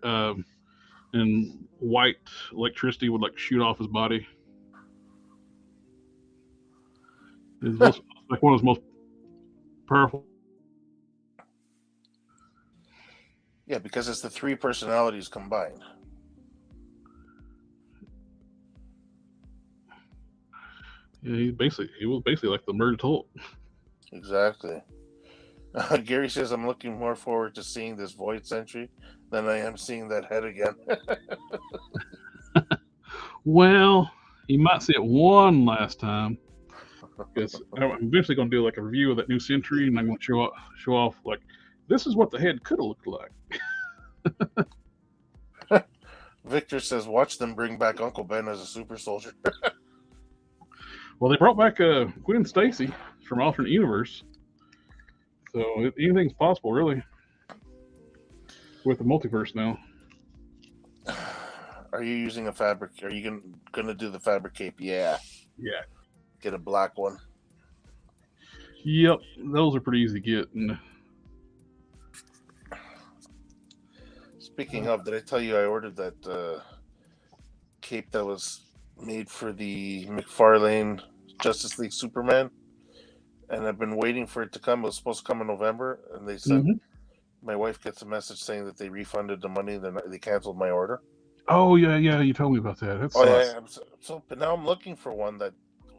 and white electricity would like shoot off his body. It's like one of his most powerful. Yeah, because it's the three personalities combined. Yeah, he was basically like the merged Hulk. Exactly. Gary says, I'm looking more forward to seeing this Void Sentry than I am seeing that head again. Well, you might see it one last time. Because I'm eventually going to do like a review of that new Sentry, and I'm going to show off like this is what the head could have looked like. Victor says, watch them bring back Uncle Ben as a super soldier. Well, they brought back Gwen Stacy from alternate universe, so anything's possible really with the multiverse now. Are you using a fabric? Are you gonna do the fabric cape? Yeah. Get a black one. Yep, those are pretty easy to get. And speaking of, did I tell you I ordered that cape that was made for the McFarlane Justice League Superman? And I've been waiting for it to come. It was supposed to come in November, and they said my wife gets a message saying that they refunded the money. They canceled my order. Oh yeah, you told me about that. That Oh sucks. yeah, but now I'm looking for one that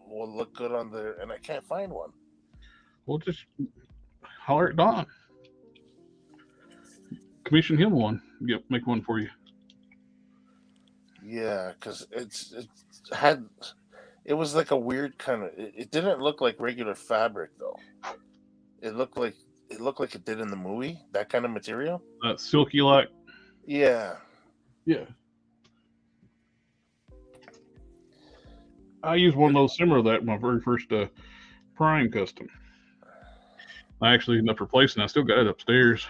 will look good on there, and I can't find one. Well, just holler at Don. Commission him one. Make one for you. Yeah, because it was like a weird kind of. It didn't look like regular fabric though. It looked like it did in the movie. That kind of material. Silky like. Yeah. Yeah. I used one of those similar to that in my very first Prime custom. I actually ended up replacing it. I still got it upstairs.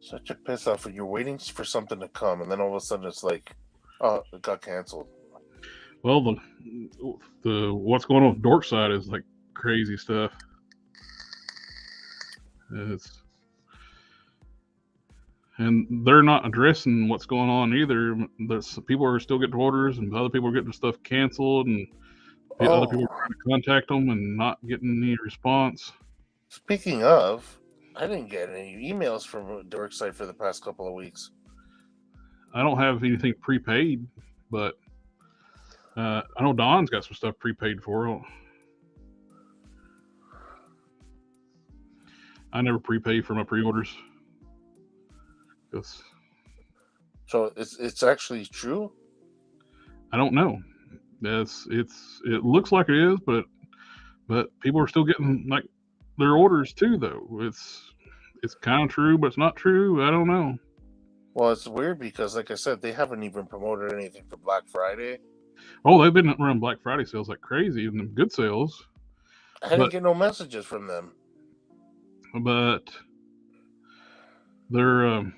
Such a piss off when you're waiting for something to come, and then all of a sudden it's like, oh, it got canceled. Well, the what's going on with Dorkside is like crazy stuff. And they're not addressing what's going on either. People are still getting orders, and other people are getting stuff canceled, and other people are trying to contact them and not getting any response. Speaking of, I didn't get any emails from Dorkside for the past couple of weeks. I don't have anything prepaid, but I know Don's got some stuff prepaid for. I never prepay for my pre-orders. So it's actually true? I don't know. It looks like it is, but people are still getting like their orders too, though. It's kind of true, but it's not true. I don't know. Well, it's weird because, like I said, they haven't even promoted anything for Black Friday. Oh, they've been running Black Friday sales like crazy, and them good sales. I didn't get no messages from them. But their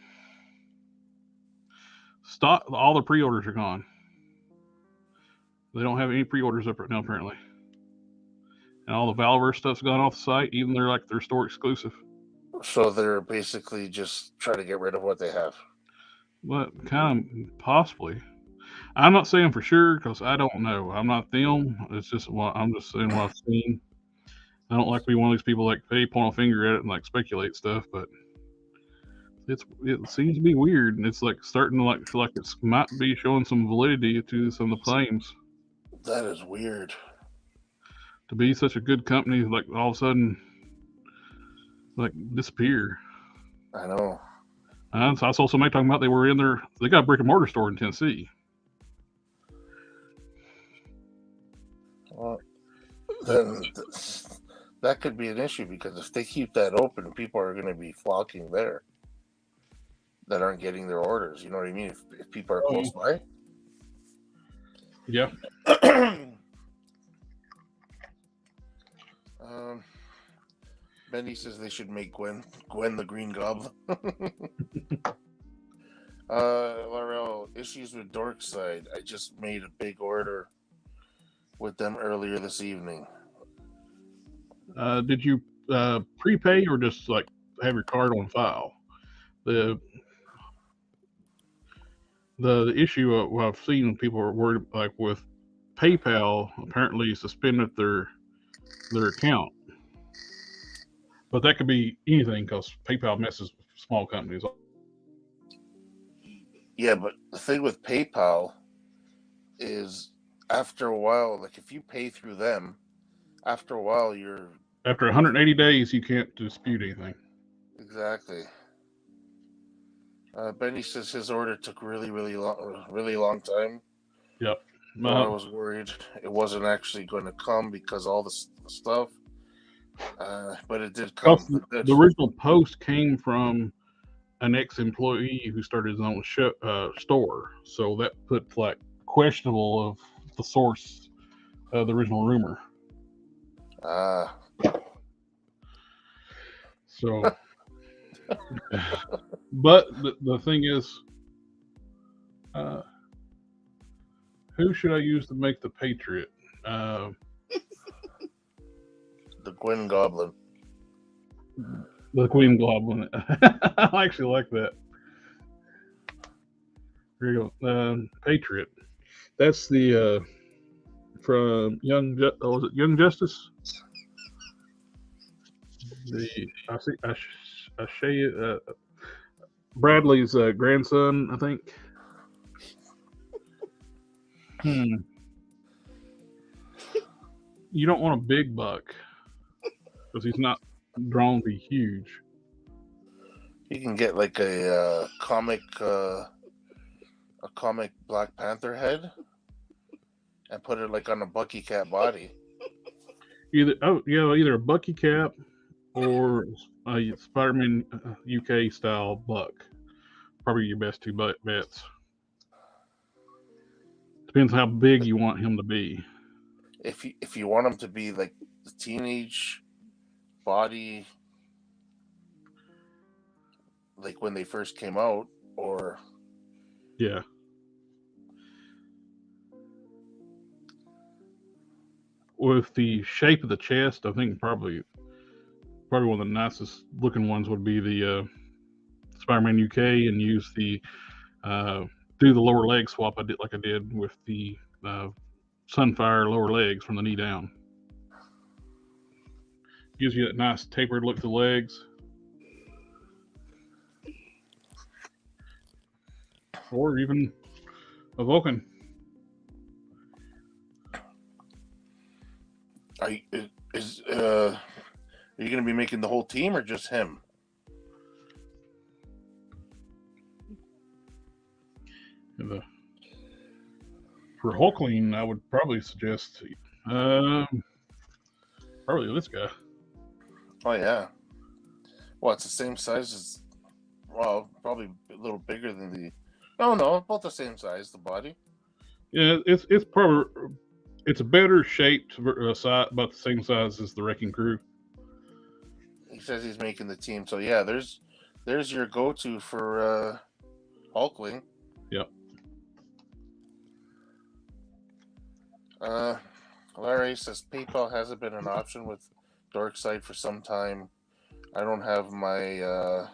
stock, all the pre-orders are gone. They don't have any pre-orders up right now, apparently. And all the Valorverse stuff's gone off the site, even their store exclusive. So they're basically just trying to get rid of what they have. But kind of possibly. I'm not saying for sure because I don't know. I'm not them. It's just I'm just saying what I've seen. I don't like to be one of these people like point a finger at it and like speculate stuff, but it seems to be weird, and it's like starting to feel like it might be showing some validity to some of the claims. That is weird. To be such a good company, like all of a sudden, like disappear. I know. So I saw somebody talking about they got a brick and mortar store in Tennessee. Well, then that could be an issue because if they keep that open, people are going to be flocking there that aren't getting their orders. You know what I mean? If people are close by. Yeah. Benny says they should make Gwen the Green Goblin. Laurel, issues with Dorkside. I just made a big order with them earlier this evening. Did you prepay or just like have your card on file? The issue what I've seen people are worried like with PayPal apparently suspended their account, but that could be anything because PayPal messes with small companies. Yeah, but the thing with PayPal is after a while, like if you pay through them, after a while after 180 days you can't dispute anything. Exactly. Benny says his order took really long time. Yep. I was worried it wasn't actually going to come because all the stuff, but it did come. The original post came from an ex-employee who started his own store, so that put like questionable of the source of the original rumor. So, but the thing is, who should I use to make the Patriot? The Gwen Goblin. The Queen Goblin. I actually like that. Here you go. Patriot. That's the from was it Young Justice? The I see Bradley's grandson, I think. You don't want a big buck because he's not drawn to be huge. You can get like a comic Black Panther head and put it like on a Bucky Cat body. Either a Bucky cap or a Spider-Man UK style buck. Probably your best two bets. Depends how big you want him to be. If you want him to be like the teenage body, like when they first came out, or yeah. With the shape of the chest, I think probably one of the nicest looking ones would be the Spider-Man UK, and use the do the lower leg swap I did with the Sunfire lower legs from the knee down. Gives you that nice tapered look to the legs. Or even a Vulcan. are you going to be making the whole team or just him? For Hulkling, I would probably suggest probably this guy. Oh yeah. Well, it's the same size as. Well, probably a little bigger than the. No, about the same size. The body. Yeah, it's probably it's a better shaped size, about the same size as the Wrecking Crew. He says he's making the team, so yeah, there's your go-to for Hulkling. Yep. Larry says PayPal hasn't been an option with Darkseid for some time. I don't have my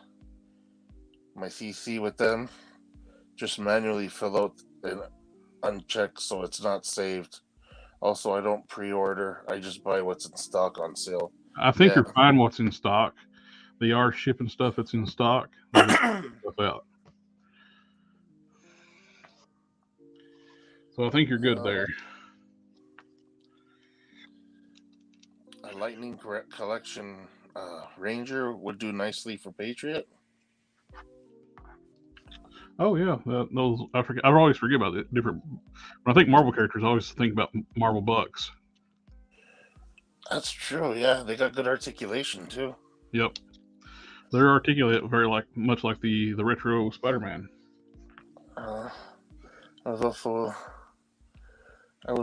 my CC with them. Just manually fill out and uncheck so it's not saved. Also, I don't pre-order. I just buy what's in stock on sale. I think you're fine what's in stock. They are shipping stuff that's in stock. Stuff out. So I think you're good there. A Lightning Collection Ranger would do nicely for Patriot. Oh yeah, those I forget. I always forget about it. Different. When I think Marvel characters, I always think about Marvel Bucks. That's true. Yeah, they got good articulation too. Yep, they're articulate very much like the retro Spider-Man. I was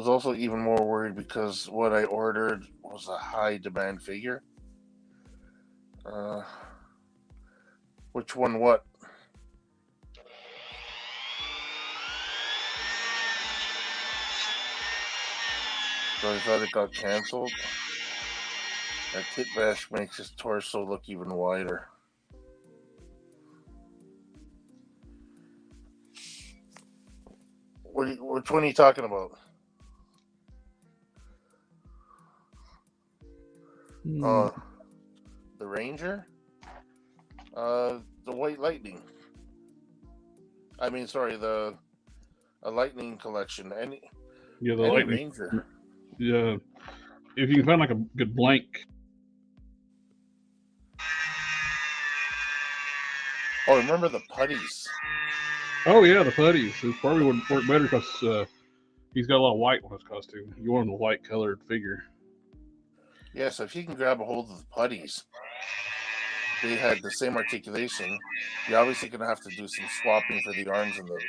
also even more worried because what I ordered was a high demand figure. Which one? What? So I thought it got canceled. That Kit Bash makes his torso look even wider. Which one are you talking about? The Ranger? The White Lightning. I mean, sorry, a Lightning collection. Any Lightning Ranger. Yeah, if you can find like a good blank. Oh, remember the putties? Oh yeah, the putties. It probably would work better because he's got a lot of white on his costume. You want a white colored figure. Yeah, so if you can grab a hold of the putties, they had the same articulation. You're obviously going to have to do some swapping for the arms and the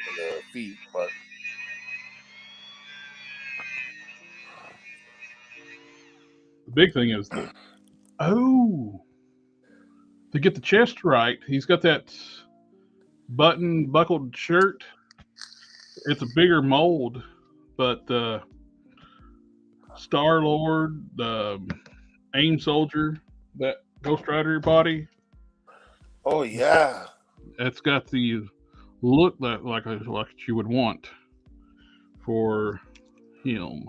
feet, but the big thing is to get the chest right. He's got that button buckled shirt. It's a bigger mold, but Star-Lord, the AIM Soldier, that Ghost Rider body. Oh yeah, it's got the look that like you would want for him.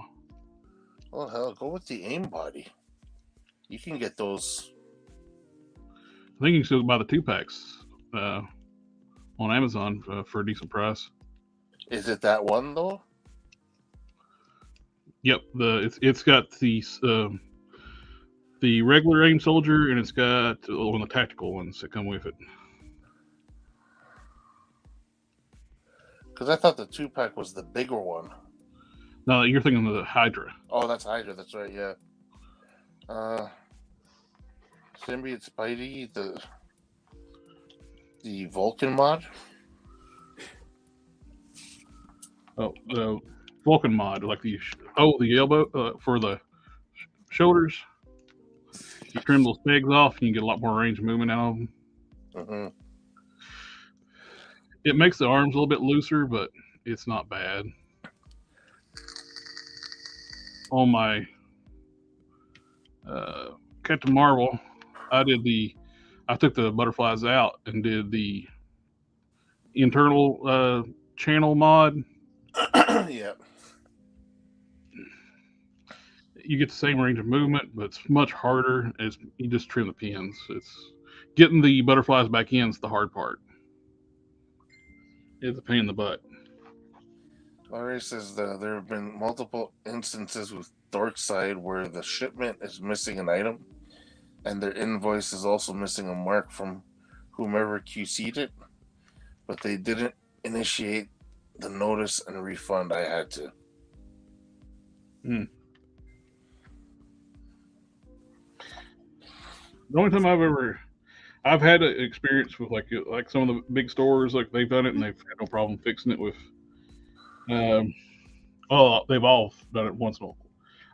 Oh hell, go with the AIM body. You can get those I think you can still buy the 2-packs on Amazon for a decent price. Is it that one though? Yep, it's got the regular aim soldier, and it's got one of the tactical ones that come with it. Because I thought the 2-pack was the bigger one. No, you're thinking of the Hydra. Oh, that's Hydra. That's right. Yeah. Symbiote Spidey, the Vulcan mod. Oh, the Vulcan mod, like the elbow for the shoulders. You trim those pegs off, and you get a lot more range of movement out of them. Mm-hmm. It makes the arms a little bit looser, but it's not bad. On my Captain Marvel, I took the butterflies out and did the internal channel mod. Yeah. You get the same range of movement, but it's much harder as you just trim the pins. It's getting the butterflies back in is the hard part. It's a pain in the butt. Larry says there have been multiple instances with Dorkside where the shipment is missing an item, and their invoice is also missing a mark from whomever QC'd it, but they didn't initiate the notice and refund. I had to. The only time I've had an experience with like some of the big stores, like they've done it and they've had no problem fixing it with. They've all done it once in a while.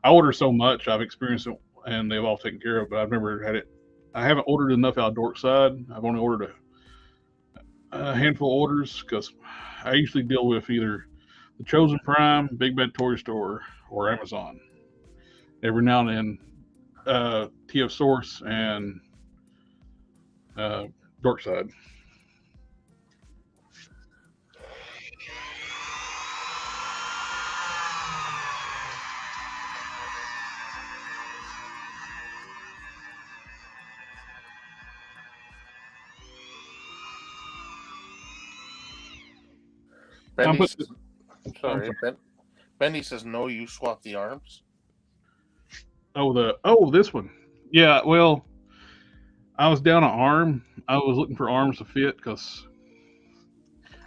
I order so much, I've experienced it, and they've all taken care of. But I've never had it. I haven't ordered enough out of Dorkside. I've only ordered a handful of orders because I usually deal with either the Chosen Prime, Big Bad Toy Store, or Amazon. Every now and then, TF Source and Dorkside. Benny says no, you swap the arms. This one. Yeah, well, I was down an arm. I was looking for arms to fit because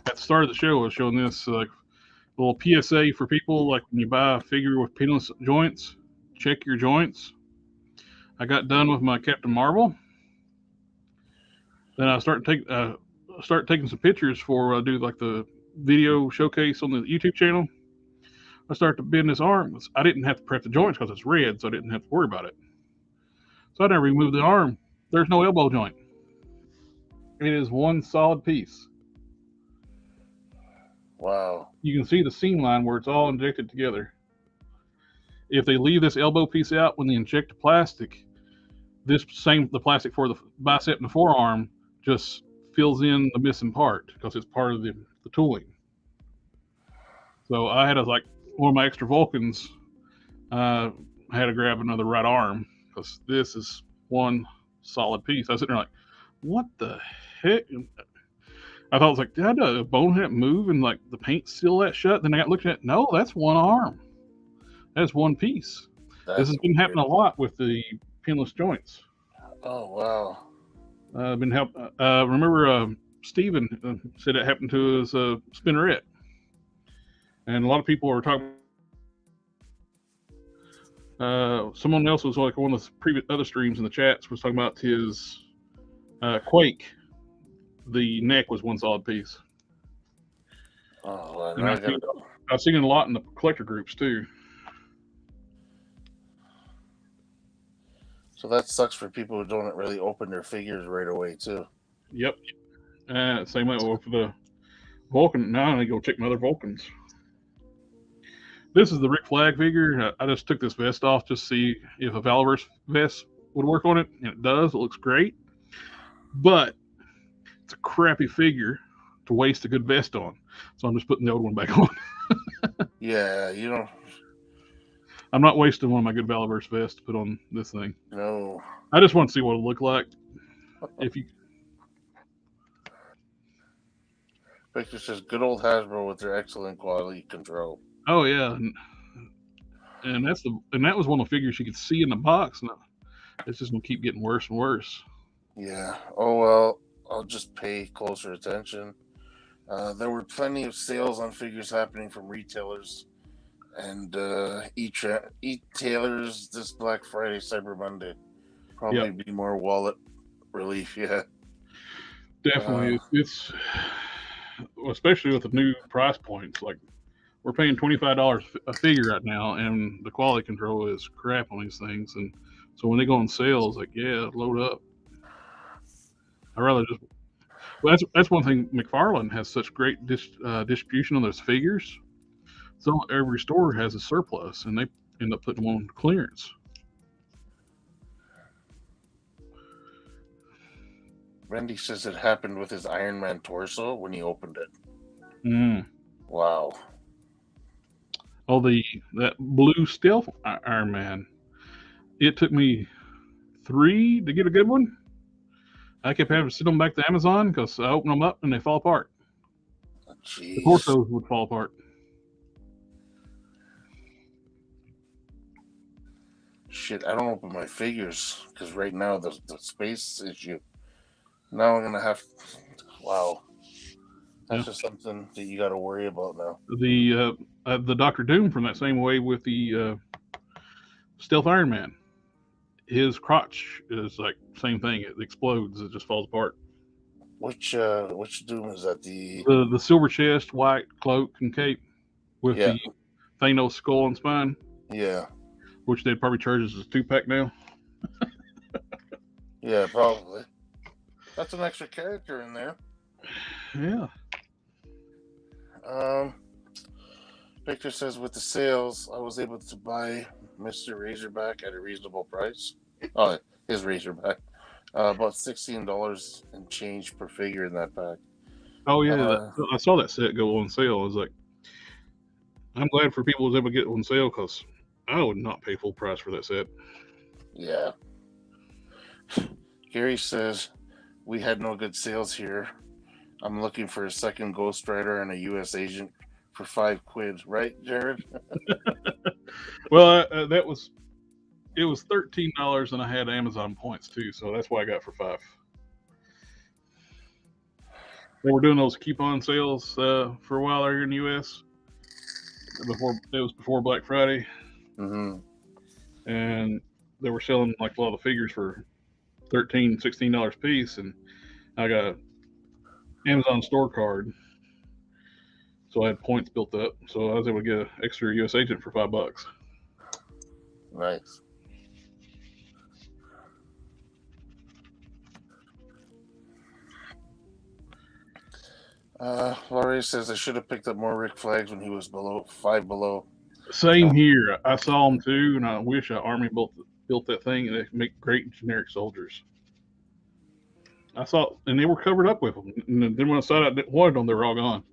at the start of the show I was showing this like little PSA for people, like when you buy a figure with pinless joints, check your joints. I got done with my Captain Marvel. Then I start taking some pictures for do like the video showcase on the YouTube channel. I start to bend this arm. I didn't have to prep the joints because it's red, so I didn't have to worry about it. So I never removed the arm. There's no elbow joint. It is one solid piece. Wow. You can see the seam line where it's all injected together. If they leave this elbow piece out when they inject the plastic, the plastic for the bicep and the forearm just fills in the missing part because it's part of the tooling. So I had one of my extra Vulcans, I had to grab another right arm because this is one solid piece. I was sitting there like, what the heck? I thought it was like, did a bonehead move and like the paint seal that shut? Then I got looking at it. No, that's one arm. That's one piece. This has been happening a lot with the pinless joints. Oh, wow. Remember Steven said it happened to his spinneret. And a lot of people are talking. Someone else was like one of the previous other streams in the chats was talking about his Quake. The neck was one solid piece. Oh, and I've seen it a lot in the collector groups too. So that sucks for people who don't really open their figures right away too. Yep. Same way with the Vulcan. Now I need to go check my other Vulcans. This is the Rick Flag figure. I just took this vest off just to see if a Valorverse vest would work on it, and it does. It looks great. But it's a crappy figure to waste a good vest on. So I'm just putting the old one back on. Yeah, you don't. I'm not wasting one of my good Valorverse vests to put on this thing. No. I just want to see what it'll look like. if you. Victor says, "Good old Hasbro with their excellent quality control." Oh yeah, and that was one of the figures you could see in the box, and it's just gonna keep getting worse and worse. Yeah. Oh well, I'll just pay closer attention. There were plenty of sales on figures happening from retailers and e-tailers this Black Friday, Cyber Monday. Probably be more wallet relief. Yeah. Definitely, it's especially with the new price points. Like we're paying $25 a figure right now, and the quality control is crap on these things. And so when they go on sale, it's like, yeah, load up. I rather just. Well, that's one thing. McFarlane has such great distribution on those figures. So every store has a surplus, and they end up putting them on clearance. Randy says it happened with his Iron Man torso when he opened it. Mm. Wow. Oh, that blue stealth Iron Man. It took me 3 to get a good one. I kept having to send them back to Amazon because I open them up and they fall apart. Jeez. The torsos would fall apart. Shit, I don't open my figures because right now the space issue. Now I'm gonna have. Wow. That's just something that you got to worry about now. The Doctor Doom from that same way with the Stealth Iron Man. His crotch is like same thing. It explodes. It just falls apart. Which Doom is that? The silver chest, white cloak and cape with the Thanos skull and spine. Yeah. Which they'd probably charge us as a 2-pack now. Yeah, probably. That's an extra character in there. Yeah. Victor says, with the sales, I was able to buy Mr. Razorback at a reasonable price. Oh, his Razorback. About $16 and change per figure in that pack. Oh, yeah. I saw that set go on sale. I was like, I'm glad for people who was able to get it on sale because I would not pay full price for that set. Yeah. Gary says, we had no good sales here. I'm looking for a second Ghost Rider and a U.S. agent for $5, right, Jared? Well, it was $13, and I had Amazon points too, so that's why I got it for $5. They were doing those coupon sales for a while here in the U.S. Before Black Friday, and they were selling like a lot of figures for $13, $16 a piece, and I got an Amazon store card, so I had points built up, so I was able to get an extra U.S. agent for $5. Nice. Laurie says I should have picked up more Rick Flags when he was five below. Same here. I saw them too, and I wish our Army built that thing, and they make great generic soldiers. I saw, and they were covered up with them. And then when I saw I wanted them, they were all gone.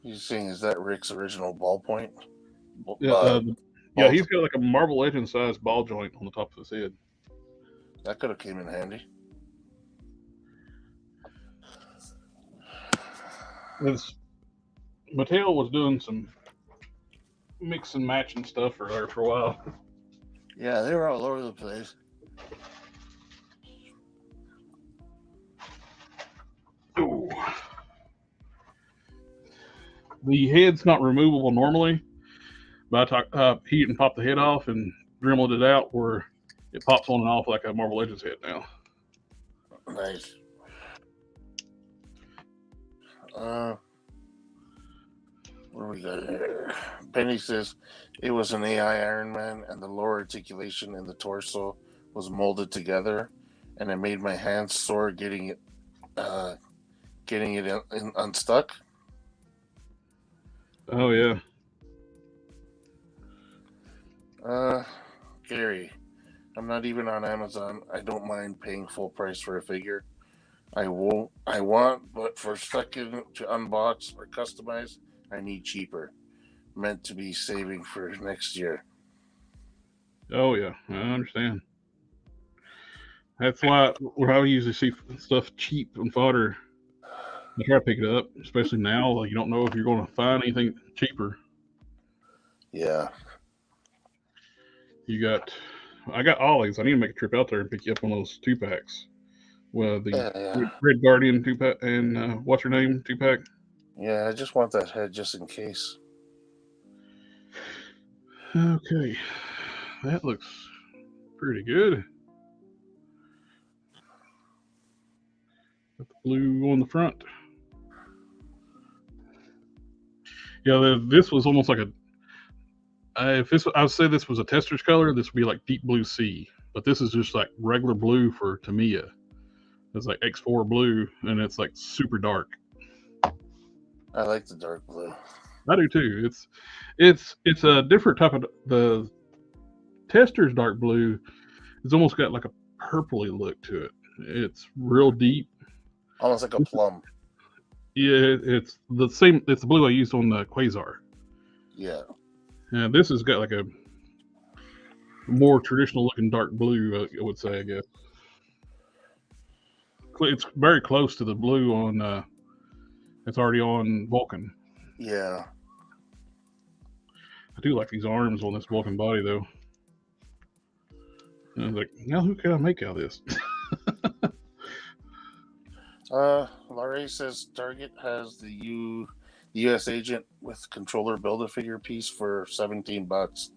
You saying is that Rick's original ballpoint? Yeah, he's got like a Marvel Legend sized ball joint on the top of his head. That could have came in handy. Mattel was doing some mix and matching stuff for a while. Yeah, they were all over the place. Ooh. The head's not removable normally, but I heat and pop the head off and dremeled it out where it pops on and off like a Marvel Legends head now. Nice. What do we got here? Penny says it was an AI Iron Man, and the lower articulation in the torso was molded together, and it made my hands sore getting it unstuck. Oh yeah. Gary, I'm not even on Amazon. I don't mind paying full price for a figure. I want, but for second to unbox or customize, I need cheaper. Meant to be saving for next year. Oh yeah, I understand. That's why when I usually see stuff cheap on fodder, I try to pick it up, especially now. Like, you don't know if you're going to find anything cheaper. Yeah. I got ollies. I need to make a trip out there and pick you up one of those 2-packs. Well, the Yeah. Red Guardian 2-pack and what's her name 2-pack. Yeah, I just want that head just in case. Okay, that looks pretty good. Got the blue on the front. Yeah, this was almost like a. If this, I would say this was a tester's color, this would be like deep blue sea. But this is just like regular blue for Tamiya. It's like X4 blue, and it's like super dark. I like the dark blue. I do too. It's a different type of the tester's dark blue. It's almost got like a purpley look to it. It's real deep, almost like a plum. Yeah, it's the same. It's the blue I used on the Quasar. Yeah. And this has got like a more traditional looking dark blue, I would say, I guess. It's very close to the blue on. It's already on Vulcan. Yeah. I do like these arms on this Vulcan body, though. And I was like, now who can I make out of this? Larry says Target has the U.S. agent with controller Build-A-Figure piece for $17,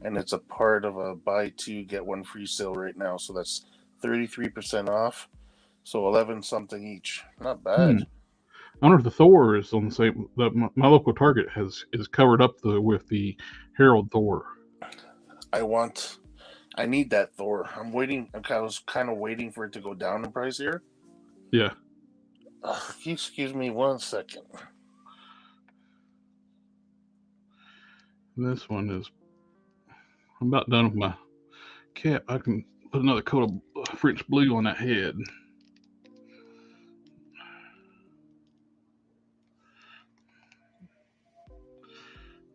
and it's a part of a buy two get one free sale right now. So that's 33% off. So 11 something each. Not bad. I wonder if the Thor is on the same. My local Target is covered up with the Herald Thor. I need that Thor. I was kind of waiting for it to go down in price here. Yeah. Excuse me 1 second. This one is. I'm about done with my cap. I can put another coat of French blue on that head.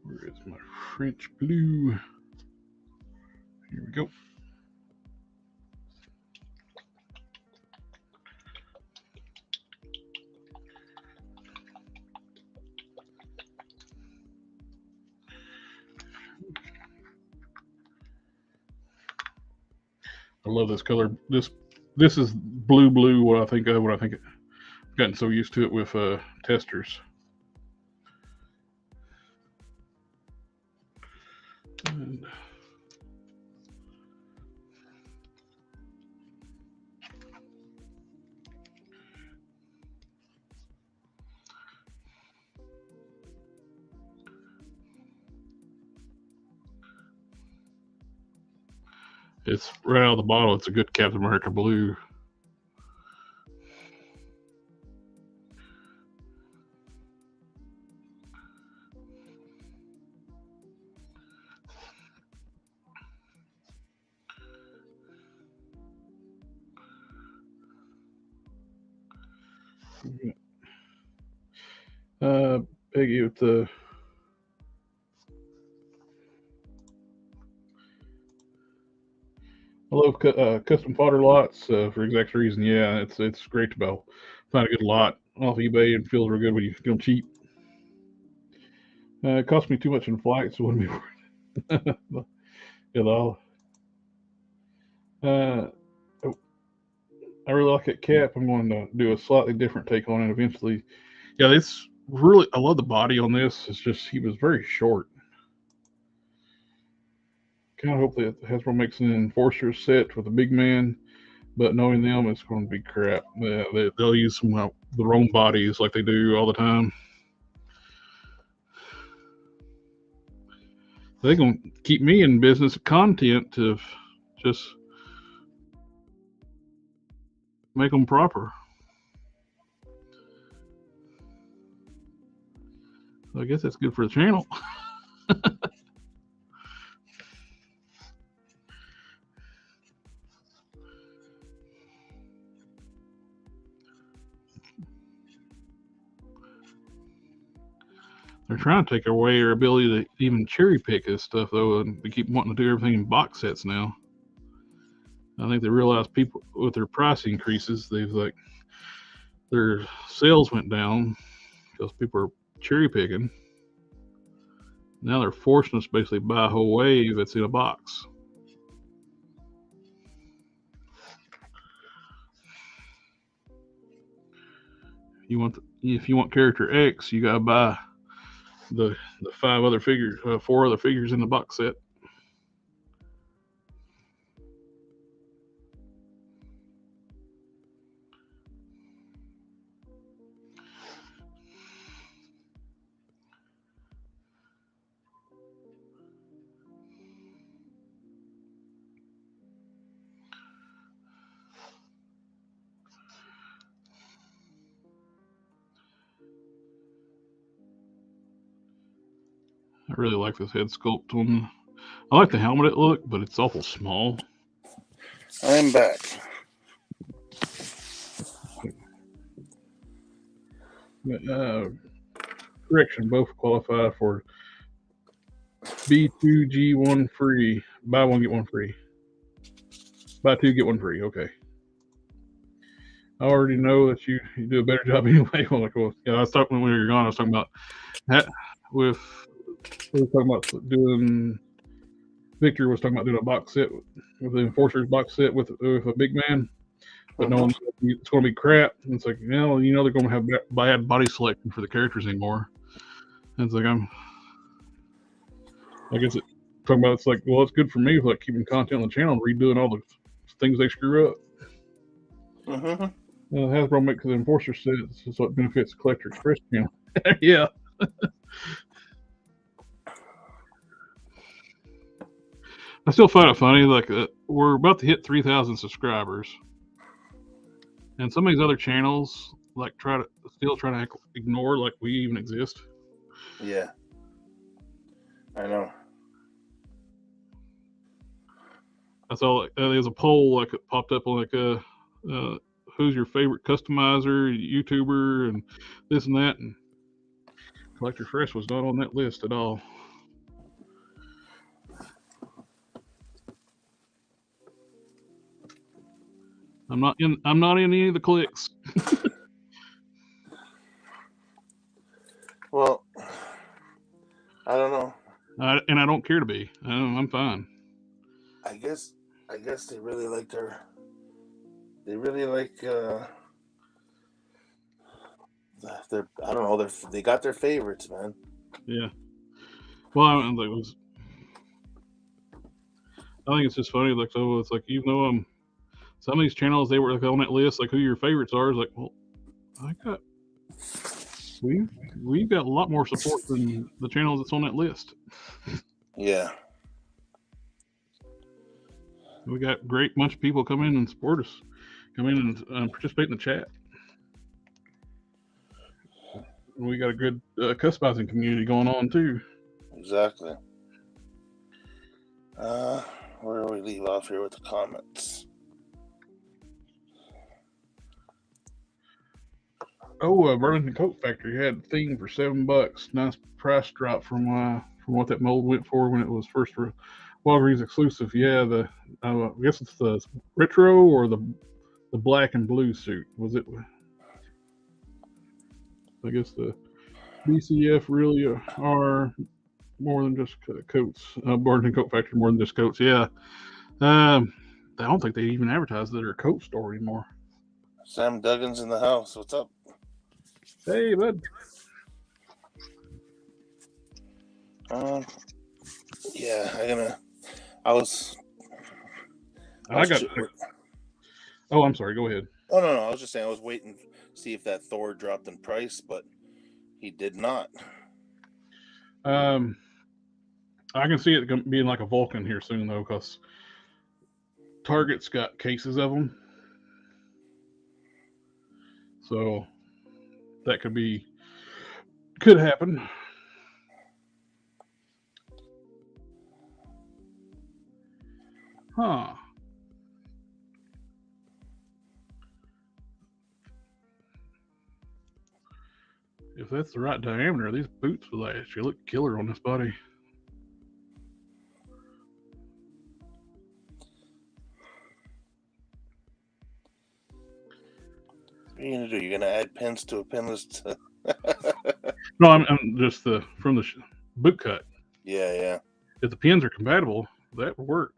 Where is my French blue? Here we go. I love this color. This is blue. What I think of when I think it. I've gotten so used to it with testers. And it's right out of the bottle. It's a good Captain America blue. Peggy with the. I love custom fodder lots for exact reason. Yeah, it's great to find a good lot off eBay and feels real good when you get them cheap. It cost me too much in flight, so it wouldn't be worth it. At all. I really like that cap. I'm going to do a slightly different take on it eventually. Yeah, it's really. I love the body on this. It's just he was very short. Kind of hope that Hasbro makes an Enforcer set with a big man, but knowing them, it's going to be crap. They'll use some their own bodies like they do all the time. They're going to keep me in business content to just make them proper. I guess that's good for the channel. They're trying to take away our ability to even cherry pick this stuff, though, and they keep wanting to do everything in box sets now. I think they realized people with their price increases, they've like their sales went down because people are cherry picking. Now they're forcing us to basically buy a whole wave that's in a box. If you want character X, you gotta buy the 4 other figures in the box set. I really like this head sculpt one. I like the helmet look, but it's awful small. I'm back. Correction, both qualify for B2G1 free. Buy one, get one free. Buy two, get one free. Okay. I already know that you do a better job anyway. Well, I was talking when you were gone. I was talking about we were talking about doing. Victor was talking about doing a box set with the Enforcers box set with a big man, but no one's it's going to be crap. And it's like, they're going to have bad body selection for the characters anymore. And it's like I guess talking about it's like, well, it's good for me for like keeping content on the channel and redoing all the things they screw up. Hasbro makes the Enforcer sets, so it benefits the Collector Express channel. Yeah. I still find it funny, like we're about to hit 3,000 subscribers, and some of these other channels like try to ignore like we even exist. Yeah, I know. I saw there's a poll like it popped up on like who's your favorite customizer, YouTuber, and this and that, and Collector Fresh was not on that list at all. I'm not in any of the clicks. Well, I don't know. And I don't care to be. I'm fine. I guess they really like They really like. I don't know. They got their favorites, man. Yeah. Well, I think it's just funny. Like, so it's like, even though some of these channels, they were like on that list, like who your favorites are. It's like, well, we've got a lot more support than the channels that's on that list. Yeah. We got a great bunch of people come in and support us, come in and participate in the chat. We got a good customizing community going on too. Exactly. Where do we leave off here with the comments? Oh, Burlington Coat Factory had a theme for $7. Nice price drop from what that mold went for when it was first Walgreens exclusive. Yeah, I guess it's the retro or the black and blue suit. Was it? I guess the BCF really are more than just coats. Burlington Coat Factory more than just coats. Yeah. I don't think they even advertise that they're a coat store anymore. Sam Duggan's in the house. What's up? Hey, bud. Yeah, Oh, I'm sorry. Go ahead. Oh, no. I was just saying I was waiting to see if that Thor dropped in price, but he did not. I can see it being like a Vulcan here soon, though, because Target's got cases of them. So that could happen. Huh. If that's the right diameter, these boots will actually look killer on this body. are you gonna do? You're gonna add pins to a pin list? No, I'm just from the boot cut. Yeah. If the pins are compatible, that would work.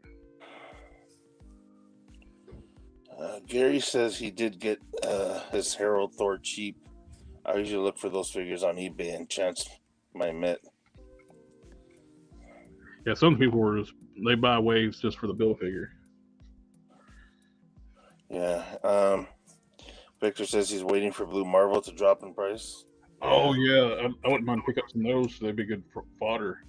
Gary says he did get his Herald Thor cheap. I usually look for those figures on eBay and chance my mitt. Yeah, some people they buy waves just for the bill figure. Yeah. Victor says he's waiting for Blue Marvel to drop in price. Oh yeah, I wouldn't mind pick up some of those. They'd be good fodder.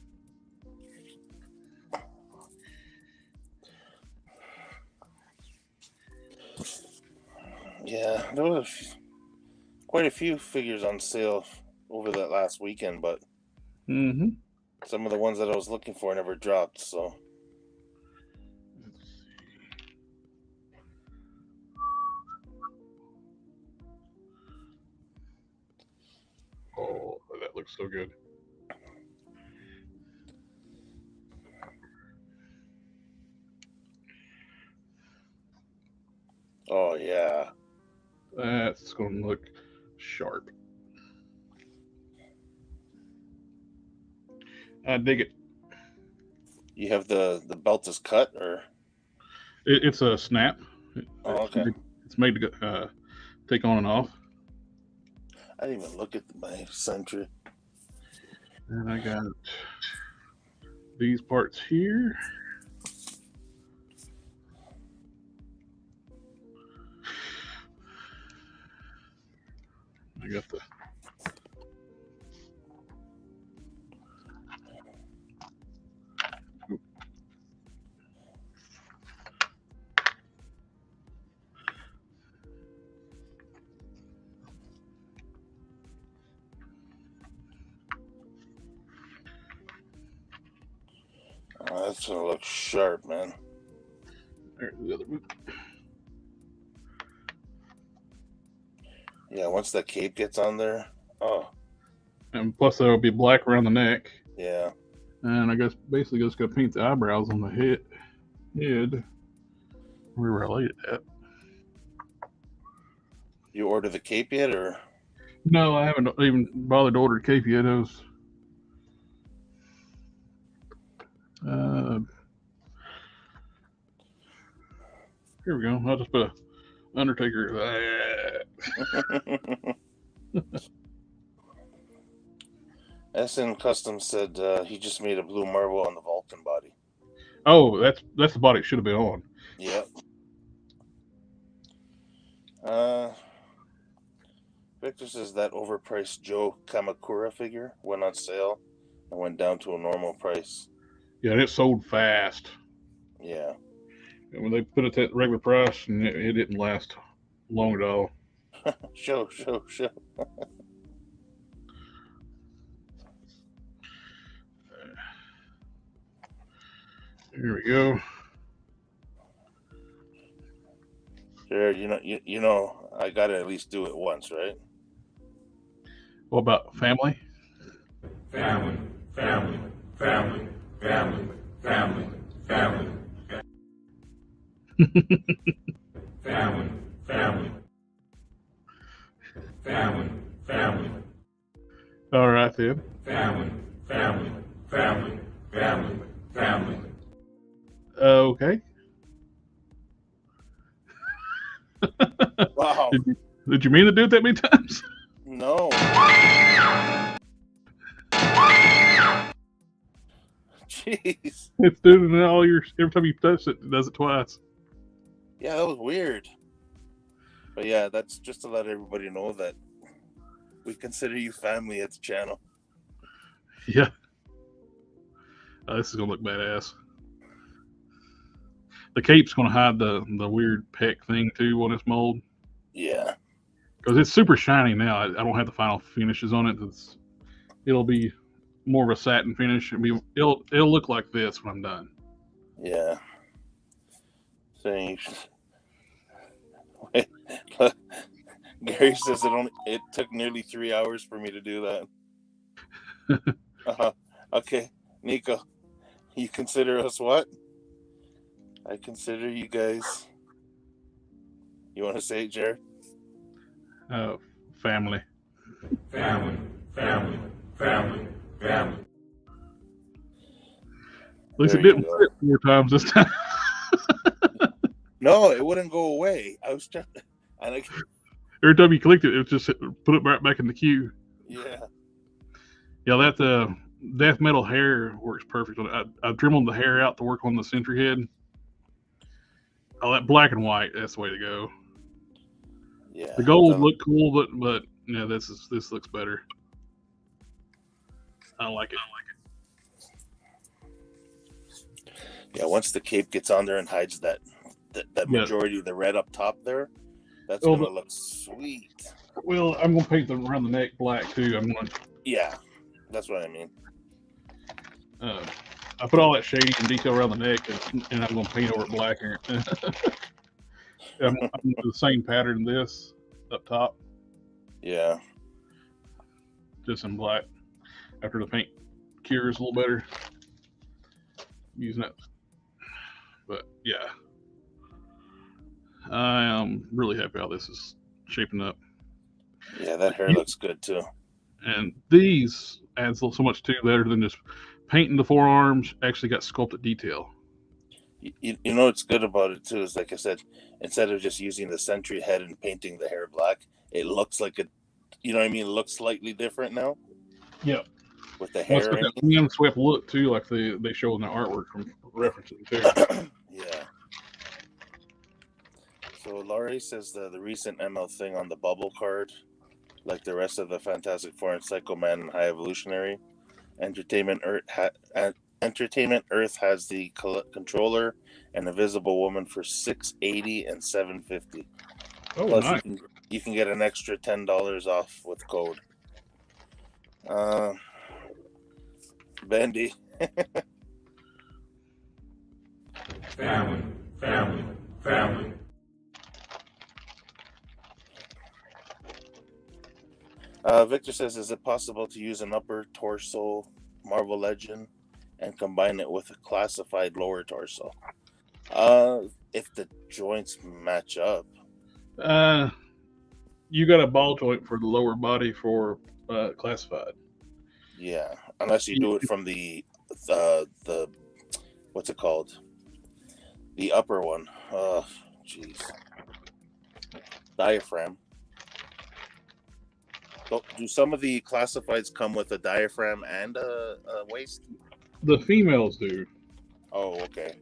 Yeah, there was quite a few figures on sale over that last weekend, but some of the ones that I was looking for never dropped. So let's see. Oh, that looks so good. oh yeah, That's going to look sharp. I dig it. you have the belt is cut or? It's a snap. Oh, okay. It's made to take on and off. I didn't even look at my Sentry. And I got these parts here. I got the Oh, that's gonna look sharp, man. there's the other one. Yeah, once that cape gets on there, oh And plus there will be black around the neck. yeah. And I guess basically just got to paint the eyebrows on the head. Where I laid it at. You order the cape yet, or? No, I haven't even bothered to order a cape yet. Here we go. I'll just put a Undertaker. SN Custom said he just made a Blue Marvel on the Vulcan body. Oh, that's the body it should have been on. Yep. Victor says that overpriced Joe Kamakura figure went on sale and went down to a normal price. Yeah, and it sold fast. Yeah. And when they put it at regular price, and it didn't last long at all. Show. Here we go. Sure, you know, I gotta at least do it once, right? What about family? Family. All right then. Family. Okay. Wow. Did you mean to do it that many times? No. Jeez. It's doing it all every time you touch it, it does it twice. Yeah, that was weird. But yeah, that's just to let everybody know that we consider you family at the channel. Yeah. This is gonna look badass. The cape's gonna hide the weird peck thing too on its mold. Yeah. Because it's super shiny now. I don't have the final finishes on it. It'll be more of a satin finish. It'll look like this when I'm done. Yeah. Thanks. Gary says it took nearly 3 hours for me to do that. Okay, Nico, you consider us what? I consider you guys. You want to say it, Jared? Family. family, family, family, family. At least There it you didn't go. fit 4 times this time. No, it wouldn't go away. I was trying, and I, Every time you clicked it, it just put it right back in the queue. yeah, Yeah, that death metal hair works perfect. I dribbled the hair out to work on the sentry head. Oh, that black and white, that's the way to go. yeah. The gold looked cool, but yeah, this looks better. I like it. Yeah, once the cape gets on there and hides that Yeah. majority of the red up top there, that's Oh, gonna look sweet. Well, I'm gonna paint them around the neck black too. I'm gonna. Yeah, that's what I mean. I put all that shading and detail around the neck, and I'm gonna paint over it black here. I'm gonna do the same pattern this up top, Yeah, just in black. After the paint cures a little better, using it. But yeah, I am really happy how this is shaping up. yeah, that hair looks good too. And these adds so much too, better than just painting the forearms. Actually got sculpted detail. You know what's good about it too is, like I said, instead of just using the sentry head and painting the hair black, it looks like it. You know what I mean? It looks slightly different now. Yep. With the Well, it's hair. got that wind swept look too, like they show in the artwork from referencing too. Yeah. So Laurie says the recent ML thing on the bubble card, like the rest of the Fantastic Four and Psycho Man and High Evolutionary, Entertainment Earth has the controller and Invisible Woman for $680 and $750. Oh, Plus, nice. you can get an extra $10 off with code. Bendy. Family, family, family. Victor says, is it possible to use an upper torso Marvel Legend and combine it with a classified lower torso? If the joints match up. You got a ball joint for the lower body for classified. Yeah, unless you do it from the what's it called? The upper one. Jeez. Diaphragm. Do some of the classifieds come with a diaphragm and a waist? The females do. Oh, okay.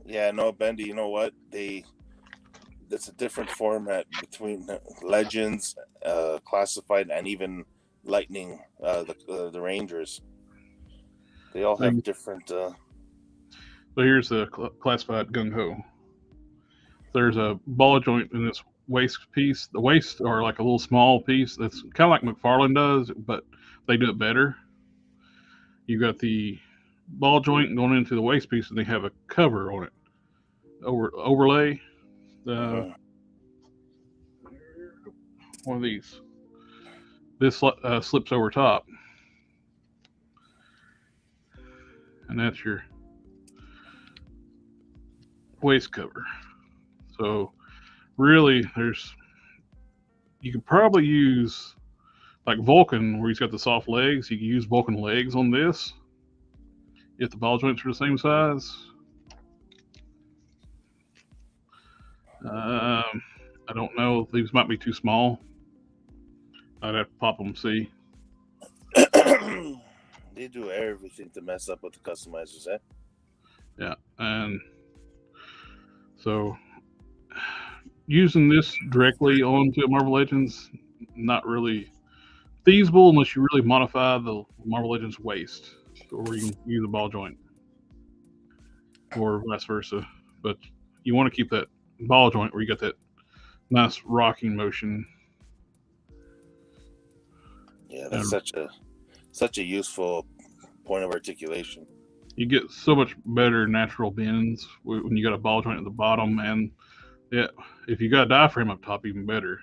Yeah, no, Bendy, you know what? It's a different format between Legends, Classified, and even Lightning, the Rangers. They all have different... So here's the classified gung-ho. There's a ball joint in this waist piece. The waist are like a little small piece. That's kind of like McFarlane does, but they do it better. You got the ball joint going into the waist piece, and they have a cover on it. Overlay. One of these. This slips over top. And that's your waist cover. So really, you could probably use like Vulcan, where he's got the soft legs. You can use Vulcan legs on this if the ball joints are the same size. I don't know. These might be too small. I'd have to pop them and see. They do everything to mess up with the customizers, eh? Yeah, and so using this directly onto Marvel Legends, not really feasible unless you really modify the Marvel Legends waist, or you can use a ball joint, or vice versa. But you want to keep that ball joint where you got that nice rocking motion. Yeah, that's such a useful point of articulation. You get so much better natural bends when you got a ball joint at the bottom, and yeah, if you got a diaphragm up top, even better.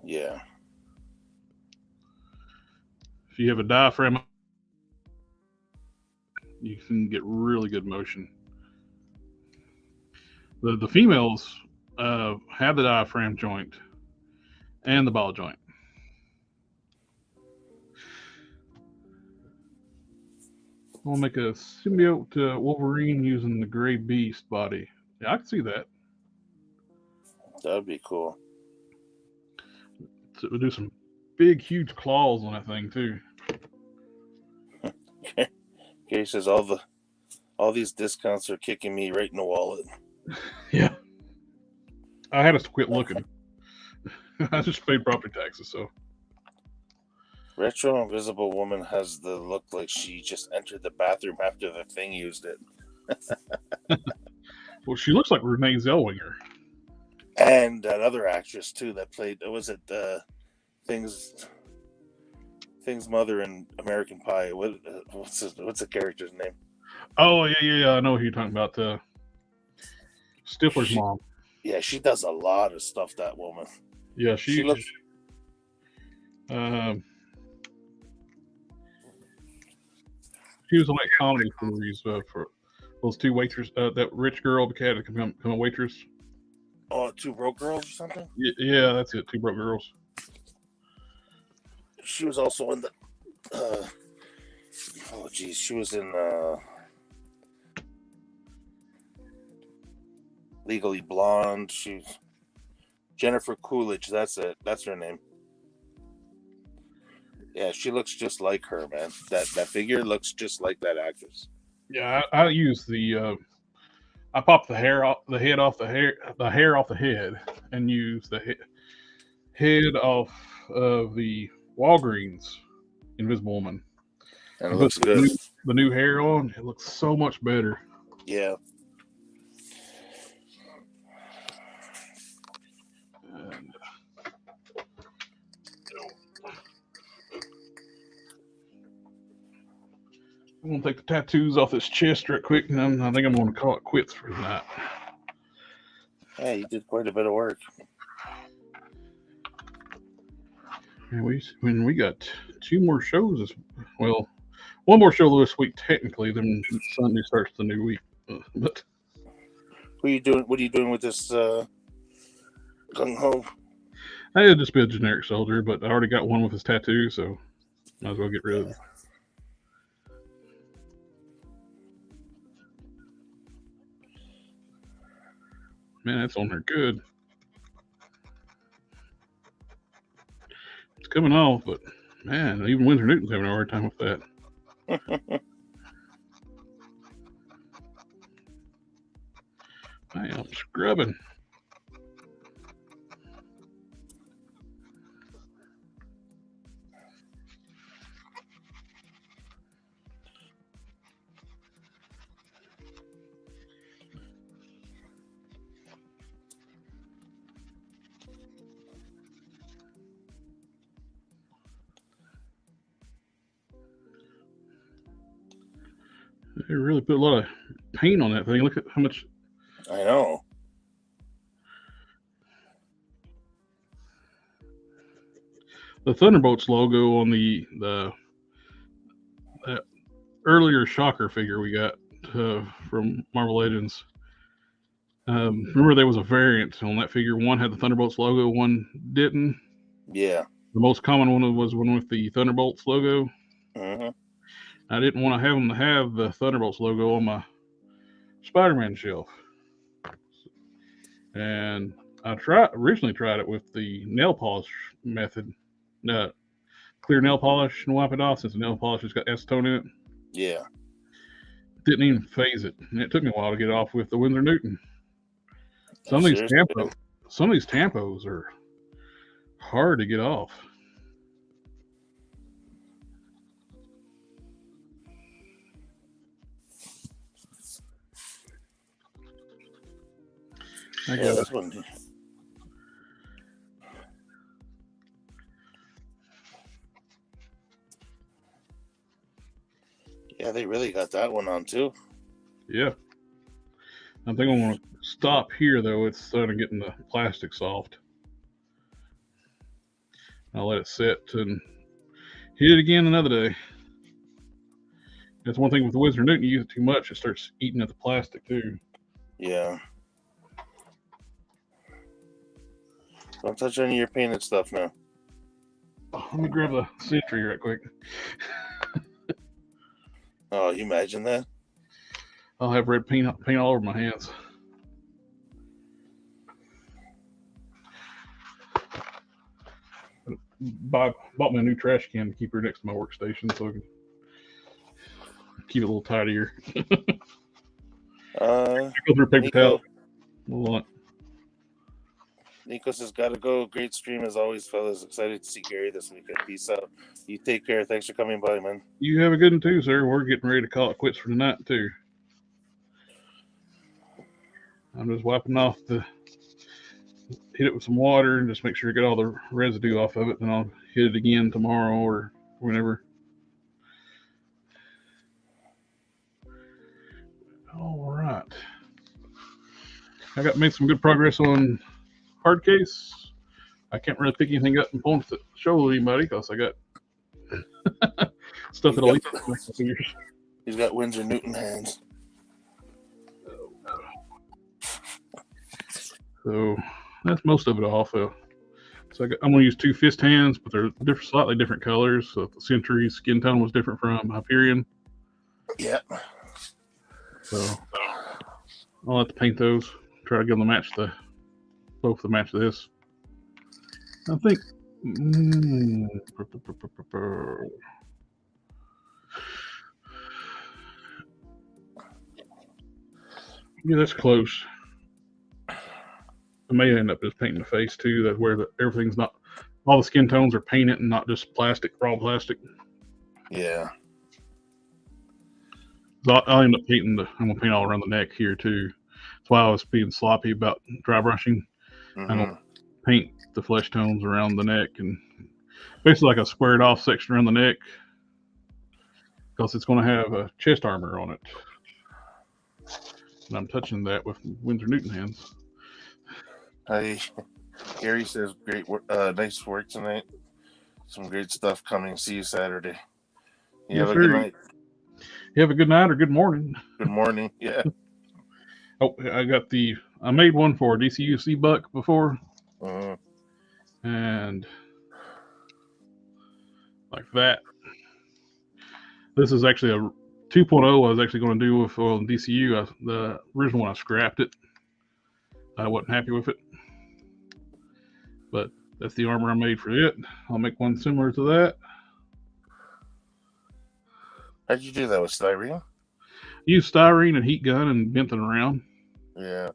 Yeah. If you have a diaphragm, You can get really good motion. The females have the diaphragm joint and the ball joint. I'll make a symbiote Wolverine using the Gray Beast body. Yeah, I can see that. That'd be cool. So we'll do some big, huge claws on that thing too. Gary says all these discounts are kicking me right in the wallet. Yeah. I had to quit looking. I just paid property taxes, so. Retro Invisible Woman has the look like she just entered the bathroom after the Thing used it. Well, she looks like Renee Zellweger. And that other actress too that played, was it Thing's mother in American Pie? What's the character's name? Oh yeah. I know who you're talking about. Stifler's mom. Yeah, she does a lot of stuff. That woman. Yeah, She looks. She was on like comedy movies for those two waitresses. That rich girl became to become a waitress. Oh, Two Broke Girls or something? Yeah, that's it. Two Broke Girls. She was also in the. Oh, geez. She was in Legally Blonde. She's Jennifer Coolidge. That's it. That's her name. Yeah, she looks just like her, man. That figure looks just like that actress. Yeah, I use the. I pop the hair off the head off the hair off the head, and use the head off of the Walgreens Invisible Woman. And it looks good. The new hair on, it looks so much better. Yeah. And, I'm gonna take the tattoos off this chest right quick, and then I think I'm gonna call it quits for tonight. Yeah, you did quite a bit of work. And we got 2 more shows. Well, 1 more show this week technically. Then Sunday starts the new week. But what are you doing? What are you doing with this gung ho? I'd just be a generic soldier, but I already got one with his tattoo, so might as well get rid of it. Man, that's on there good. It's coming off, but man, even Windsor Newton's having a hard time with that. Man, I'm scrubbing. They really put a lot of paint on that thing. Look at how much. I know. The Thunderbolts logo on the earlier Shocker figure we got from Marvel Legends. Remember there was a variant on that figure. One had the Thunderbolts logo, one didn't. Yeah. The most common one was one with the Thunderbolts logo. Mm-hmm. I didn't want to have them to have the Thunderbolts logo on my Spider-Man shelf. And I originally tried it with the nail polish method. Clear nail polish and wipe it off, since the nail polish has got acetone in it. Yeah. Didn't even phase it. And it took me a while to get it off with the Windsor Newton. Some of these tampos are hard to get off. Yeah, this one. Yeah, they really got that one on too. Yeah. I think I'm going to stop here, though. It's starting to get the plastic soft. I'll let it sit and hit it again another day. That's one thing with the Winsor Newton. You use it too much, it starts eating at the plastic too. Yeah. Don't touch any of your painted stuff now. Let me grab the Sentry right quick. Oh, you imagine that? I'll have red paint all over my hands. Bought me a new trash can to keep her next to my workstation so I can keep it a little tidier. Go through paper towel a lot. Nico says, gotta go. Great stream as always, fellas. Excited to see Gary this weekend. Peace out. You take care. Thanks for coming by, man. You have a good one too, sir. We're getting ready to call it quits for tonight too. I'm just wiping off hit it with some water and just make sure I get all the residue off of it, and I'll hit it again tomorrow or whenever. All right. I made some good progress on hard case. I can't really pick anything up and point to show anybody because I got stuff that'll eat my fingers. He's got Winsor Newton hands. So that's most of it off. So I'm going to use 2 fist hands, but they're slightly different colors. So the Sentry's skin tone was different from Hyperion. Yeah. So I'll have to paint those. Try to get them to match both to match this. I think. Yeah, that's close. I may end up just painting the face too. That's where everything's not, all the skin tones are painted and not just plastic, raw plastic. Yeah. So I'll end up painting I'm gonna paint all around the neck here too. That's why I was being sloppy about dry brushing. Mm-hmm. I don't paint the flesh tones around the neck and basically like a squared off section around the neck because it's going to have a chest armor on it. And I'm touching that with Winsor Newton hands. Gary says, great work, nice work tonight. Some great stuff coming. See you Saturday. You have a good night. You have a good night or good morning. Good morning. Yeah. Oh, I made one for DCUC Buck before. And like that. This is actually a 2.0 I was actually going to do with DCU. The original one I scrapped it. I wasn't happy with it. But that's the armor I made for it. I'll make one similar to that. How'd you do that with styrene? Use styrene and heat gun and bent it around. Yeah.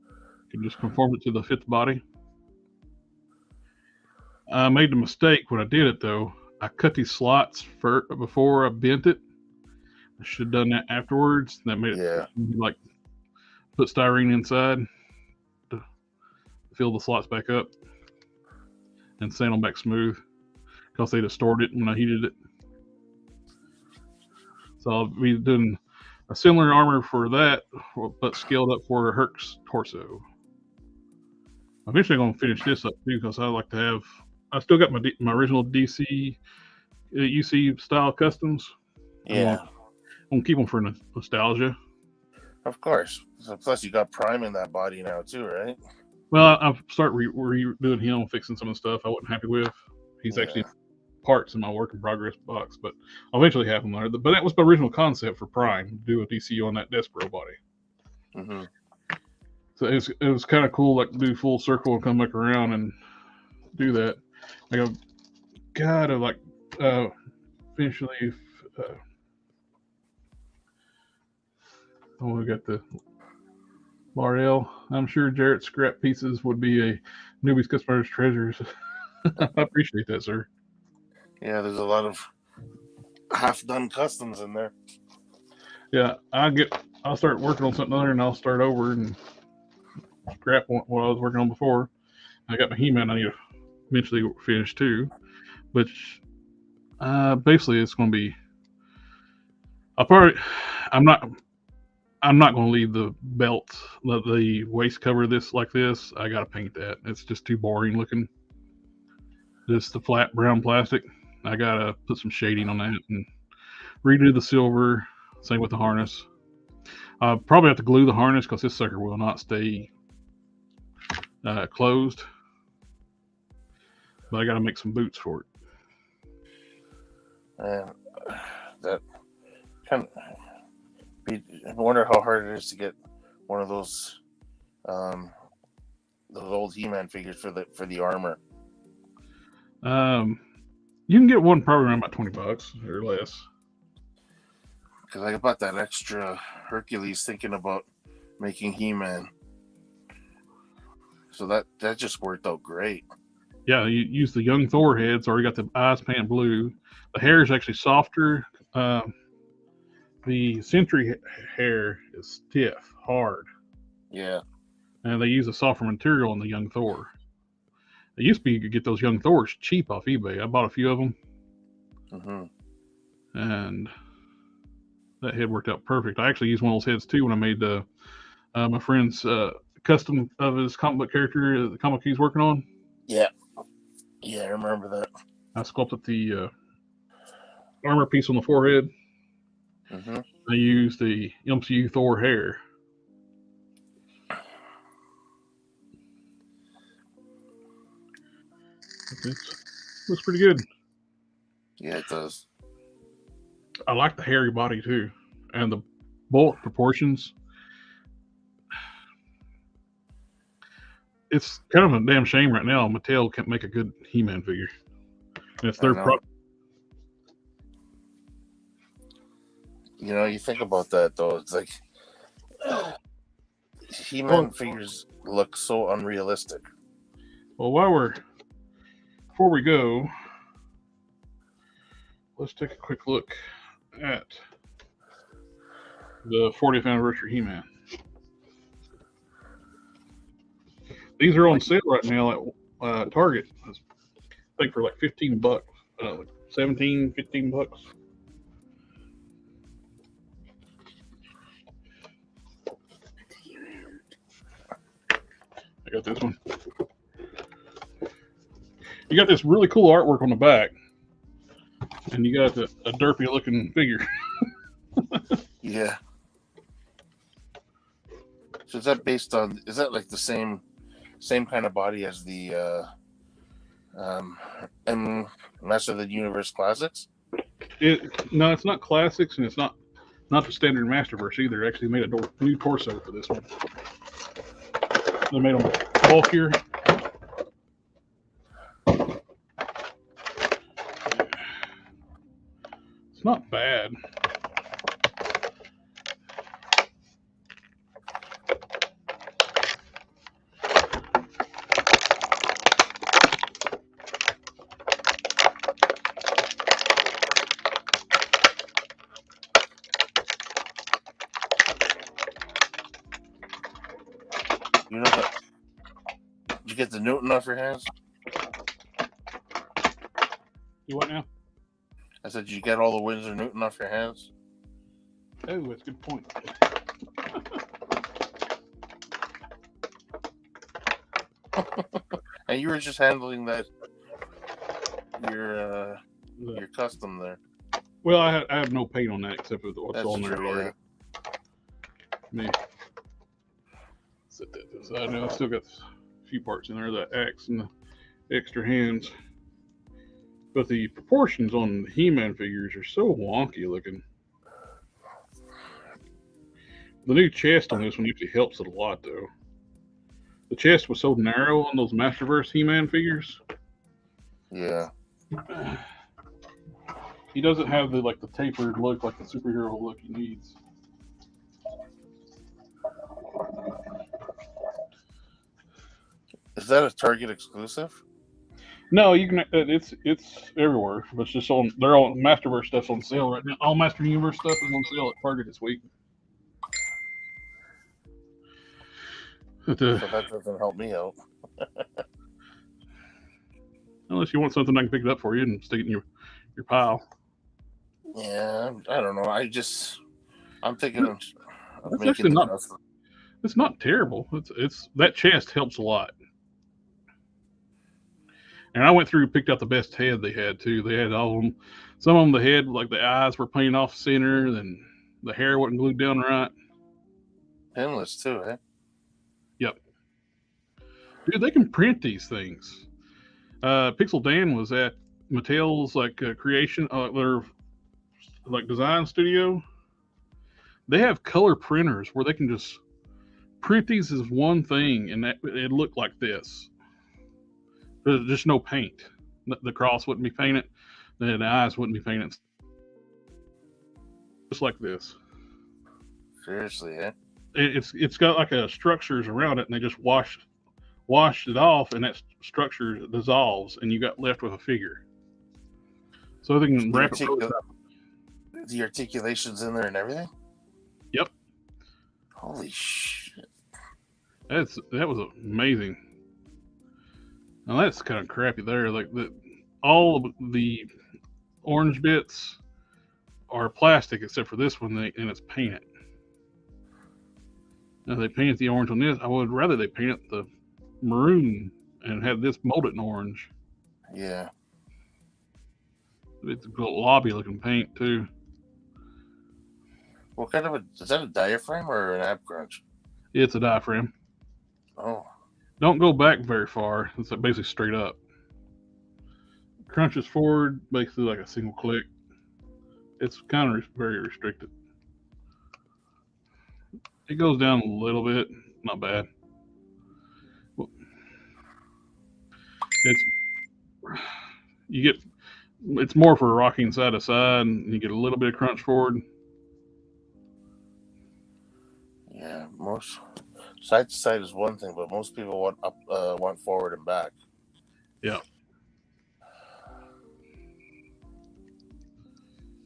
You can just conform it to the fifth body. I made the mistake when I did it though. I cut these slots before I bent it. I should have done that afterwards. That made it like put styrene inside to fill the slots back up and sand them back smooth because they distorted it when I heated it. So I'll be doing a similar armor for that, but scaled up for Herc's torso. Eventually I'm going to finish this up too because I still got my original DC UC style customs. Yeah. I'm going to keep them for nostalgia. Of course. So plus you got Prime in that body now too, right? Well, I've started redoing him, fixing some of the stuff I wasn't happy with. He's actually parts in my work in progress box, but I'll eventually have him there. But that was the original concept for Prime, to do a DCU on that Despero body. Mm-hmm. So it was kind of cool, like do full circle and come back around and do that. Like I've got to eventually. We got the L'Oreal. I'm sure Jarrett's scrap pieces would be a newbie's customer's treasures. I appreciate that, sir. Yeah, there's a lot of half-done customs in there. Yeah, I'll start working on something other and I'll start over and scrap what I was working on before. I got my He-Man I need to eventually finish too. But basically it's going to be, I'm not going to leave the belt, the waist cover like this. I got to paint that. It's just too boring looking. Just the flat brown plastic. I got to put some shading on that and redo the silver. Same with the harness. Probably have to glue the harness because this sucker will not stay closed. But I got to make some boots for it. And that kind of. I wonder how hard it is to get one of those old He-Man figures for the armor. You can get one probably around about $20 or less. Because I bought that extra Hercules thinking about making He-Man. So that just worked out great. Yeah, you use the young Thor heads, or you got the eyes painted blue. The hair is actually softer. The Sentry hair is stiff, hard. Yeah. And they use a softer material on the young Thor. It used to be you could get those young Thors cheap off eBay. I bought a few of them. Mm-hmm. And that head worked out perfect. I actually used one of those heads too when I made my friend's custom of his comic book character, the comic he's working on. Yeah. Yeah, I remember that. I sculpted the armor piece on the forehead. Mm-hmm. I used the MCU Thor hair. It looks pretty good. Yeah, it does. I like the hairy body too, and the bulk proportions. It's kind of a damn shame right now Mattel can't make a good He-Man figure. And it's their product. You know, you think about that though. It's like He-Man figures look so unrealistic. Well, before we go, let's take a quick look at the 40th anniversary He-Man. These are on sale right now at Target. I think for like $15, like 17, $15. I got this one. You got this really cool artwork on the back, and you got a derpy looking figure. Yeah. So is that like the same kind of body as the Master of the Universe Classics? No, it's not Classics, and it's not the standard Masterverse either. They actually made a new torso for this one. They made them bulkier. It's not bad. You know what? Did you get the Newton off your hands? You what now? I said, did you get all the Windsor Newton off your hands? Oh, that's a good point. And you were just handling that your custom there. Well, I have no paint on that except for what's That's on there true, already. Me. Set that to the side now. I still got a few parts in there, the axe and the extra hands. But the proportions on the He-Man figures are so wonky looking. The new chest on this one actually helps it a lot, though. The chest was so narrow on those Masterverse He-Man figures. Yeah. He doesn't have the tapered look, like the superhero look he needs. Is that a Target exclusive? No, you can. It's everywhere, but it's just on. They're all Masterverse stuff's on sale right now. All Master Universe stuff is on sale at Target this week. So that doesn't help me out. Unless you want something, I can pick it up for you and stick it in your pile. Yeah, I don't know. I'm thinking of That's actually not. It's not terrible. It's that chest helps a lot. And I went through and picked out the best head they had too. They had all of them. Some of them, the head, like the eyes were painted off center, and the hair wasn't glued down right. Pinless too, eh? Yep. Dude, they can print these things. Pixel Dan was at Mattel's creation, their like design studio. They have color printers where they can just print these as one thing, and it looked like this. There's just no paint. The cross wouldn't be painted, the eyes wouldn't be painted. Just like this. Seriously, eh? It's got like a structures around it, and they just washed it off, and that structure dissolves, and you got left with a figure. So they can wrap it. The articulations in there and everything. Yep. Holy shit! That was amazing. Now that's kind of crappy there. Like all of the orange bits are plastic except for this one, and it's painted. Now they painted the orange on this. I would rather they painted the maroon and have this molded in orange. Yeah. It's a good lobby looking paint too. What kind of is that a diaphragm or an ab crunch? It's a diaphragm. Oh. Don't go back very far. It's like basically straight up. Crunches forward, basically like a single click. It's kind of very restricted. It goes down a little bit, not bad. It's more for rocking side to side, and you get a little bit of crunch forward. Yeah, most side to side is one thing, but most people want forward and back. Yeah.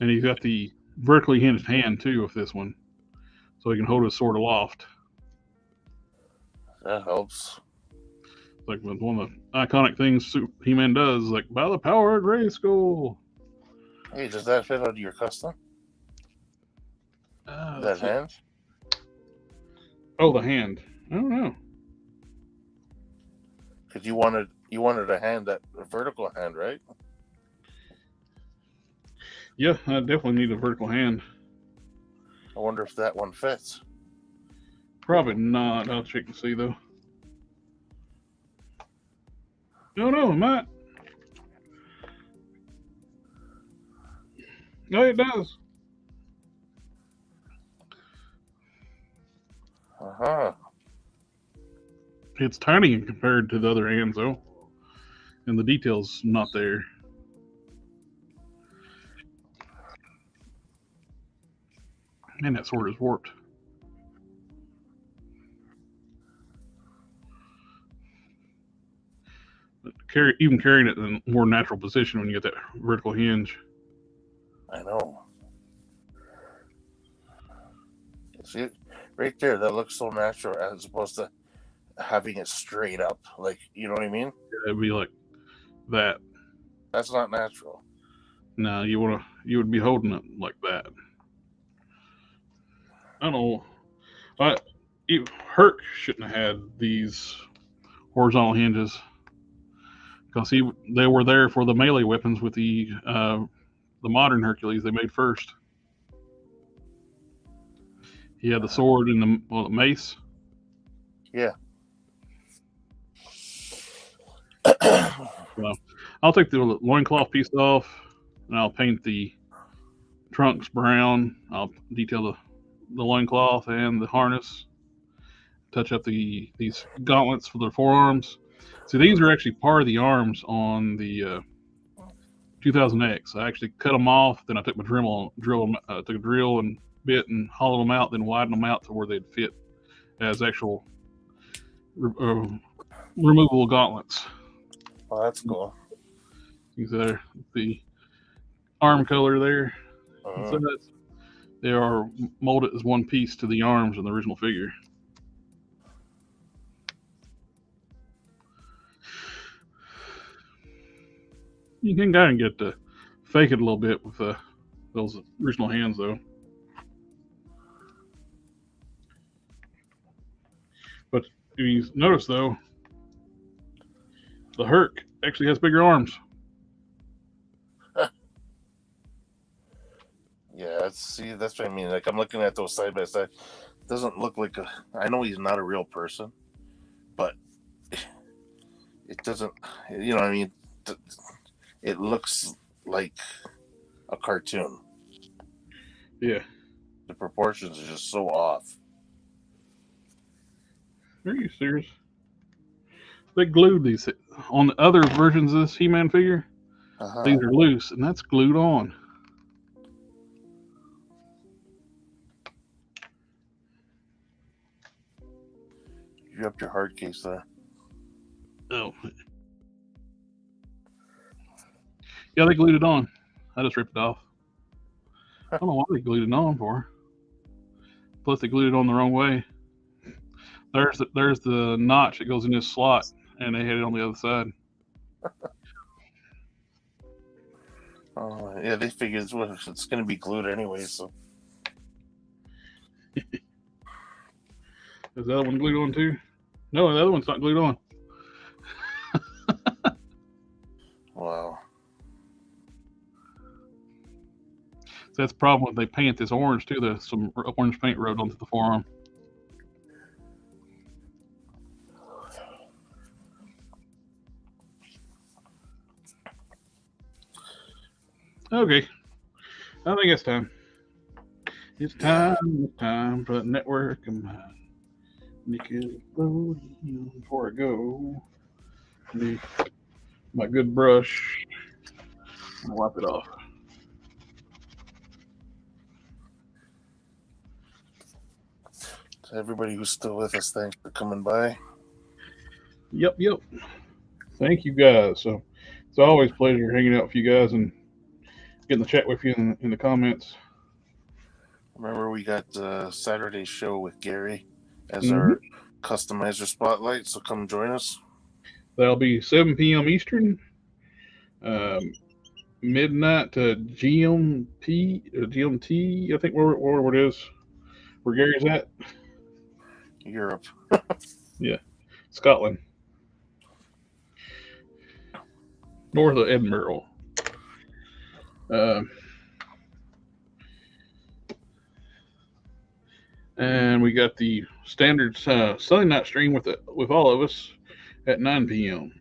And he's got the vertically hinged hand too with this one, so he can hold his sword aloft. That helps. Like one of the iconic things He-Man does, like by the power of Grayskull. Hey, does that fit on your custom? That hand? Oh, the hand. I don't know. Because you wanted a hand, a vertical hand, right? Yeah, I definitely need a vertical hand. I wonder if that one fits. Probably not. I'll check and see though. No, it might. No, it does. Uh-huh. It's tiny compared to the other hands though, and the detail's not there. And that sword is warped. But even carrying it in a more natural position when you get that vertical hinge. I know. See, right there, that looks so natural as opposed to having it straight up. Like, you know what I mean? It'd be like that. That's not natural. No, you would be holding it like that. I don't know. Herc shouldn't have had these horizontal hinges because they were there for the melee weapons with the modern Hercules they made first. He had the sword and the mace. Yeah. So I'll take the loincloth piece off, and I'll paint the trunks brown. I'll detail the loincloth and the harness. Touch up these gauntlets for the forearms. See, these are actually part of the arms on the 2000X. I actually cut them off, then I took my took a drill and bit and hollowed them out, then widened them out to where they'd fit as actual removable gauntlets. Oh, that's cool. You see there, the arm color there. So they are molded as one piece to the arms of the original figure. You can kind of get to fake it a little bit with those original hands, though. But if you notice, though, The Herc actually has bigger arms. Yeah, that's what I mean. Like I'm looking at those side by side. Doesn't look like a. I know he's not a real person, but it doesn't. You know, what I mean, it looks like a cartoon. Yeah. The proportions are just so off. Are you serious? They glued these on the other versions of this He-Man figure. These are loose, and that's glued on. You dropped your hard case there. Oh. Yeah, they glued it on. I just ripped it off. I don't know why they glued it on for. Plus, they glued it on the wrong way. There's the notch that goes in this slot, and they had it on the other side. Oh, yeah, they figured it's going to be glued anyway, so. Is the other one glued on too? No, the other one's not glued on. Wow. So that's the problem when they paint this orange too. Some orange paint rubbed onto the forearm. Okay, I think it's time. It's time for the network of mine. Nickelodeon. Before I go, my good brush. I'll wipe it off. To everybody who's still with us, thanks for coming by. Yep. Thank you guys. So it's always a pleasure hanging out with you guys and getting to chat with you in the comments. Remember, we got Saturday's show with Gary as our customizer spotlight, so come join us. That'll be 7 p.m. Eastern, midnight to GMT, I think where it is, where Gary's at. Europe. Yeah, Scotland. North of Edinburgh. And we got the standard Sunday night stream with all of us at 9 p.m.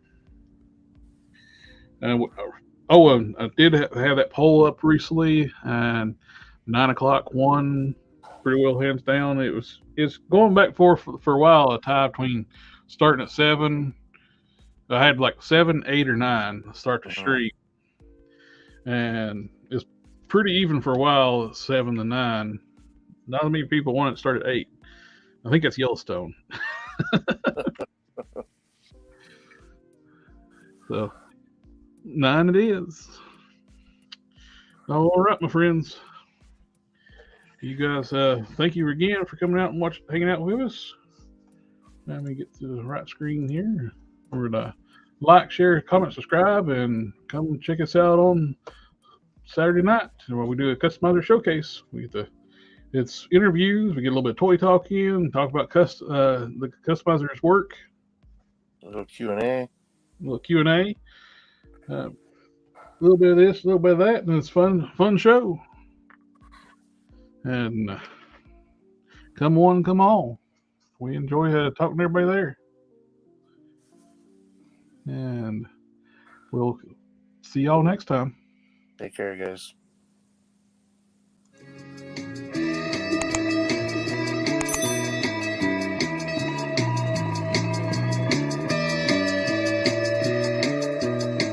And I did have that poll up recently, and 9 o'clock won pretty well, hands down. It's going back for a while, a tie between starting at 7. I had like 7, 8, or 9 to start the streak, and it's pretty even for a while, 7 to 9. Not as many people want it to start at 8. I think that's Yellowstone. So 9 it is. All right, my friends. You guys, thank you again for coming out and hanging out with us. Let me get to the right screen here. Remember to like, share, comment, subscribe, and come check us out on Saturday night where we do a customizer showcase. It's interviews. We get a little bit of toy talk in, talk about the customizer's work. A little Q&A. A little bit of this, a little bit of that, and it's fun show. And come one, come all. We enjoy talking to everybody there. And we'll see y'all next time. Take care, guys.